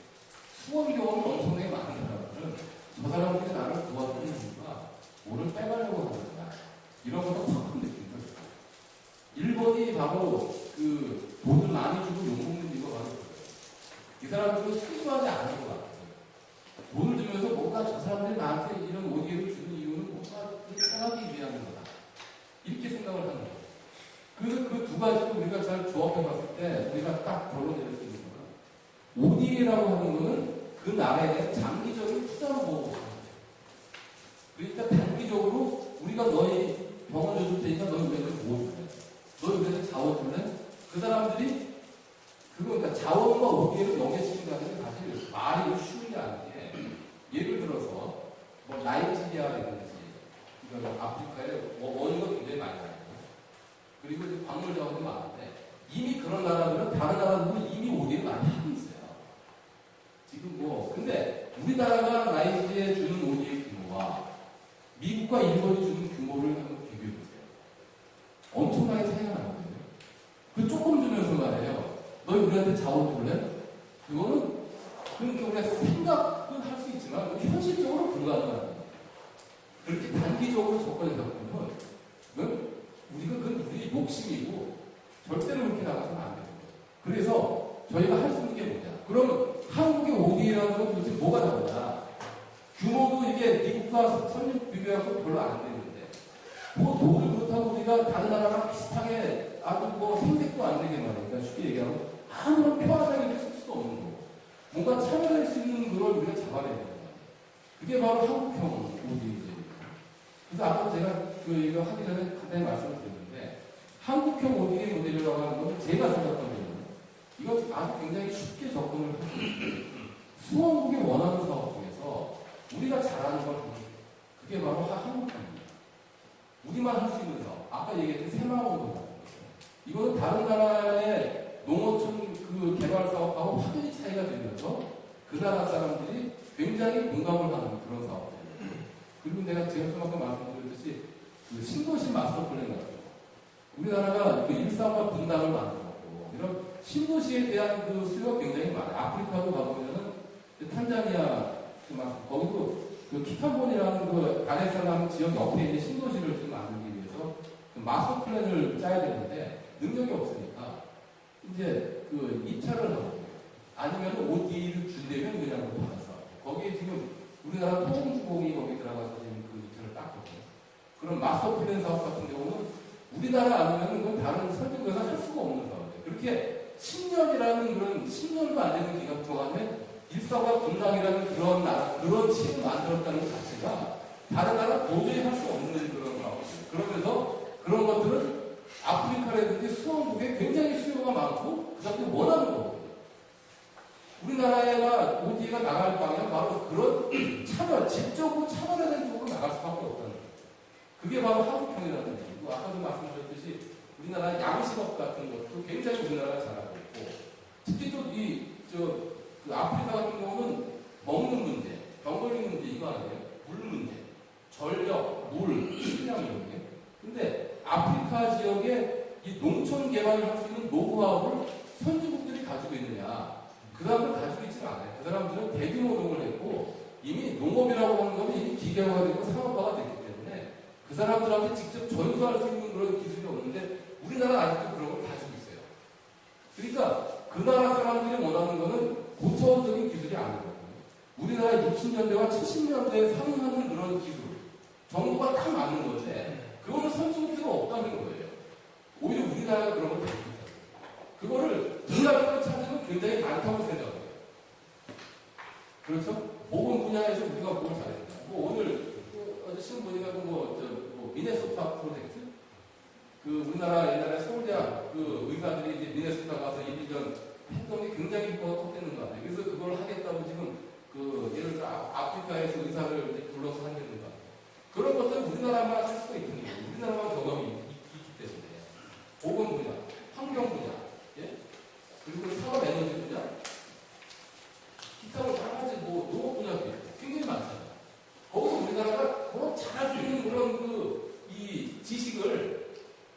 수원 경험이 엄청나게 많은 사람들은 저 사람들이 나를 도와주는 이유가 오늘 빼가려고 하는 거야. 이런 것도 확 느낀 거예요. 1번이 바로 그 돈을 많이 주고 욕먹는 이유가 바로 그거예요. 이 사람들은 순수하지 않은 것 같아요. 돈을 주면서 뭔가 저 사람들이 나한테 이런 ODA를 주는 이유는 뭔가 생각하기 위한 거다. 이렇게 생각을 하는 거예요. 그래서 그 두 가지를 우리가 잘 조합해 봤을 때 우리가 딱 결론 내릴 수 있는 거는 ODA라고 하는 거는 그 나라에 대한 장기적인 투자로 보고 하는 거예요. 그러니까 단기적으로 우리가 너희 병원 줘줄 테니까 너희 우리한테 뭐 줄래? 너희 우리한테 자원 줄래? 그 사람들이 그러니까 자원과 ODA를 연계시킨다는 게 사실 말이 쉬운 게 아니에요. 예를 들어서 뭐 나이지리아라든지 그러니까 아프리카에 원유가 굉장히 많이 나요. 그리고 이제 광물 자원도 많은데 이미 그런 나라들은 다른 나라들은 이미 ODA를 많이 하고 있어요. 지금 뭐 근데 우리나라가 나이지리아에 주는 ODA 규모와 미국과 일본이 주는 규모를 한번 비교해 보세요. 엄청나게 차이가 나거든요. 그 조금 주면서 말이에요. 너희 우리한테 자원 줄래? 그거는 그러니까 우리가 생각은 할 수 있지만 현실적으로 불가능한 거예요. 그렇게 단기적으로 접근해서 보면 우리가 그건 우리 욕심이고 절대로 그렇게 나가서는 안 되는 거예요. 그래서 저희가 할 수 있는 게 뭐냐? 그럼 한국의 ODA라는 건 도대체 뭐가 다르냐? 규모도 이게 미국과 선진 비교하고 별로 안 되는데 뭐 돈을 그렇다고 우리가 다른 나라랑 비슷하게 아주 뭐 생색도 안 되게 말이니까 쉽게 얘기하면 아무런 편하게 쓸 수도 없는 거고 뭔가 참여할 수 있는 그걸 우리가 잡아내야 된다. 그게 바로 한국형 ODA입니다. 그래서 아까 제가 이거 하기 전에 간단히 말씀을 드렸는데 한국형 ODA 모델이라고 하는 건 제가 생각하기에는 이거 아주 굉장히 쉽게 접근을 할 수 있어요. 수원국이 원하는 사업 중에서 우리가 잘하는 걸 하는 그게 바로 한국형입니다. 우리만 할 수 있는 사업. 아까 얘기했던 새마을호도 이거는 다른 나라의 농어촌 그 개발 사업하고 확연히 차이가 되면서 그 나라 사람들이 굉장히 공감을 하는 그런 사업들이에요. 그리고 내가 제가 좀 아까 말씀드렸듯이 그 신도시 마스터 플랜 같은 거. 우리나라가 그 일상과 분당을 만들었고 이런 신도시에 대한 그 수요가 굉장히 많아요. 아프리카도 가보면은 탄자니아 거기도 그 키탄본이라는 그 다레살람 지역 옆에 있는 신도시를 좀 만들기 위해서 그 마스터 플랜을 짜야 되는데 능력이 없으니까 이제 그 입찰을 하고 아니면 ODA를 준다면 그냥 받아서 거기에 지금 우리나라 토종주공이 거기 들어가서 지금 그 입찰을 땄거든요. 그런 마스터 플랜 사업 같은 경우는 우리나라 아니면 그건 다른 설계도에서 할 수가 없는 사업이에요. 그렇게 10년이라는 그런 10년도 안 되는 기간 동안에 일사과 분당이라는 그런 층을 만들었다는 것 자체가 다른 나라 도저히 할 수 없는 그런 사업이에요. 그러면서 그런 것들은 아프리카라든지 수원국에 굉장히 수요가 많고 그 사람들이 원하는 거거든요. 우리나라가 ODA가 나갈 방향은 바로 그런 차별, 질적으로 차별화된 쪽으로 나갈 수밖에 없다는 거예요. 그게 바로 한국형이라는 얘기고, 아까도 말씀드렸듯이 우리나라 양식업 같은 것도 굉장히 우리나라가 잘하고 있고, 특히 또 그 아프리카 같은 경우는 먹는 문제, 병 걸리는 문제 이거 아니에요? 물 문제, 전력, 물, 식량 이런 게. 근데 아프리카 지역에 이 농촌 개발을 할 수 있는 노후화를 선진국들이 가지고 있느냐? 그 사람들 가지고 있지는 않아요. 그 사람들은 대규모 농을 했고 이미 농업이라고 하는 것은 이미 기계화가 되고 산업화가 됐기 때문에 그 사람들한테 직접 전수할 수 있는 그런 기술이 없는데 우리나라는 아직도 그런 걸 가지고 있어요. 그러니까 그 나라 사람들이 원하는 것은 고차원적인 기술이 아니거든요. 우리나라 60년대와 70년대에 상응하는 그런 기술, 정보가 딱 맞는 건데 그거는 선진국들은 없다는 거예요. 오히려 우리나라가 그런 걸 가지고 있어요. 그거를 문화적으로 찾으면 굉장히 많다고 생각해요. 그렇죠? 모든 분야에서 우리가 뭘 잘했다. 오늘 어제 신문 보니까 미네소타 프로젝트, 우리나라 옛날에 서울대학 의사들이 이제 미네소타 가서 1, 2년 했던 게 굉장히 효과가 컸다는 거 같아요. 그래서 그걸 하겠다고 지금 예를 들어 아프리카에서 의사를 이제 불러서 한다는 거 같아요. 그런 것들은 우리나라만 할 수가 있는 거예요. 우리나라만 경험이 있기 때문에. 보건 분야, 환경 분야, 예? 그리고 산업 에너지 분야, 기타 뭐 여러 가지 농업 분야도 있고 굉장히 많잖아요. 거기서 우리나라가 그런 잘할 수 있는 그런 이 지식을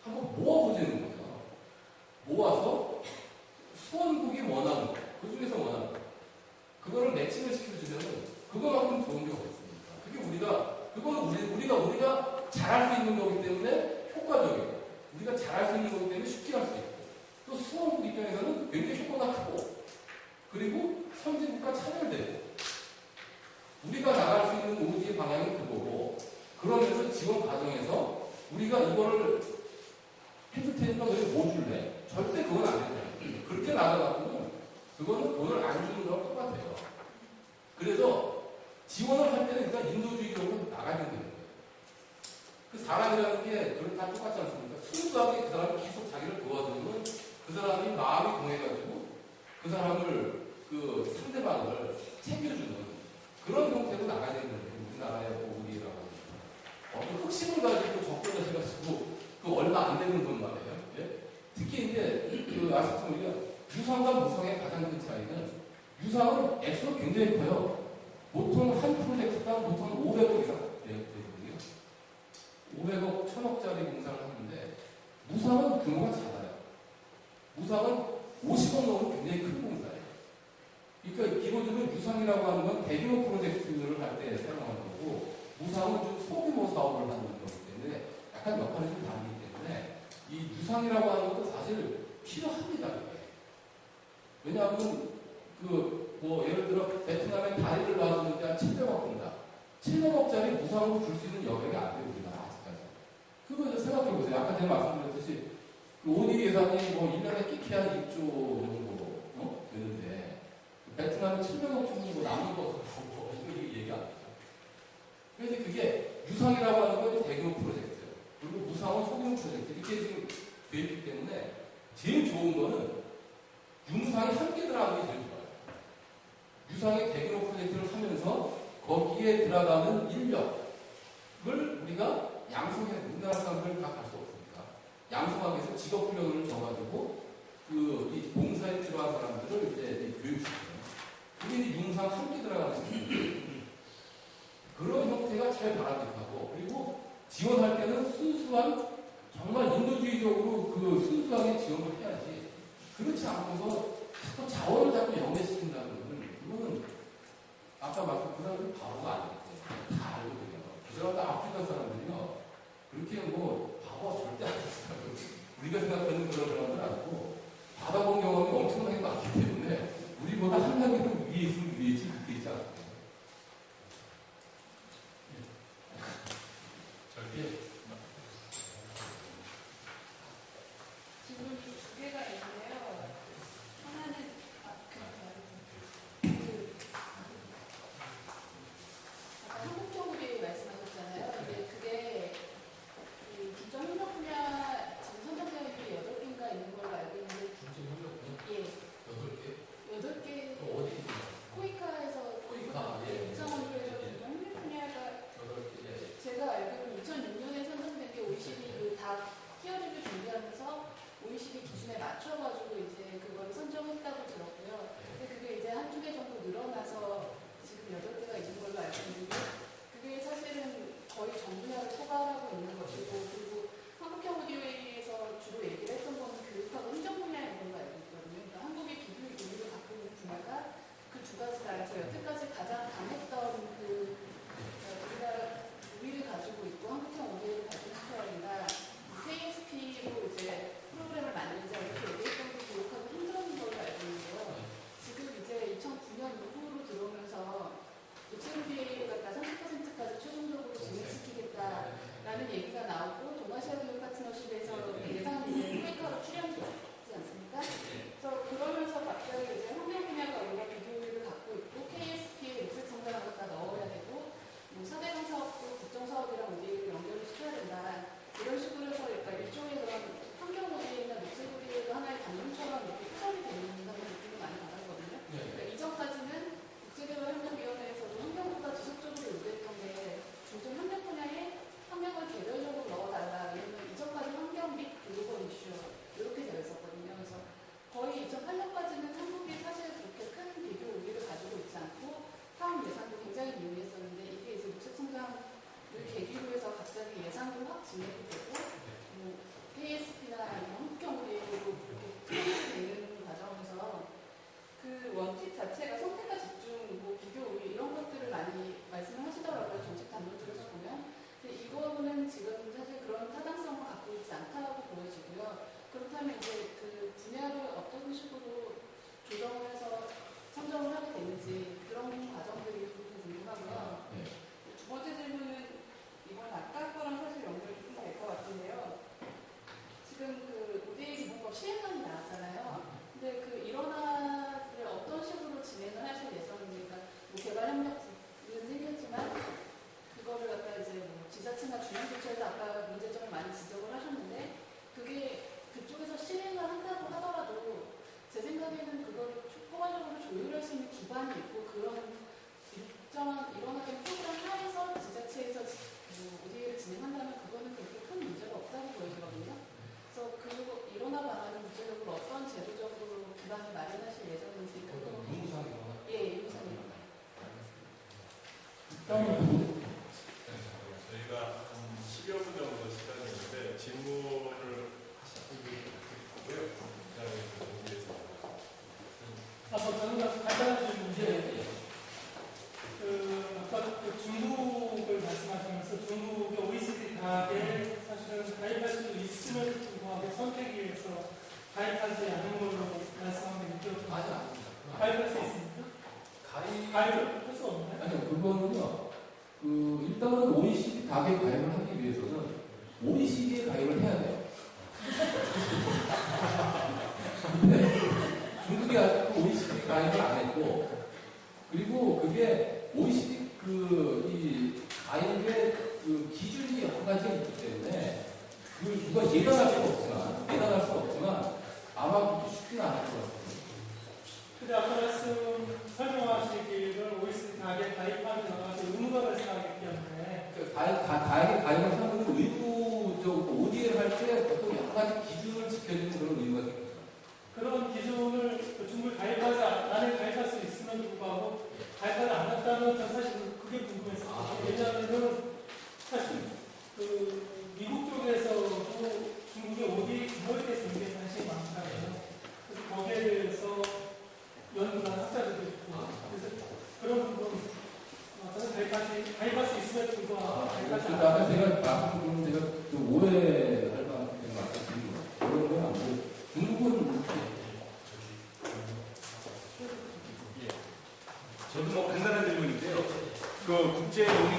한번 모아보자는 거죠. 모아서 수원국이 원하는 거, 그 중에서 원하는 거, 그거를 매칭을 시켜주면은 그거만큼 좋은 게 어딨습니까? 그게 우리가 잘할 수 있는 거기 때문에 효과적이고, 우리가 잘할 수 있는 거기 때문에 쉽게 할 수 있고, 또 수원국 입장에서는 굉장히 효과가 크고, 그리고 선진국과 차별되고, 우리가 나갈 수 있는 OD의 방향이 그거고, 그러면서 지원 과정에서 우리가 이거를 해줄 테니까 너희 뭐 줄래? 절대 그건 안 되잖아요. 그렇게 나가갖고는 그거는 돈을 안 주는 거랑 똑같아요. 그래서 지원을 할 때는 일단 인도주의적으로 나가야 되는 거예요. 그 사람이라는 게 다 똑같지 않습니까? 순수하게 그 사람이 계속 자기를 도와주면 그 사람이 마음이 동해가지고 그 사람을 상대방을 챙겨주는 그런 형태로 나가야 되는 거예요. 우리나라의 우리라고 어떤 흑심을 가지고 적도를 해가지고 얼마 안 되는 돈 말이에요. 예? 특히 이제 아시죠? 우리가 유상과 무상의 가장 큰 차이는 유상은 액수가 굉장히 커요. 보통 한 프로젝트당 보통 500억 이상 되거든요. 500억, 1000억짜리 공사를 하는데 무상은 규모가 작아요. 무상은 50억 넘으면 굉장히 큰 공사예요. 그러니까 기본적으로 유상이라고 하는 건 대규모 프로젝트를 할 때 사용하는 거고 무상은 좀 소규모 사업을 하는 거기 때문에 약간 역할이 좀 다르기 때문에 이 유상이라고 하는 것도 사실 필요합니다. 왜냐하면 예를 들어 베트남에 다리를 놔주는데 한 700억 든다. 700억짜리 무상으로 줄 수 있는 여력이 안 돼요. 우리나라 아직까지. 그거 이제 생각해보세요. 아까 제가 말씀드렸듯이 OD 예산이 1년에 끼케야 2조 정도 되는데 베트남은 700억 정도 남는 거 이거 얘기 안 하죠. 그래서 그게 유상이라고 하는 건 대규모 프로젝트예요. 그리고 무상은 소규모 프로젝트 이렇게 지금 돼 있기 때문에 제일 좋은 거는 융상이 함께 들어가는 게 제일 좋아요. 유상의 대규모 프로젝트를 하면서 거기에 들어가는 인력을 우리가 양성해야 돼. 우리나라 사람들은 다 갈 수 없으니까. 양성하기 위해서 직업훈련을 줘가지고 이 봉사에 필요한 사람들을 이제 교육시켜요. 그게 융상 함께 들어가는 시스템이에요. 그런 형태가 제일 바람직하고 그리고 지원할 때는 순수한 정말 인도주의적으로 순수하게 지원을 해야지 그렇지 않고서 자꾸 자원을 자꾸 연계시킨다는 것은 그거는 아까 말씀 그 사람들이 바보가 아니에요. 다 알거든요. 그 사람들 아프리카 사람들이요 그렇게 바보가 절대 아니었어요. 우리가 생각하는 그런 사람들은 아니고 받아본 경험이 엄청나게 많기 때문에 우리보다 한 단계 더 위에 있으면 위에지 밑에 있지 않아요. 질문이 두 개가 있는데요. 하나는 아까 한국적으로 말씀하셨잖아요. 근데 그게 기존 협력 분야 지금 선정되어 있는 게 8개인가 있는 걸로 알고 있는데 8개? 예. 8개? 어디 주관이 있고 그런 일정한 이런 프로그램 하에서 지자체에서 ODA를 진행한다면 그거는 그렇게 큰 문제가 없다고 보이거든요. 그래서 그 일어나 나가는 구체적으로 어떤 제도적으로 기반을 마련하실 예정인지 그거 문구상이거나. 예, 유무상이요. 저희가 한 10여 분 정도 시간이 있는데 질문을 하시는 분이 있고요. 그다음에 여기에서 저는 간단한 질문인데, 아까 중국을 말씀하시면서 중국의 OECD 가입에 사실은 가입할 수 있음에도 불구하고 선택에 의해서 가입하지 않은 걸로 말씀하는데, 맞아. 가입할 수 있습니까? 가입을 할 수 없나요? 아니요, 그거는요. 일단은 OECD 가입에 가입을 하기 위해서는 OECD에 가입을 해야 돼요. 근데 중국이 아직 OECD 가입을 안 했고, 그리고 그게 OECD 이 가입의 기준이 여러 가지가 있기 때문에 누가 예단할 수가 없지만 아마 그렇게 쉽지는 않을 것 같아요. 근데 아까 설명하시기를 OECD 가입에 가입하는 여러 가지 의무가 발생하기 때문에 가입에 가입을 하는 의무적으로 ODA를 할 때 보통 여러 가지 기준을 지켜주는 그런 의무가 있습니다. 그런 기준을 중국에 안에 가입할 수 있음에도 불구하고 가입하지 않았다면 전 사실 그게 궁금했어요. 왜냐하면 사실 미국 쪽에서도 중국의 ODA 규모에 대해서 굉장히 관심이 많다고요. 그래서 거기에 대해서 연구하는 학자들도 있고 그래서 그런 부분 저는 가입할 수 있음에도 불구하고 가입하지 아까 제가 말씀드린 제가 좀 오해할 만한 말씀드린 거 그런 건 아니고 중국은 저도 뭐 간단한 질문인데요. 그 국제 논의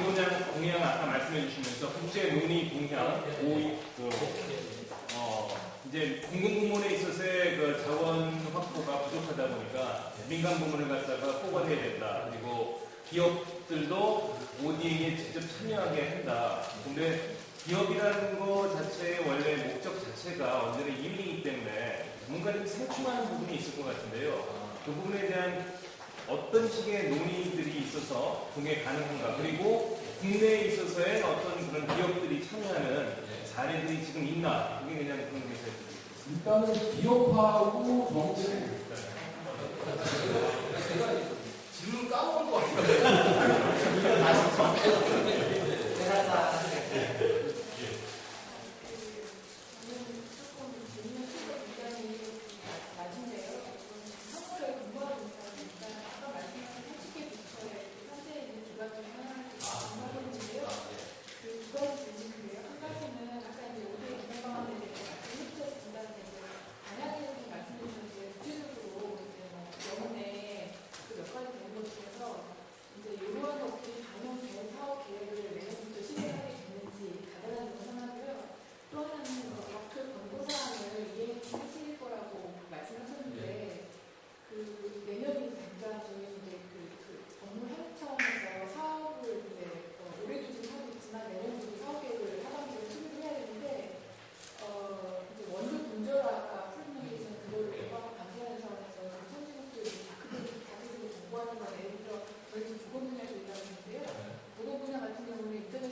동향 아까 말씀해 주시면서 국제 논의 동향 이제 공공 부문에 있어서의 그 자원 확보가 부족하다 보니까 민간 부문을 갖다가 뽑아내야 된다. 그리고 기업들도 ODA에 직접 참여하게 한다. 근데 기업이라는 거 자체의 원래 목적 자체가 언제나 이윤이기 때문에 뭔가 좀 상충하는 부분이 있을 것 같은데요. 그 부분에 대한 어떤 식의 논의들이 있어서 그게 가능한가? 그리고 국내에 있어서의 어떤 그런 기업들이 참여하는 사례들이 지금 있나? 그게 그냥 그런 게 있어요. 일단은 기업하고 정부의 제가 질문 까먹은 것 같아요. 보도 분야 같은 경우는 인터넷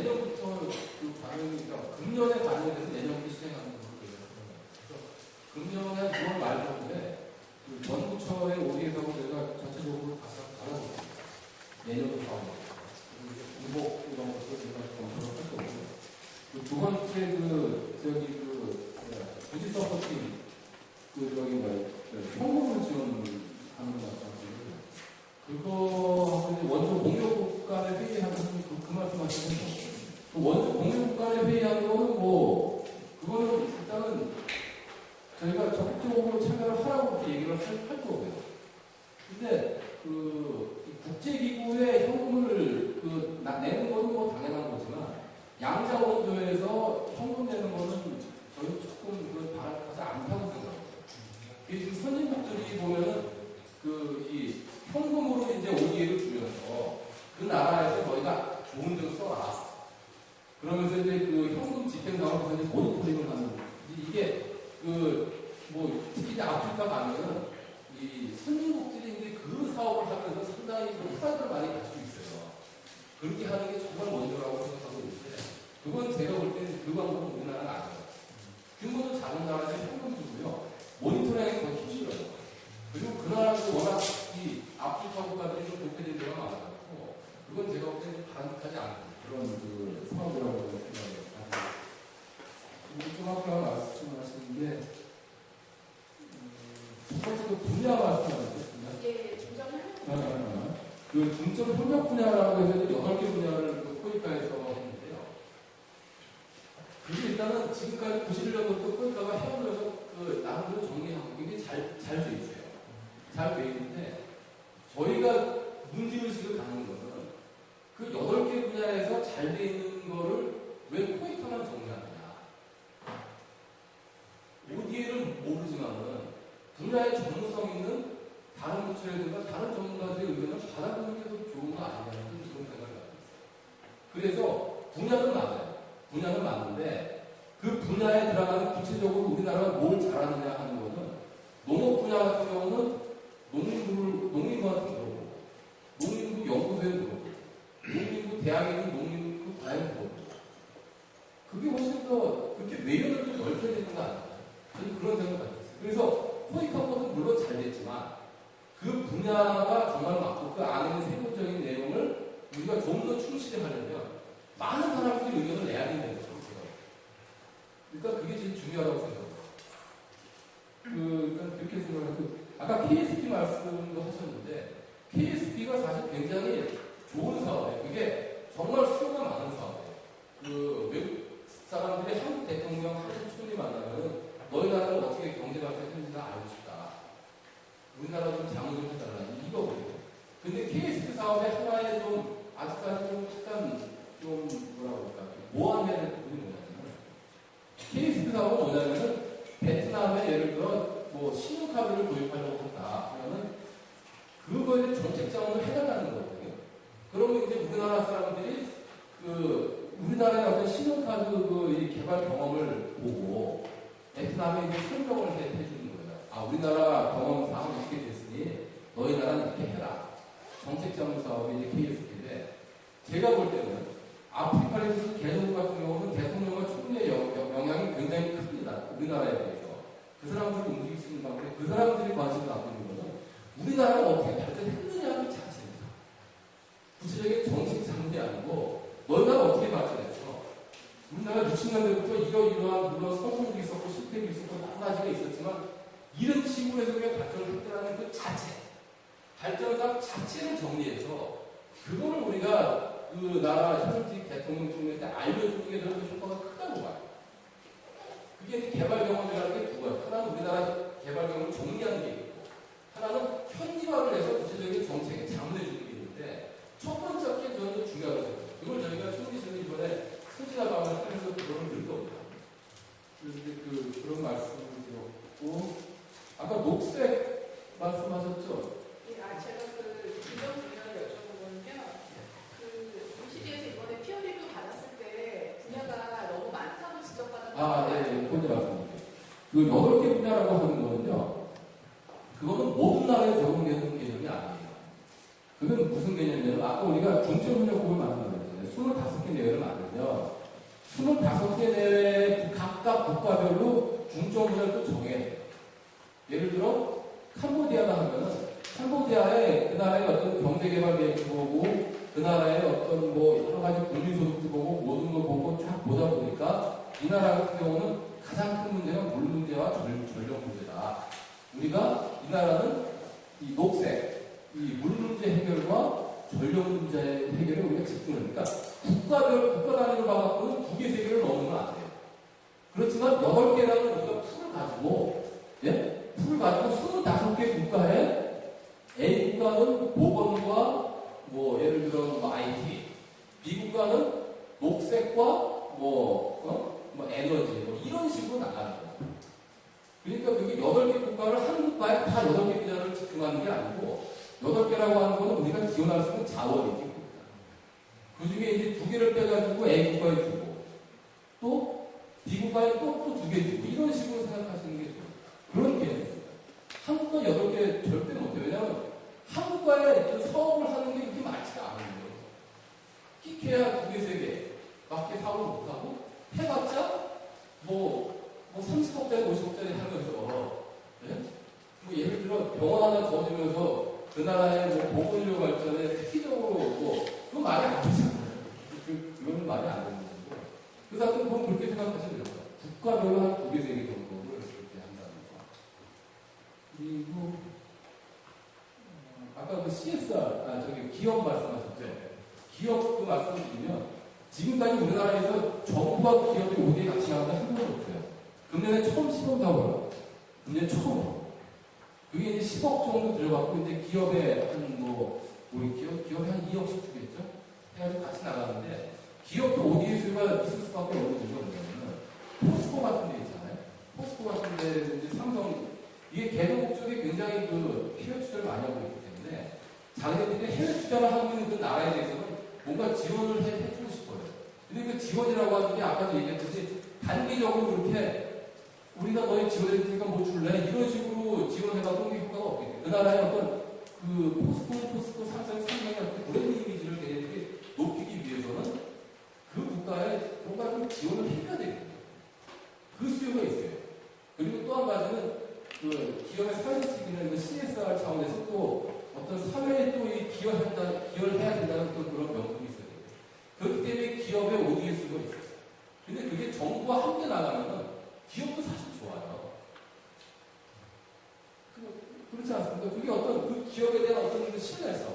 내년부터 그 반영이, 그러니까 금년에 반영이 돼서 내년부터 시행하는 걸로 되거든요. 그래서 금년에 6월 말 정도에 그 전부처의 OD에서고 저희가 전체적으로 받아보겠습니다. 내년도 다음 공복 이런 것도 저희가 검토를 할 거고요. 두 번째 부지성 버팅 현금을 지원하는 것 같아요. 그거 이제 원조 공유국 간의 회의하는 그 말씀하시는 그 원조 공유국 간의 회의하는 거는 그거는 일단은 저희가 적극적으로 참여를 하라고 이렇게 얘기를 할 거고요. 근데 국제기구에 현금을 내는 거는 당연한 거지만 양자 원조에서 현금 내는 거는 저희 조금 바람직하지 않다고 생각합니다. 지금 선진국들이 보면은 이 현금으로 이제 ODA를 주면서 그 나라에서 너희가 좋은 데로 써라. 그러면서 이제 현금 집행 나오면서 이제 모니터링을 하는 이게 특히 이제 아프리카 가면은 이 선진국들이 이제 그 사업을 하면서 상당히 효과를 많이 가지고 있어요. 그렇게 하는 게 정말 먼저라고 생각하고 있는데 그건 제가 볼 때는 그 방법은 우리나라는 아니에요. 규모도 작은 나라에 현금 주고요. 모니터링이 더 힘들어요. 그리고 그 나라도 워낙 이 아프리카 국가들이 좀 독해진 데가 많아가지고 그건 제가 볼 때는 바람직하지 않은 그런 사업이라고 생각해요. 좀 아까 말씀하신 게 첫 번째 분야 말씀하셨죠? 예, 중점협력. 그 중점 협력 분야라고 해서 8개 분야를 코이카에서 했는데요. 그게 일단은 지금까지 91년부터 코이카가 해오면서 나름대로 정리하고 굉장히 잘 돼 있어요. 잘 돼 있는데 저희가 문제의식을 갖는 거는 그 8개 분야에서 잘 돼 있는 거를 왜 코이카만 정리하느냐. ODA를 모르지만은 분야의 전문성 있는 다른 부처라든가 다른 전문가들의 의견을 받아보는 게 더 좋은 거 아니냐는 그런 생각을 갖고 있어요. 그래서 분야는 맞아요. 분야는 맞는데 그 분야에 들어가는 구체적으로 우리나라가 뭘 잘하느냐 하는 거는 농업 분야 같은 경우는 농민부한테 물어보고 농민부 연구소에 물어보고 농민부 대학에 있는 농민부 과에 물어보고 그게 훨씬 더 그렇게 외연을 좀 넓혀야 되는 거 아니에요? 저는 그런 생각을 갖고 있어요. 그래서 코이카보는 물론 잘 됐지만 그 분야가 정말 많고 그 안에 있는 세부적인 내용을 우리가 좀 더 충실히 하려면 많은 사람들이 의견을 내야 된다는 거죠. 그러니까 그게 제일 중요하다고 생각합니다. 그러니까 그렇게 생각하고 아까 KSP 말씀도 하셨는데 KSP가 사실 굉장히 좋은 사업이에요. 그게 정말 수요가 많은 사업이에요. 외국 사람들이 한국 대통령, 한국 총리 만나면 너희 나라는 어떻게 경제 발전했는지 알고 싶다. 우리나라 좀 자문 좀 해달라. 이거거든요. 근데 KSP 사업의 하나의 좀 아직까지 좀 약간 좀 뭐라고 할까 모함해야 될 부분이 뭐냐면 KSP 사업은 뭐냐면은 베트남에 예를 들어 신용카드를 도입하려고 한다. 그러면 그거에 정책 자문을 해달라는 거거든요. 그러면 이제 우리나라 사람들이 우리나라의 어떤 신용카드 이 개발 경험을 보고 베트남에 이제 설명을 해주는 거예요. 우리나라 경험 사항이 이렇게 됐으니 너희 나라는 이렇게 해라. 정책 자문 사업이 이제 KSP인데 제가 볼 때는 아프리카에서 개성국 같은 경우는 대통령과 총리의 영향이 굉장히 큽니다. 우리나라에 비해서. 그 사람들이 움직일 수 있는 방법에 그 사람들이 관심을 갖고 있는 것은 우리나라가 어떻게 발전했느냐는 자체입니다. 구체적인 정책 자문이 아니고 너희가 어떻게 발전했어? 우리나라 60년대부터 이러이러한 물론 성공도 있었고 실패도 있었고 여러 가지가 있었지만 이런 식으로 해서 발전을 했다는 그 자체, 발전상 자체를 정리해서 그거를 우리가 그 나라 현직 대통령 총리한테 알려주는 게 더 효과가 크다고 봐요. 그게 이제 개발 경험이라는 게 두 가지. 하나는 우리나라 개발 경험을 정리하는 게 있고, 하나는 현지화를 해서 구체적인 정책에 자문해주는 게 있는데, 첫 번째 게 저는 중요하다고 생각해요. 그걸 저희가 총리실은 이번에 선진화방을 하면서 그거를 늘 겁니다. 그런 말씀을 드렸고, 아까 녹색 말씀하셨죠? 예, 제가 이런 분야를 여쭤보면요. OECD 이번에 피어리뷰 받았을 때 분야가 너무 많다고 지적받았다고. 네, 그건데 말씀드릴게요. 8개 분야라고 하는 거는요, 그거는 모든 나라에 적용되는 개념이 아니에요. 그건 무슨 개념이냐면, 아까 우리가 중점협력국을 만든다고 했잖아요. 25개 내외를 만들면 25개 내외 각각 국가별로 중점분야를 또 정해야 돼요. 예를 들어 캄보디아다 하면은 캄보디아의 그 나라의 어떤 경제개발 계획도 보고 그 나라의 어떤 뭐 여러 가지 국민소득도 보고 모든 걸 보고 쫙 보다 보니까 이 나라 같은 경우는 가장 큰 문제가 물 문제와 전력 문제다. 우리가 이 나라는 이 녹색, 이 물 문제 해결과 전력 문제 해결에 우리가 집중하니까 국가 단위로 봐갖고는 2개, 3개를 넘으면 안 돼요. 그렇지만 8개라는 우리가 풀을 가지고, 예? 풀을 가지고 25개 국가에 A 국가는 보건과 뭐 예를 들어 뭐 IT, B 국가는 녹색과 뭐 에너지 뭐 이런 식으로 나가는 거예요. 그러니까 그게 8개 국가를 한 국가에 다 8개 비자를 집중하는 게 아니고 8개라고 하는 거는 우리가 지원할 수 있는 자원이지. 그 중에 이제 2개를 빼가지고 A 국가에 주고 또 B 국가에 또 2개 주고 이런 식으로 생각하시는 게 좋아요. 그런 개념입니다. 한국과 8개 절대 못해요. 왜냐하면 한국과의 사업을 하는 게 그렇게 많지가 않은 거예요. 끼케야 2개, 3개 밖에 사업을 못하고 해봤자 뭐 30억짜리, 50억짜리 하면서 예? 뭐 예를 들어 병원 하나 지어주면서 그 나라의 뭐 보건의료 발전에 획기적으로 뭐 그건 말이 안 되잖아요. 그건 말이 안 되는 거고. 그래서 하여튼 그건 그렇게 생각하시면 돼요. 국가별로 한 2개, 3개 정도를 그렇게 한다는 거. 그리고 아까 그 CSR, 기업 말씀하셨죠? 기업도 말씀드리면 지금까지 우리나라에서 정부와 기업이 5대 같이 나가다 한 번도 없어요. 금년에 처음 시범 사고요. 금년에 처음. 그게 이제 10억 정도 들어갔고 이제 기업에 우리 기업이 한 2억씩 주겠죠? 해가지고 같이 나가는데 기업도 ODS가 있을 수밖에 없는 이유가 뭐냐면 포스코 같은 데 있잖아요. 포스코 같은 데 이제 삼성 이게 개발 쪽에 굉장히 그 해외 투자를 많이 하고 있기 때문에 자기들이 해외 투자를 하고 있는 그 나라에 대해서는 뭔가 지원을 해주고 싶어요. 근데 그 지원이라고 하는 게 아까도 얘기했듯이 단기적으로 그렇게 우리가 너희 지원해 주니까 뭐 줄래? 이런 식으로 지원해가지고 효과가 없겠죠. 그 나라의 어떤 그 포스코 상장의 어떤 브랜드 이미지를 되게 높이기 위해서는 그 국가에 뭔가 좀 지원을 해야 되거든요. 그 수요가 있어요. 그리고 또 한 가지는 그 기업의 사회적인 CSR 차원에서 또 어떤 사회에 또 기여를 해야 된다는 또 그런 명분이 있어요. 그렇기 때문에 기업의 ODS가 있어요. 근데 그게 정부와 함께 나가면은 기업도 사실 좋아요. 그렇지 않습니까? 그게 어떤 그 기업에 대한 어떤 그 신뢰성.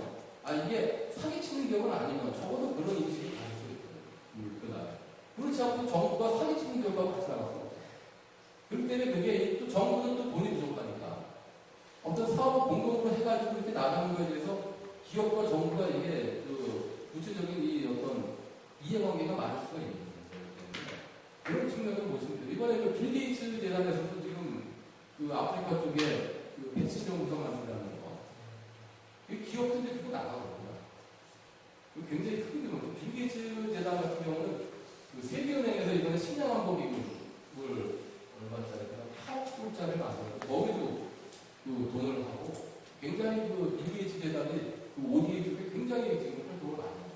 이게 사기치는 기업은 아니면 적어도 그런 인식이 가질 수 있거든요. 그렇지 않고 정부가 사기치는 기업하고 같이 나갈 수 없어요. 그렇기 때문에 그게 또 정부는 또 돈이 부족하니까 어떤 사업을 공동으로 해가지고 이렇게 나가는 거에 대해서 기업과 정부가 이게 그 구체적인 이 어떤 이해관계가 많을 수가 있는 거예요. 그런 측면을 보시면 돼요. 이번에 그 빌 게이츠 재단에서도 지금 그 아프리카 쪽에 그 배치령 구성 만든다는 거. 이 기업들이 들고 나가거든요. 굉장히 큰 규모죠. 빌 게이츠 재단 같은 경우는 그 세계은행에서 이번에 식량안보 기금을 얼마짜리가 8억 불짜리를 만들어서 거기도 그 돈을 하고 굉장히 그 빌 게이츠 재단이 그 ODA 쪽에 굉장히 지금 활동을 많이 해요.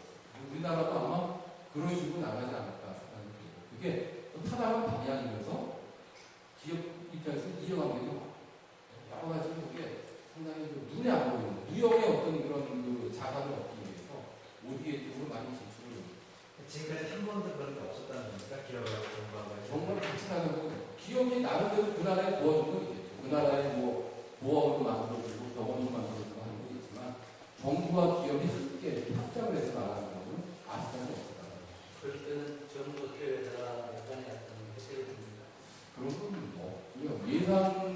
우리나라도 아마 그런 식으로 나가지 않을까 생각합니다. 그게 타당한 방향이면서 기업 입장에서 이해관계도 여러 가지 그게 상당히 눈에 안 보이는 무역의 어떤 그런 그 자산을 얻기 위해서 ODA 쪽으로 많이 진출을 지금까지 한 번도 그런 게 없었다는 겁니까? 기업하고 정부하고 정말 같이 나가는 거 기업이 나름대로 그 나라에 도와준 건 있겠죠. 그 나라에 뭐 보험도 만들어주고 병원도 만들어주고 하는 건 있지만 정부와 기업이 함께 협작을 해서 나가는 거는 아직까지 없다. 그럴 때는 정부 기업에다가 약간의 어떤 혜택을 줍니다. 그런 건 뭐 예산